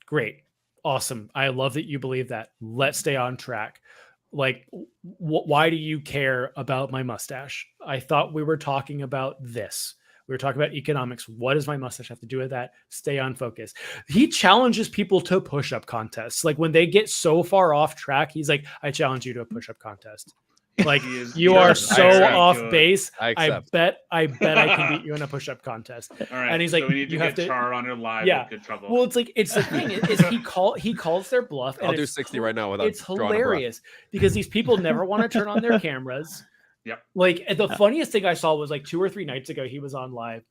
[SPEAKER 1] great, awesome. I love that you believe that. Let's stay on track. Like, why do you care about my mustache? I thought we were talking about this. We were talking about economics. What does my mustache have to do with that? Stay on focus. He challenges people to push-up contests. Like, when they get so far off track, he's like, I challenge you to a push-up contest. Like, you are so off base. I bet I can beat you in a push-up contest.
[SPEAKER 7] All right,
[SPEAKER 1] And he's like,
[SPEAKER 7] so we need to
[SPEAKER 1] you
[SPEAKER 7] get
[SPEAKER 1] have to.
[SPEAKER 7] Char on her live.
[SPEAKER 1] Yeah.
[SPEAKER 7] With Good Trouble.
[SPEAKER 1] Well, it's like, it's the thing is he calls their bluff. And
[SPEAKER 6] I'll do 60 right now without
[SPEAKER 1] it's
[SPEAKER 6] drawing a breath.
[SPEAKER 1] hilarious because these people never want to turn on their cameras.
[SPEAKER 7] Yep.
[SPEAKER 1] Like, the funniest thing I saw was like 2 or 3 nights ago, he was on live,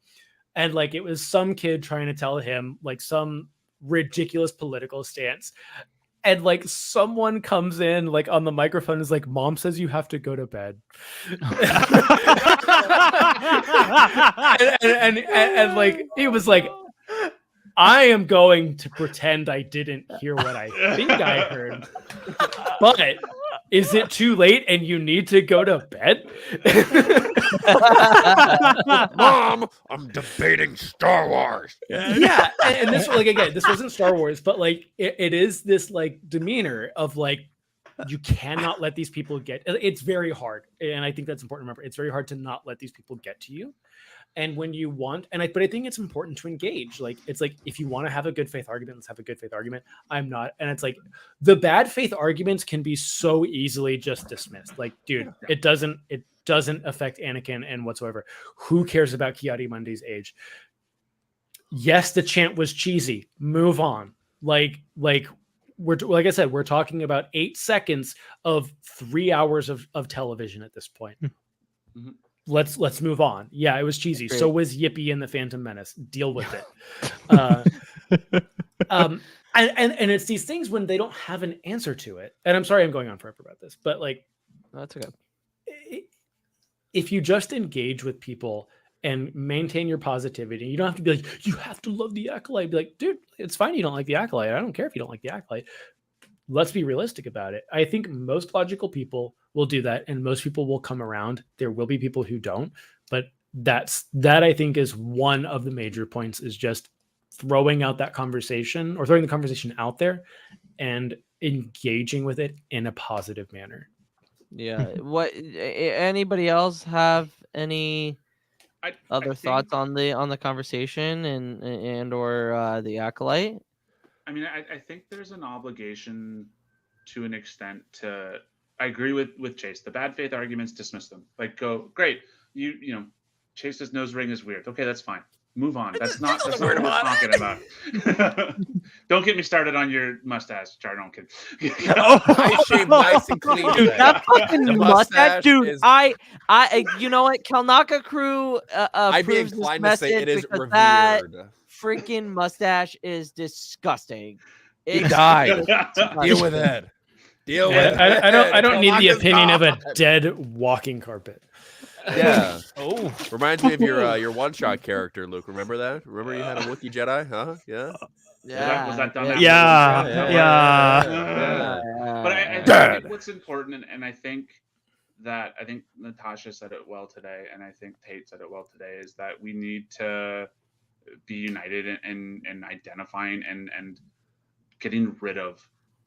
[SPEAKER 1] and like it was some kid trying to tell him like some ridiculous political stance. And like someone comes in like on the microphone is like, Mom says you have to go to bed. and like he was like, I am going to pretend I didn't hear what I think I heard. But is it too late and you need to go to bed?
[SPEAKER 6] Mom, I'm debating Star Wars.
[SPEAKER 1] Yeah. And this, like, again, this wasn't Star Wars, but like it is this like demeanor of like, you cannot let these people get, it's very hard. And I think that's important to remember. It's very hard to not let these people get to you. And when you want, but I think it's important to engage. Like, it's like, if you want to have a good faith argument, let's have a good faith argument. I'm not. And it's like, the bad faith arguments can be so easily just dismissed. Like, dude, it doesn't affect Anakin and whatsoever. Who cares about Ki-Adi-Mundi's age? Yes, the chant was cheesy. Move on. Like I said, we're talking about 8 seconds of 3 hours of television at this point.
[SPEAKER 7] Mm-hmm.
[SPEAKER 1] Let's move on. Yeah, it was cheesy.
[SPEAKER 2] Great.
[SPEAKER 1] So was Yippee in the Phantom Menace. Deal with it. And it's these things when they don't have an answer to it. And I'm sorry I'm going on forever about this, but like,
[SPEAKER 2] That's okay.
[SPEAKER 1] if you just engage with people and maintain your positivity, you don't have to be like, you have to love the Acolyte. Be like, dude, it's fine you don't like the Acolyte. I don't care if you don't like the Acolyte. Let's be realistic about it. I think most logical will do that, and most people will come around. There will be people who don't, but that I think is one of the major points, is just throwing out that conversation, or throwing the conversation out there and engaging with it in a positive manner.
[SPEAKER 2] Yeah. What? Anybody else have any other thoughts on the conversation and or the Acolyte?
[SPEAKER 7] I mean, I think there's an obligation to an extent to. I agree with Chase. The bad faith arguments, dismiss them. Like, go, great. You know, Chase's nose ring is weird. Okay, that's fine. Move on. That's not what we're talking about. Don't get me started on your mustache, Char. Don't kid.
[SPEAKER 6] I shave nice and clean.
[SPEAKER 2] Dude,
[SPEAKER 6] today.
[SPEAKER 2] that fucking
[SPEAKER 6] The
[SPEAKER 2] mustache, dude.
[SPEAKER 6] is-
[SPEAKER 2] I, you know what? Kalnaka Crew
[SPEAKER 6] I'd be
[SPEAKER 2] approves this
[SPEAKER 6] inclined to say it
[SPEAKER 2] message
[SPEAKER 6] is
[SPEAKER 2] because that
[SPEAKER 6] revered.
[SPEAKER 2] freaking mustache is disgusting.
[SPEAKER 6] He
[SPEAKER 2] It's
[SPEAKER 6] died.
[SPEAKER 2] disgusting.
[SPEAKER 6] Deal with it. Deal with it.
[SPEAKER 1] I don't need the
[SPEAKER 6] Kalaka's
[SPEAKER 1] opinion of a
[SPEAKER 6] gone.
[SPEAKER 1] dead walking carpet.
[SPEAKER 6] Yeah.
[SPEAKER 5] Oh,
[SPEAKER 6] Reminds me of your one-shot character, Luke. Remember that? Remember you had a Wookiee Jedi? Huh? Yeah.
[SPEAKER 7] Was that done?
[SPEAKER 3] Yeah.
[SPEAKER 7] afterwards?
[SPEAKER 3] Yeah.
[SPEAKER 7] But I think what's important, and I think Natasha said it well today, and I think Tate said it well today, is that we need to be united in identifying and getting rid of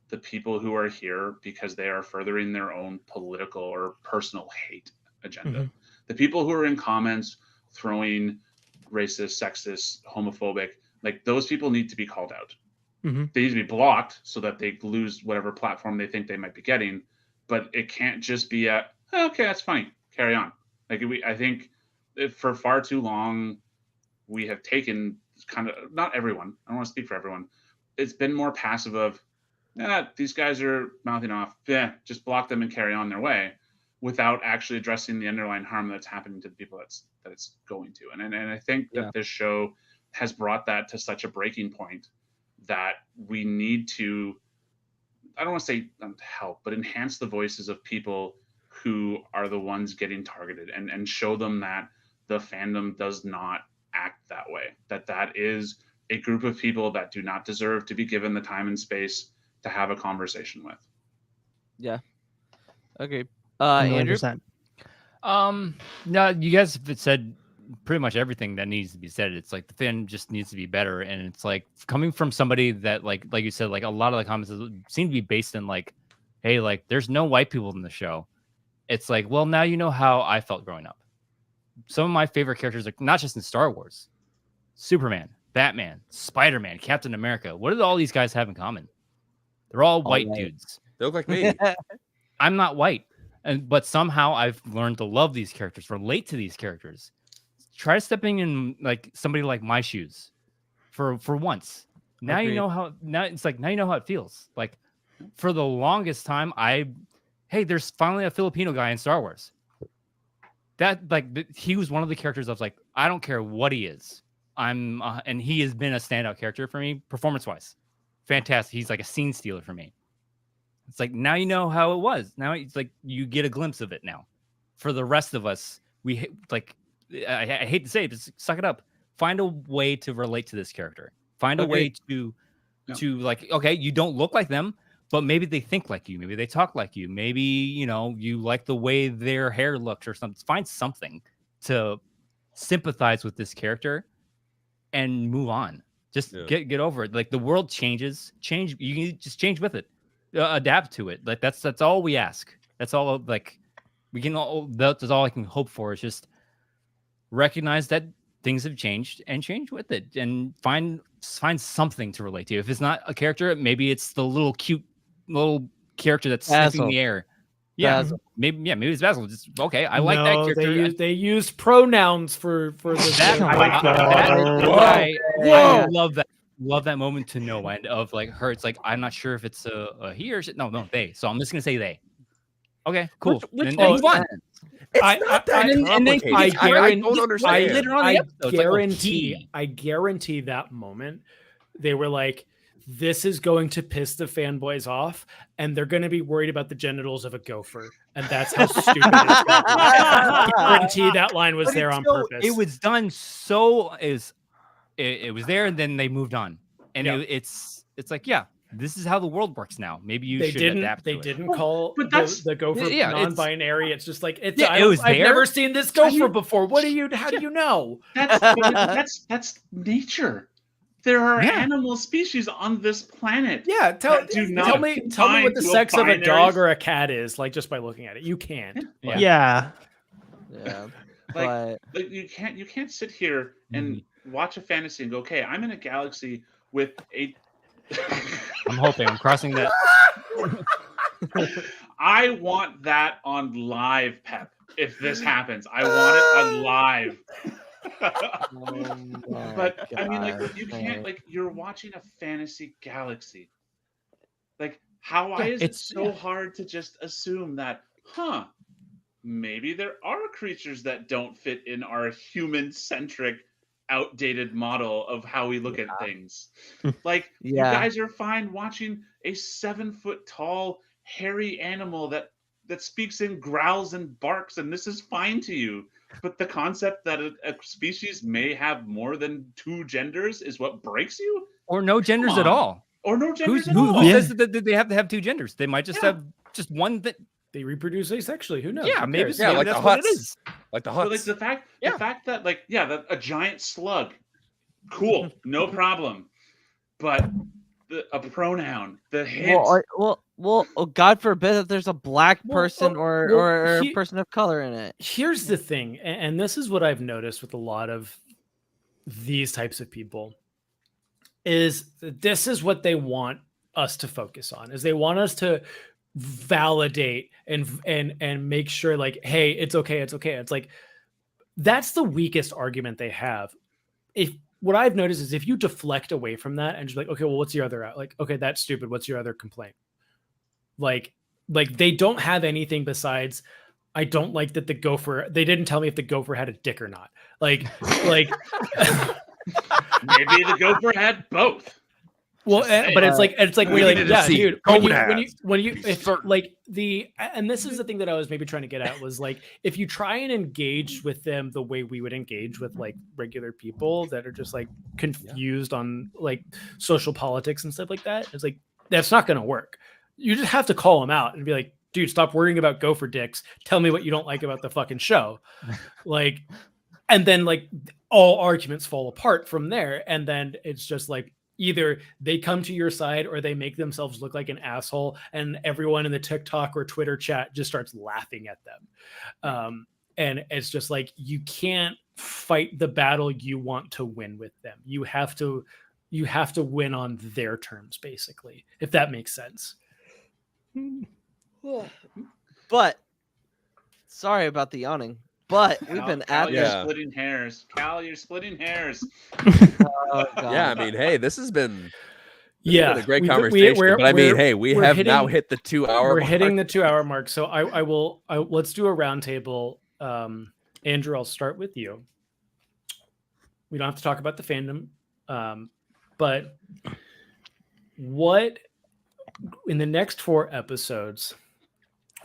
[SPEAKER 7] the people who are here because they are furthering their own political or personal hate agenda.
[SPEAKER 3] Mhm.
[SPEAKER 7] The people who are in comments throwing racist, sexist, homophobic, like those people need to be called out.
[SPEAKER 3] Mhm.
[SPEAKER 7] They need to be blocked so that they lose whatever platform they think they might be getting. But it can't just be okay, that's funny, carry on. I think for far too long we have taken kind of, not everyone, I don't want to speak for everyone, it's been more passive of these guys are mouthing off, just block them and carry on their way, without actually addressing the underlying harm that's happening to the people that it's going to. And I think that this show has brought that to such a breaking point that we need to, I don't want to say help, but enhance the voices of people who are the ones getting targeted, and show them that the fandom does not act that way, that is a group of people that do not deserve to be given the time and space to have a conversation with.
[SPEAKER 2] Yeah. Okay. Andrew?
[SPEAKER 3] 100%.
[SPEAKER 5] No, you guys have said pretty much everything that needs to be said. It's like the fan just needs to be better, and it's like coming from somebody that like you said, like a lot of the comments seem to be based in like, hey, like there's no white people in the show. It's like, well, now you know how I felt growing up. Some of my favorite characters are not just in Star Wars, Superman, Batman, Spider-Man, Captain America. What do all these guys have in common? They're all white dudes.
[SPEAKER 6] They look like me.
[SPEAKER 5] I'm not white, but somehow I've learned to love these characters, relate to these characters. Try stepping in like somebody like my shoes for once. Now you know how. Now it's like now you know how it feels. Like for the longest time, there's finally a Filipino guy in Star Wars. That he was one of the characters I was like, I don't care what he is. And he has been a standout character for me performance wise. Fantastic. He's like a scene stealer for me. It's like now you know how it was. Now it's like you get a glimpse of it now. For the rest of us, we like I hate to say it, but suck it up. Find a way to relate to this character. Find a way to like, okay, you don't look like them, but maybe they think like you. Maybe they talk like you. Maybe, you like the way their hair looks or something. Find something to sympathize with this character and move on. Just get over it. Like the world changes. You can just change with it. Adapt to it. Like that's all we ask. That's all like we can all that's all I can hope for is just recognize that things have changed and change with it and find something to relate to. If it's not a character, maybe it's the little cute little character that's sniffing the air. Yeah,
[SPEAKER 2] Basil.
[SPEAKER 5] maybe it's Basil. Just okay. I like that character.
[SPEAKER 1] They used pronouns for the
[SPEAKER 5] I love that. Love that moment to no end of like her. It's like I'm not sure if it's a he or no they. So I'm just gonna say they. Okay, cool.
[SPEAKER 2] Which
[SPEAKER 5] and fun.
[SPEAKER 6] It's not that complicated. I don't understand.
[SPEAKER 1] I guarantee that moment they were like, this is going to piss the fanboys off, and they're going to be worried about the genitals of a gopher, and that's how stupid it's going to be. I guarantee that line was there on purpose.
[SPEAKER 5] It was done so it was there, and then they moved on, and it's like this is how the world works now. Maybe you should adapt to it.
[SPEAKER 1] They didn't call the gopher non-binary. It's just like I've never seen this gopher before. How do you know?
[SPEAKER 7] That's nature. There are animal species on this planet.
[SPEAKER 1] Yeah, tell me what the sex of a dog or a cat is, like just by looking at it. You can't.
[SPEAKER 3] Yeah.
[SPEAKER 7] Like you can't sit here and watch a fantasy and go, okay, I'm in a galaxy with a
[SPEAKER 5] I'm hoping I'm crossing that.
[SPEAKER 7] I want that on live, Pep. If this happens, I want it on live. But I mean, like, you can't, like, you're watching a fantasy galaxy. Like, why is it so hard to just assume that, maybe there are creatures that don't fit in our human-centric, outdated model of how we look at things. Like, you guys are fine watching a 7-foot-tall, hairy animal that speaks and growls and barks, and this is fine to you. But the concept that a species may have more than 2 genders is what breaks you?
[SPEAKER 5] or no genders
[SPEAKER 7] Come
[SPEAKER 5] at
[SPEAKER 7] on.
[SPEAKER 5] all.
[SPEAKER 7] Or no genders
[SPEAKER 5] Who
[SPEAKER 7] at all.
[SPEAKER 5] says that they have to have two genders? They might just have just one that
[SPEAKER 1] They reproduce asexually. Who knows?
[SPEAKER 5] yeah,
[SPEAKER 1] Who
[SPEAKER 5] maybe,
[SPEAKER 1] cares?
[SPEAKER 6] Yeah,
[SPEAKER 5] maybe
[SPEAKER 6] like
[SPEAKER 5] that's
[SPEAKER 6] the
[SPEAKER 5] what it
[SPEAKER 6] Hutts.
[SPEAKER 5] is.
[SPEAKER 6] Like the
[SPEAKER 7] But like
[SPEAKER 6] Hutts.
[SPEAKER 7] the fact that that a giant slug, cool, no problem. But a pronoun, the hint.
[SPEAKER 2] Well, God forbid that there's a black person or a
[SPEAKER 1] he-
[SPEAKER 2] person of color in it.
[SPEAKER 1] Here's the thing, and this is what I've noticed with a lot of these types of people, is that this is what they want us to focus on, is they want us to validate and make sure like, hey, it's okay. It's like, that's the weakest argument they have. If what I've noticed is if you deflect away from that and just like, okay, well, what's your other, like, okay, that's stupid. What's your other complaint? Like they don't have anything besides, I don't like that the gopher, they didn't tell me if the gopher had a dick or not. Like
[SPEAKER 7] Maybe the gopher had both.
[SPEAKER 1] well, but it's like when you're like, yeah, dude, when you if like and this is the thing that I was maybe trying to get at was like, if you try and engage with them the way we would engage with like regular people that are just like confused on like social politics and stuff like that, it's like, that's not going to work. You just have to call them out and be like, dude, stop worrying about gopher dicks. Tell me what you don't like about the fucking show. Like, and then like all arguments fall apart from there. And then it's just like, either they come to your side or they make themselves look like an asshole and everyone in the TikTok or Twitter chat just starts laughing at them. And it's just like, you can't fight the battle you want to win with them. You have to win on their terms, basically, if that makes sense.
[SPEAKER 2] But sorry about the yawning. But we've been at
[SPEAKER 7] You're
[SPEAKER 2] this.
[SPEAKER 7] splitting hairs. Cal, you're splitting hairs.
[SPEAKER 2] Oh, God.
[SPEAKER 6] Yeah, I mean, hey, this has been
[SPEAKER 1] Yeah,
[SPEAKER 6] a great conversation. But I mean, hey, we have now hit the 2 hour.
[SPEAKER 1] We're hitting the 2 hour mark. So I will let's do a roundtable. Andrew, I'll start with you. We don't have to talk about the fandom, but what in the next 4 episodes?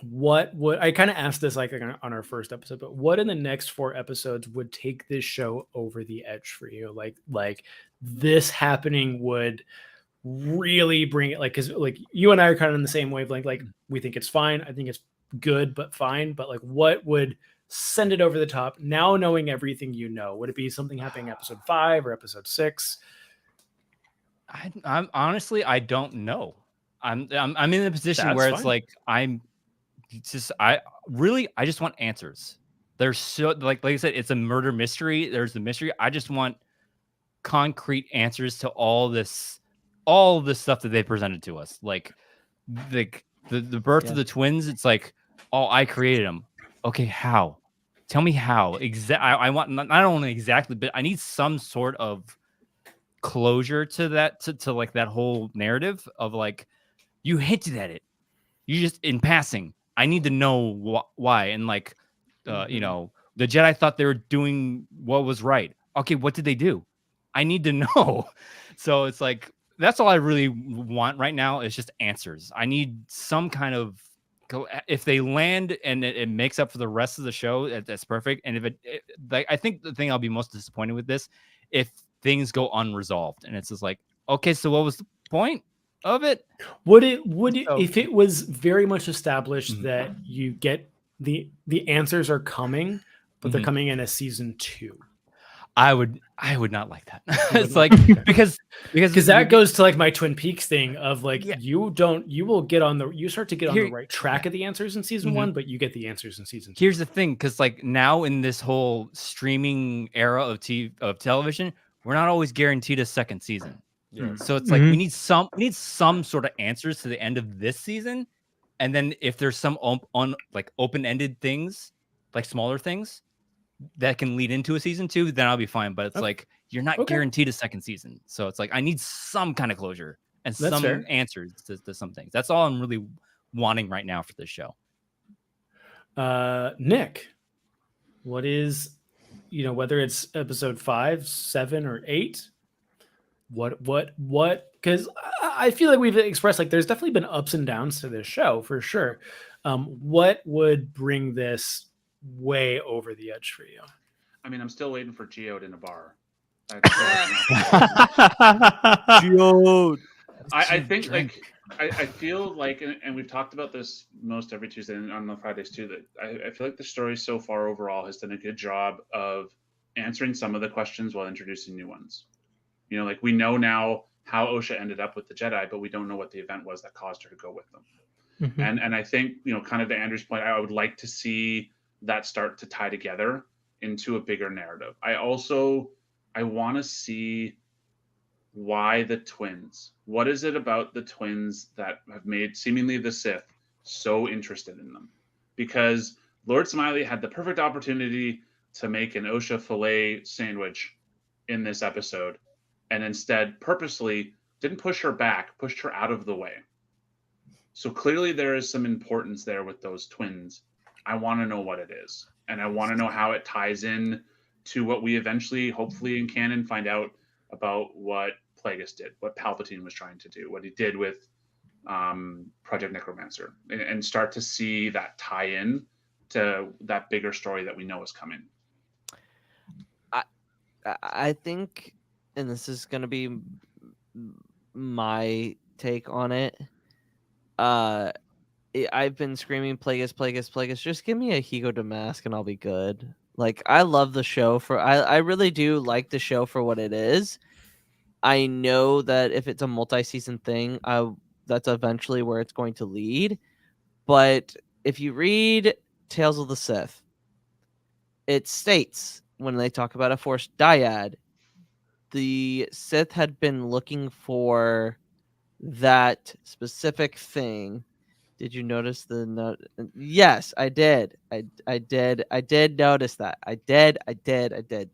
[SPEAKER 1] What would I kind of asked this like on our first episode, but what in the next 4 episodes would take this show over the edge for you? Like this happening would really bring it, like, because like you and I are kind of in the same wavelength. Like, we think it's fine. I think it's good, but fine. But like, what would send it over the top now, knowing everything you know? Would it be something happening episode 5 or episode 6?
[SPEAKER 5] I'm honestly, I don't know. I'm in a position
[SPEAKER 1] That's
[SPEAKER 5] where it's
[SPEAKER 1] fine.
[SPEAKER 5] like I just want answers. There's so like I said, it's a murder mystery. There's the mystery. I just want concrete answers to all this stuff that they presented to us. Like the birth of the twins. It's like, oh, I created them. Okay, how? Tell me how. I want not only exactly, but I need some sort of closure to that, to like that whole narrative of like, you hinted at it. You just in passing. I need to know why. And like, you know, the Jedi thought they were doing what was right. Okay, what did they do? I need to know. So it's like, that's all I really want right now is just answers. I need some kind of, if they land and it makes up for the rest of the show, that's perfect. And if like, I think the thing I'll be most disappointed with this, if things go unresolved and it's just like, okay, so what was the point of it?
[SPEAKER 1] Would it if it was very much established that you get the answers are coming, but they're coming in a season 2?
[SPEAKER 5] I would not like that. It's like, because
[SPEAKER 1] that goes to like my Twin Peaks thing of like, you start to get on the right track of the answers in season 1, but you get the answers in season 2.
[SPEAKER 5] Here's the thing, because like now in this whole streaming era of television, we're not always guaranteed a second season.
[SPEAKER 6] Yeah.
[SPEAKER 5] So it's like we need some sort of answers to the end of this season, and then if there's some like open-ended things, like smaller things that can lead into a season 2, then I'll be fine. But it's like, you're not guaranteed a second season, so it's like I need some kind of closure and some answers to some things. That's all I'm really wanting right now for this show.
[SPEAKER 1] Nick, what is, whether it's episode 5, 7, or 8? What? Because I feel like we've expressed like there's definitely been ups and downs to this show for sure. What would bring this way over the edge for you?
[SPEAKER 7] I mean, I'm still waiting for Geode in a bar. I think like I feel like, and we've talked about this most every Tuesday and on the Fridays too, that I feel like the story so far overall has done a good job of answering some of the questions while introducing new ones. You know, like we know now how Osha ended up with the Jedi, but we don't know what the event was that caused her to go with them. And I think, you know, kind of to Andrew's point, I would like to see that start to tie together into a bigger narrative. I want to see why the twins. What is it about the twins that have made seemingly the Sith so interested in them? Because Lord Smiley had the perfect opportunity to make an Osha filet sandwich in this episode, and instead purposely didn't push her back, pushed her out of the way. So clearly there is some importance there with those twins. I want to know what it is, and I want to know how it ties in to what we eventually, hopefully in canon, find out about what Plagueis did, what Palpatine was trying to do, what he did with Project Necromancer, and start to see that tie in to that bigger story that we know is coming.
[SPEAKER 2] I think, and this is going to be my take on it. I've been screaming Plagueis, Plagueis, Plagueis. Just give me a Higo Damask and I'll be good. Like, I love the show I really do like the show for what it is. I know that if it's a multi-season thing, that's eventually where it's going to lead. But if you read Tales of the Sith, it states when they talk about a Force dyad, the Sith had been looking for that specific thing. Did you notice the note? Yes, I did. I did notice that. I did.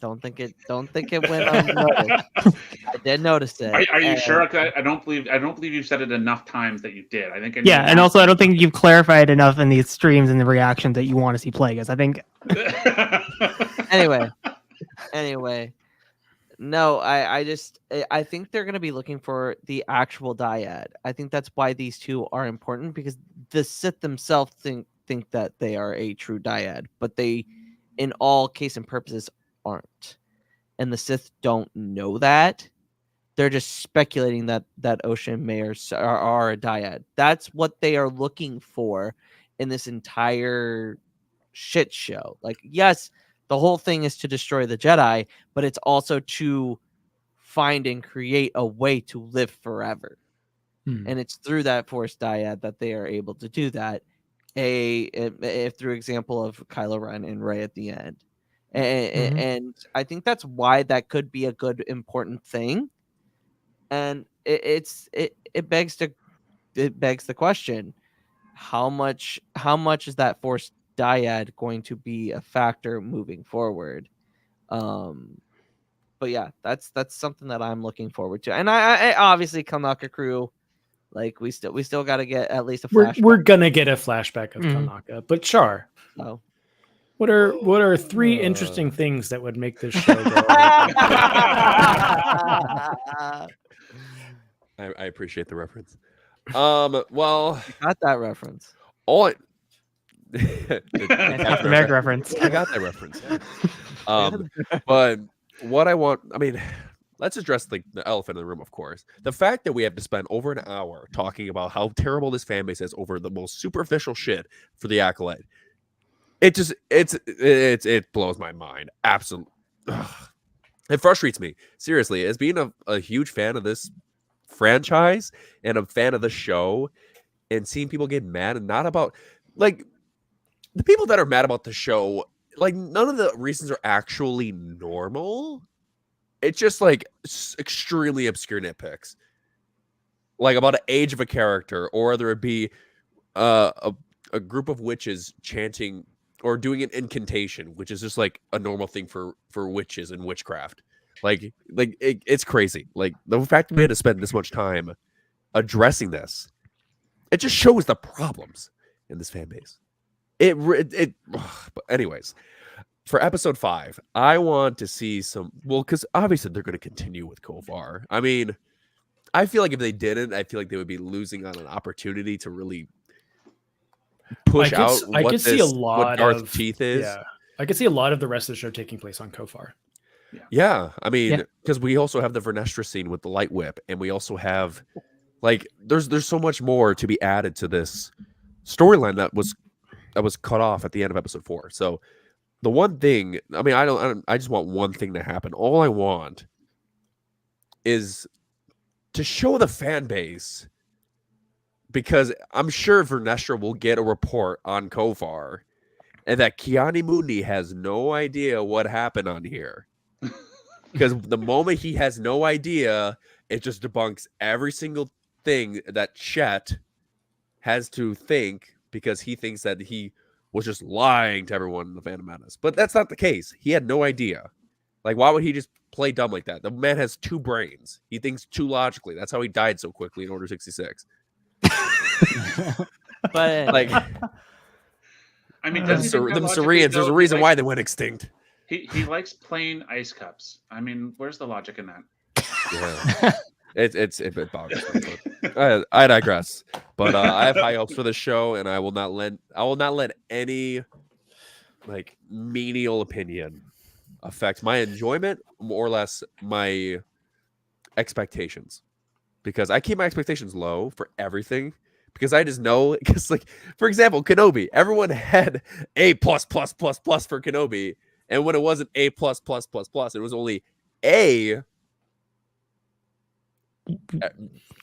[SPEAKER 2] Don't think it went unnoticed. I did notice it.
[SPEAKER 7] Are you sure? I don't believe you've said it enough times that you did. I think.
[SPEAKER 3] Yeah, and also I don't think you've clarified enough in these streams and the reactions that you want to see Plagueis. I think.
[SPEAKER 2] Anyway. No, I think they're going to be looking for the actual dyad. I think that's why these two are important, because the Sith themselves think that they are a true dyad, but they, in all case and purposes, aren't. And the Sith don't know that. They're just speculating that Osha and Mayor are a dyad. That's what they are looking for in this entire shit show. Like, yes, the whole thing is to destroy the Jedi, but it's also to find and create a way to live forever. And it's through that Force dyad that they are able to do that. If through example of Kylo Ren and Rey at the end. And I think that's why that could be a good, important thing. And it begs the question: how much is that Force dyad going to be a factor moving forward? But yeah, that's something that I'm looking forward to. And I obviously Kanaka crew, like we still got to get at least a flashback.
[SPEAKER 1] We're gonna get a flashback of Kanaka, but sure.
[SPEAKER 2] So
[SPEAKER 1] what are three interesting things that would make this show go?
[SPEAKER 6] I appreciate the reference. Well,
[SPEAKER 2] you got that reference.
[SPEAKER 6] All
[SPEAKER 3] Captain America reference.
[SPEAKER 6] I got that reference. But what I want, I mean, let's address the elephant in the room, of course. The fact that we have to spend over an hour talking about how terrible this fan base is over the most superficial shit for the Acolyte. It blows my mind. Absolutely. It frustrates me. Seriously, as being a huge fan of this franchise and a fan of the show, and seeing people get mad, and not about, like, the people that are mad about the show, like, none of the reasons are actually normal. It's just like extremely obscure nitpicks, like about the age of a character, or whether it be a group of witches chanting or doing an incantation, which is just like a normal thing for witches and witchcraft. It's crazy. Like, the fact that we had to spend this much time addressing this, it just shows the problems in this fan base. But anyways, for episode 5, I want to see some, well, because obviously they're going to continue with Kofar. I mean, I feel like if they didn't, I feel like they would be losing on an opportunity to really push out what Darth Teeth is.
[SPEAKER 1] Yeah, I could see a lot of the rest of the show taking place on Kofar.
[SPEAKER 6] Yeah, I mean,
[SPEAKER 3] Yeah.
[SPEAKER 6] because we also have the Vernestra scene with the light whip, and we also have like there's so much more to be added to this storyline that was cut off at the end of episode 4. So the one thing, I mean, I just want one thing to happen. All I want is to show the fan base, because I'm sure Vernestra will get a report on Kofar, and that Kiani Mundi has no idea what happened on here. Because the moment he has no idea, it just debunks every single thing that Chet has to think, because he thinks that he was just lying to everyone in the Phantom Menace. But that's not the case. He had no idea. Like, why would he just play dumb like that? The man has 2 brains. He thinks too logically. That's how he died so quickly in Order 66.
[SPEAKER 2] But
[SPEAKER 6] Like,
[SPEAKER 7] I mean,
[SPEAKER 6] them
[SPEAKER 7] does he think that logically,
[SPEAKER 6] Saurians, there's
[SPEAKER 7] though?
[SPEAKER 6] a reason why they went extinct.
[SPEAKER 7] He likes plain ice cups. I mean, where's the logic in that?
[SPEAKER 6] Yeah. It boggles me. But I digress. But I have high hopes for this show, and I will not let any like menial opinion affect my enjoyment, more or less my expectations, because I keep my expectations low for everything, because I just know, because like, for example, Kenobi, everyone had A plus plus plus plus for Kenobi, and when it wasn't A plus plus plus plus, it was only A.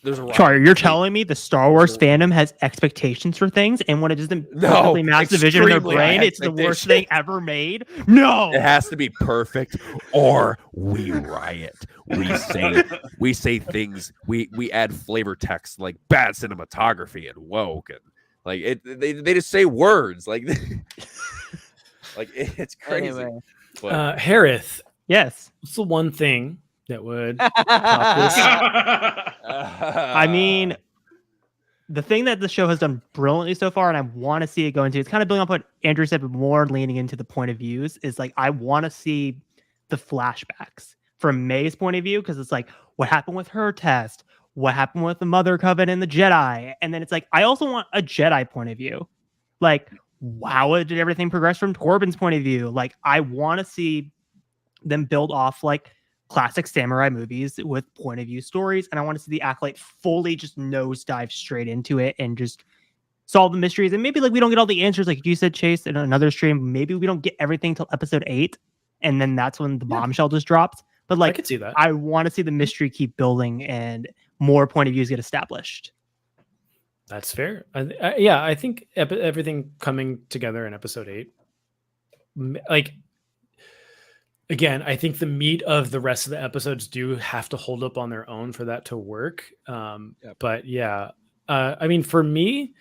[SPEAKER 6] There's a
[SPEAKER 3] Sorry, you're telling me the Star Wars fandom has expectations for things, and when it doesn't perfectly match the vision in their
[SPEAKER 6] extremely high
[SPEAKER 3] brain, it's the worst thing ever made? No!
[SPEAKER 6] It has to be perfect, or we riot. We say things. We add flavor text like bad cinematography and woke, and like they just say words like like it's crazy.
[SPEAKER 2] anyway,
[SPEAKER 6] But
[SPEAKER 1] Harith,
[SPEAKER 3] Yes.
[SPEAKER 1] what's the one thing that would top this?
[SPEAKER 3] I mean, the thing that the show has done brilliantly so far, and I want to see it go into, it's kind of building up what Andrew said, but more leaning into the point of views, is like, I want to see the flashbacks from May's point of view, because it's like, what happened with her test? What happened with the Mother Coven and the Jedi? And then it's like, I also want a Jedi point of view. Like, how did everything progress from Corbin's point of view? Like, I want to see them build off like classic samurai movies with point of view stories, and I want to see the Acolyte fully just nosedive straight into it and just solve the mysteries. And maybe like we don't get all the answers, like you said, Chase, in another stream. Maybe we don't get everything till episode 8, and then that's when the bombshell just drops. But
[SPEAKER 1] I
[SPEAKER 3] like,
[SPEAKER 1] could see that.
[SPEAKER 3] I want to see the mystery keep building and more point of views get established.
[SPEAKER 1] That's fair. Yeah, I think everything coming together in episode 8, like, again, I think the meat of the rest of the episodes do have to hold up on their own for that to work. But yeah, I mean, for me,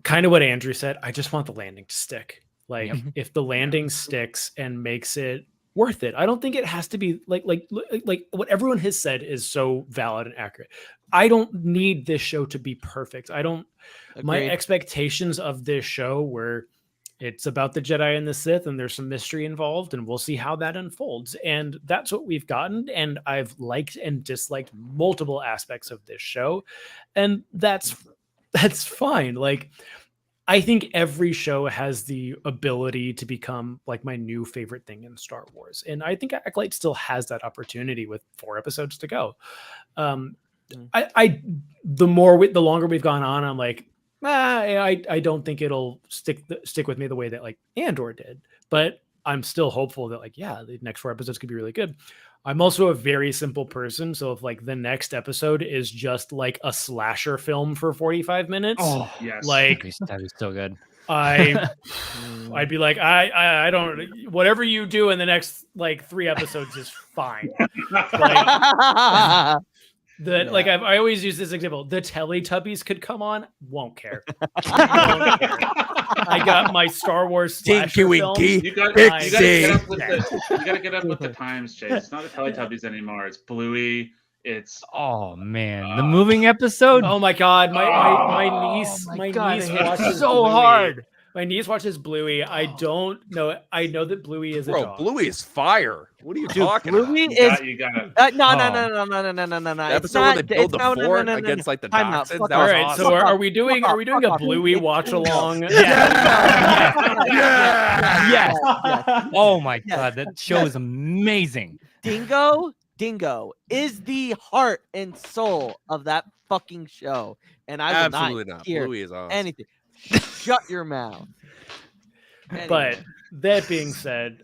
[SPEAKER 1] kind of what Andrew said, I just want the landing to stick. Like, if the landing sticks and makes it worth it, I don't think it has to be like what everyone has said is so valid and accurate. I don't need this show to be perfect. My
[SPEAKER 2] agreed.
[SPEAKER 1] expectations of this show were, it's about the Jedi and the Sith, and there's some mystery involved, and we'll see how that unfolds. And that's what we've gotten. And I've liked and disliked multiple aspects of this show, and that's fine. Like, I think every show has the ability to become like my new favorite thing in Star Wars, and I think Acolyte still has that opportunity with 4 episodes to go. The longer we've gone on, I'm like, I don't think it'll stick with me the way that like Andor did, but I'm still hopeful that like, yeah, the next 4 episodes could be really good. I'm also a very simple person, so if like the next episode is just like a slasher film for 45 minutes,
[SPEAKER 7] Yes.
[SPEAKER 1] like
[SPEAKER 5] That is so good.
[SPEAKER 1] I'd be like, I don't, whatever you do in the next like 3 episodes is fine. Like, like I always use this example. The Teletubbies could come on, won't care. I got my Star Wars slasher film.
[SPEAKER 7] You got to get up with the times, Chase. It's not the Teletubbies anymore. It's Bluey. It's
[SPEAKER 5] Oh man, the moving episode.
[SPEAKER 1] Oh my god, my niece
[SPEAKER 5] my God,
[SPEAKER 1] niece
[SPEAKER 5] it hit
[SPEAKER 1] watches
[SPEAKER 5] so
[SPEAKER 1] Bluey.
[SPEAKER 5] hard.
[SPEAKER 1] My niece watches Bluey. I don't know. I know that Bluey is a
[SPEAKER 6] Bro,
[SPEAKER 1] dog.
[SPEAKER 6] Bluey is fire. What are you
[SPEAKER 2] Dude,
[SPEAKER 6] talking
[SPEAKER 2] Bluey
[SPEAKER 6] about?
[SPEAKER 2] is
[SPEAKER 7] You got it.
[SPEAKER 2] no.
[SPEAKER 6] The
[SPEAKER 2] It's
[SPEAKER 6] episode where
[SPEAKER 2] not.
[SPEAKER 6] they build
[SPEAKER 2] It's
[SPEAKER 6] the
[SPEAKER 2] no,
[SPEAKER 6] fort
[SPEAKER 2] no.
[SPEAKER 6] against like the
[SPEAKER 2] Time out.
[SPEAKER 6] dachshunds.
[SPEAKER 2] Fuck
[SPEAKER 6] That
[SPEAKER 1] All
[SPEAKER 6] was
[SPEAKER 1] right,
[SPEAKER 6] awesome.
[SPEAKER 1] so
[SPEAKER 2] Fuck
[SPEAKER 1] are
[SPEAKER 2] off.
[SPEAKER 1] we doing
[SPEAKER 2] Fuck
[SPEAKER 1] are we doing
[SPEAKER 2] off.
[SPEAKER 1] a Bluey
[SPEAKER 2] It's
[SPEAKER 1] watch
[SPEAKER 2] Dingo.
[SPEAKER 1] along?
[SPEAKER 5] Yes. Oh my
[SPEAKER 2] Yes.
[SPEAKER 5] god, that show is amazing.
[SPEAKER 2] Dingo is the heart and soul of that fucking show, and I will
[SPEAKER 6] Absolutely not.
[SPEAKER 2] hear
[SPEAKER 6] Bluey is awesome.
[SPEAKER 2] anything. Shut your mouth.
[SPEAKER 1] But
[SPEAKER 2] Anyway.
[SPEAKER 1] that being said,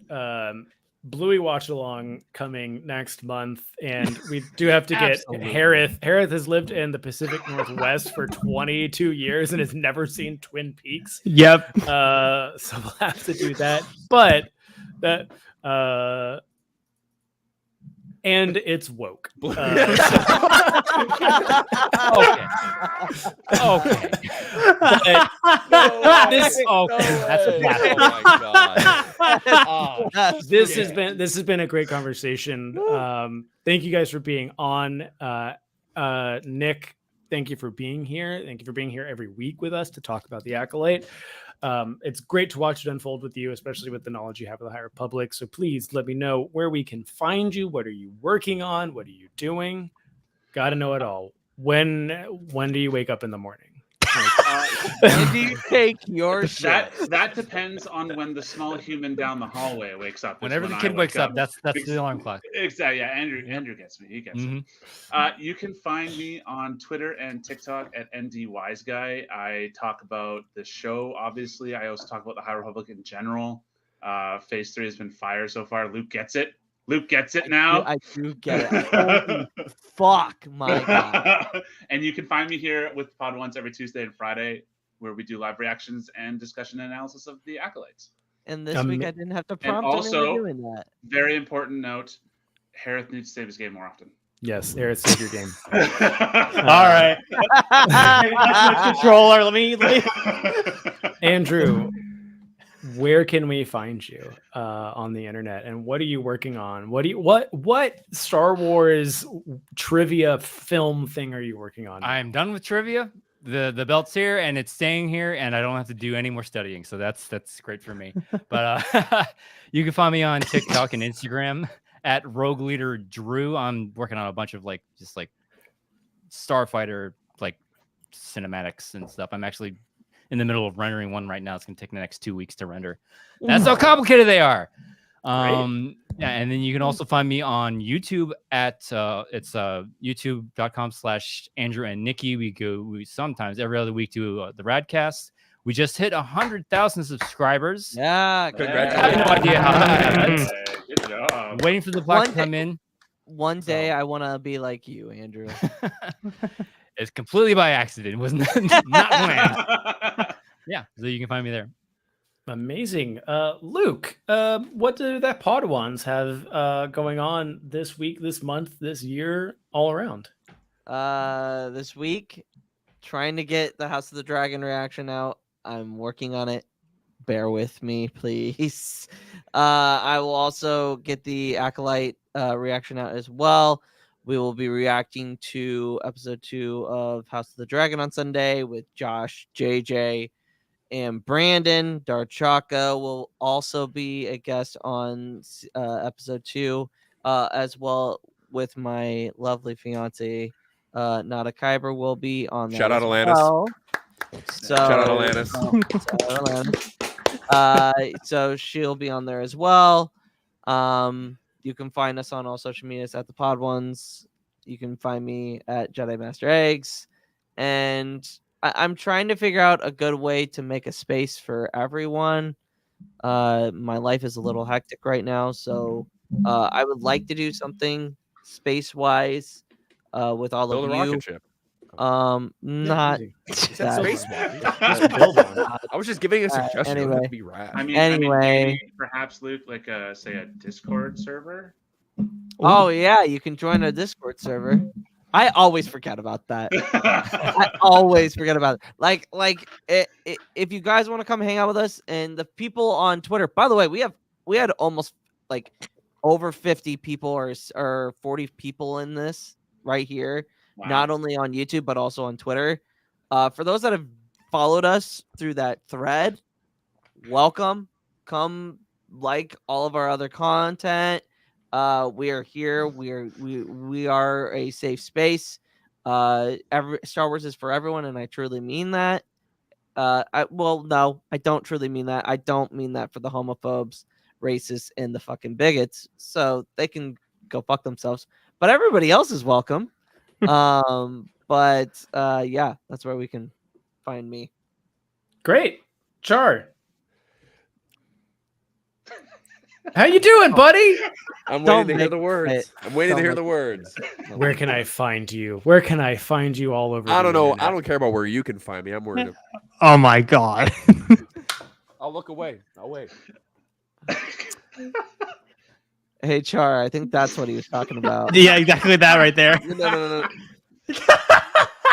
[SPEAKER 1] Bluey watch along coming next month, and we do have to get
[SPEAKER 5] Absolutely.
[SPEAKER 1] Harith. Harith has lived in the Pacific Northwest for 22 years and has never seen Twin Peaks.
[SPEAKER 3] Yep.
[SPEAKER 1] So we'll have to do that. But that and it's woke.
[SPEAKER 5] Okay. Okay.
[SPEAKER 1] But this,
[SPEAKER 5] That's a bad
[SPEAKER 6] Oh my god.
[SPEAKER 1] this has been a great conversation. Thank you guys for being on. Nick, thank you for being here. Thank you for being here every week with us to talk about the Acolyte. It's great to watch it unfold with you, especially with the knowledge you have of the High Republic. So please let me know where we can find you. What are you working on? What are you doing? Got to know it all. When do you wake up in the morning?
[SPEAKER 2] When do you take your shit?
[SPEAKER 7] That depends on when the small human down the hallway wakes up. is
[SPEAKER 5] Whenever
[SPEAKER 7] when
[SPEAKER 5] the
[SPEAKER 7] I
[SPEAKER 5] kid
[SPEAKER 7] wake
[SPEAKER 5] wakes up, that's the alarm clock.
[SPEAKER 7] Exactly. Yeah, Andrew gets me. He gets
[SPEAKER 5] Mhm.
[SPEAKER 7] it. You can find me on Twitter and TikTok at NDWiseGuy. I talk about the show, obviously. I also talk about the High Republic in general. Phase 3 has been fire so far. Luke gets it. Luke gets it now.
[SPEAKER 2] I do get it. Holy fuck, my god.
[SPEAKER 7] And you can find me here with Pod Ones every Tuesday and Friday, where we do live reactions and discussion and analysis of the Acolytes.
[SPEAKER 2] And this week I didn't have to prompt
[SPEAKER 7] also-
[SPEAKER 2] him into doing that.
[SPEAKER 7] Very important note: Harith needs to save his game more often.
[SPEAKER 1] Yes, Eric, save your game.
[SPEAKER 3] All right. That's my controller. Let me.
[SPEAKER 1] Andrew, where can we find you on the internet, and what are you working on? What Star Wars trivia film thing are you working on?
[SPEAKER 5] I'm done with trivia. The belt's here and it's staying here, and I don't have to do any more studying. So that's great for me. But you can find me on TikTok and Instagram at Rogue Leader Drew. I'm working on a bunch of just Starfighter cinematics and stuff. I'm actually in the middle of rendering one right now. It's gonna take the next 2 weeks to render. That's how complicated they are. Yeah, and then you can also find me on YouTube at it's youtube.com/Andrew and Nikki. We sometimes every other week do the Radcast. We just hit 100,000 subscribers.
[SPEAKER 2] Yeah,
[SPEAKER 6] Congratulations.
[SPEAKER 5] I have no idea how that happened.
[SPEAKER 7] Good job.
[SPEAKER 5] I'm waiting for the plaque to come in.
[SPEAKER 2] One day I want to be like you, Andrew.
[SPEAKER 5] It's completely by accident. It was not planned. Yeah, so you can find me there.
[SPEAKER 1] Amazing. Luke, what do that Padawans have going on this week, this month, this year, all around?
[SPEAKER 2] This week, trying to get the House of the Dragon reaction out. I'm working on it. Bear with me, please. I will also get the Acolyte reaction out as well. We will be reacting to episode 2 of House of the Dragon on Sunday with Josh, JJ, and Brandon. Darchaka will also be a guest on episode 2, as well with my lovely fiance, Nada Kyber will be on that.
[SPEAKER 6] Shout out
[SPEAKER 2] as
[SPEAKER 6] Alanis.
[SPEAKER 2] well. So,
[SPEAKER 6] Shout out Alanis.
[SPEAKER 2] shout out Alanis. So she'll be on there as well. You can find us on all social medias at the Pod Ones. You can find me at Jedi Master Eggs, and I'm trying to figure out a good way to make a space for everyone. My life is a little hectic right now, so I would like to do something space-wise with all
[SPEAKER 6] Build a
[SPEAKER 2] of you.
[SPEAKER 6] rocket ship.
[SPEAKER 2] Not
[SPEAKER 6] said
[SPEAKER 2] that-
[SPEAKER 6] space
[SPEAKER 1] Just build one.
[SPEAKER 6] I was just giving a suggestion.
[SPEAKER 2] anyway.
[SPEAKER 6] That'd be rad.
[SPEAKER 7] I mean,
[SPEAKER 2] Anyway.
[SPEAKER 7] maybe perhaps Luke, say a Discord server.
[SPEAKER 2] Oh yeah, you can join our Discord server. I always forget about that. I always forget about it. If you guys want to come hang out with us, and the people on Twitter, by the way, we had almost over 50 people or 40 people in this right here,
[SPEAKER 7] Wow.
[SPEAKER 2] not only on YouTube but also on Twitter. For those that have followed us through that thread, welcome. Come like all of our other content. We are here. We are a safe space. Star Wars is for everyone, and I truly mean that. No, I don't truly mean that. I don't mean that for the homophobes, racists, and the fucking bigots. So they can go fuck themselves. But everybody else is welcome. But yeah, that's where we can find me.
[SPEAKER 1] Great. Char. How you doing, buddy?
[SPEAKER 6] I'm
[SPEAKER 2] Don't
[SPEAKER 6] waiting to hear
[SPEAKER 2] make
[SPEAKER 6] the
[SPEAKER 2] it.
[SPEAKER 6] words. I'm waiting
[SPEAKER 2] Don't
[SPEAKER 6] to hear
[SPEAKER 2] make
[SPEAKER 6] the
[SPEAKER 2] it.
[SPEAKER 6] words.
[SPEAKER 1] Where can I find you? Where can I find you all over?
[SPEAKER 6] I don't
[SPEAKER 1] the
[SPEAKER 6] know.
[SPEAKER 1] internet?
[SPEAKER 6] I don't care about where you can find me. I'm worried.
[SPEAKER 3] Oh my god.
[SPEAKER 6] I'll look away. I'll wait.
[SPEAKER 2] Hey, Char, I think that's what he was talking about.
[SPEAKER 3] Yeah, exactly that right there.
[SPEAKER 6] No.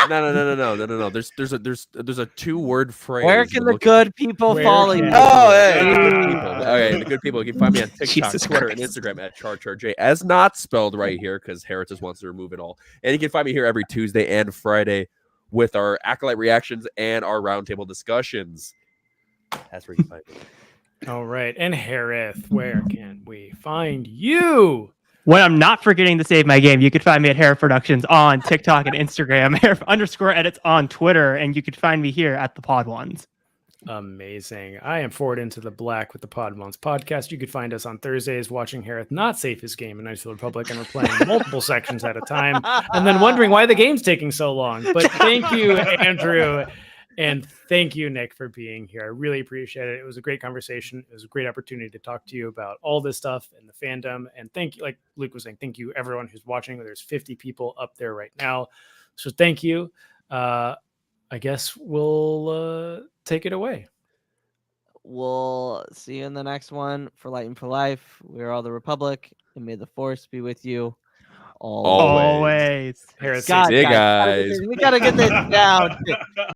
[SPEAKER 6] There's a 2-word phrase.
[SPEAKER 2] Where can
[SPEAKER 6] to
[SPEAKER 2] the
[SPEAKER 6] look
[SPEAKER 2] good people
[SPEAKER 1] Where
[SPEAKER 2] follow
[SPEAKER 1] can-
[SPEAKER 2] you?
[SPEAKER 6] Oh, hey, the good
[SPEAKER 2] Hey.
[SPEAKER 6] people. Okay, the good people. You can find me on TikTok,
[SPEAKER 3] Jesus
[SPEAKER 6] Twitter, and
[SPEAKER 3] Christ.
[SPEAKER 6] Instagram at CharCharJ, as not spelled right here because Heritage wants to remove it all. And you can find me here every Tuesday and Friday with our Acolyte reactions and our roundtable discussions. That's where you can find me.
[SPEAKER 1] All right. And Harith, where can we find you?
[SPEAKER 3] When I'm not forgetting to save my game, you could find me at Hair Productions on TikTok and Instagram, Hair_edits on Twitter, and you could find me here at the Pod Ones.
[SPEAKER 1] Amazing. I am Forward Into the Black with the Podmons podcast. You could find us on Thursdays watching Harith not save his game in Knights of the Republic, and we're playing multiple sections at a time, and then wondering why the game's taking so long. But thank you, Andrew. And thank you, Nick, for being here. I really appreciate it. It was a great conversation. It was a great opportunity to talk to you about all this stuff and the fandom. And thank you, like Luke was saying, thank you, everyone who's watching. There's 50 people up there right now. So thank you. I guess we'll take it away.
[SPEAKER 2] We'll see you in the next one for Light and for Life. We're all the Republic, and may the Force be with you always.
[SPEAKER 3] Always.
[SPEAKER 1] Harith,
[SPEAKER 2] God,
[SPEAKER 6] See you
[SPEAKER 2] guys,
[SPEAKER 6] guys.
[SPEAKER 2] we gotta get this down.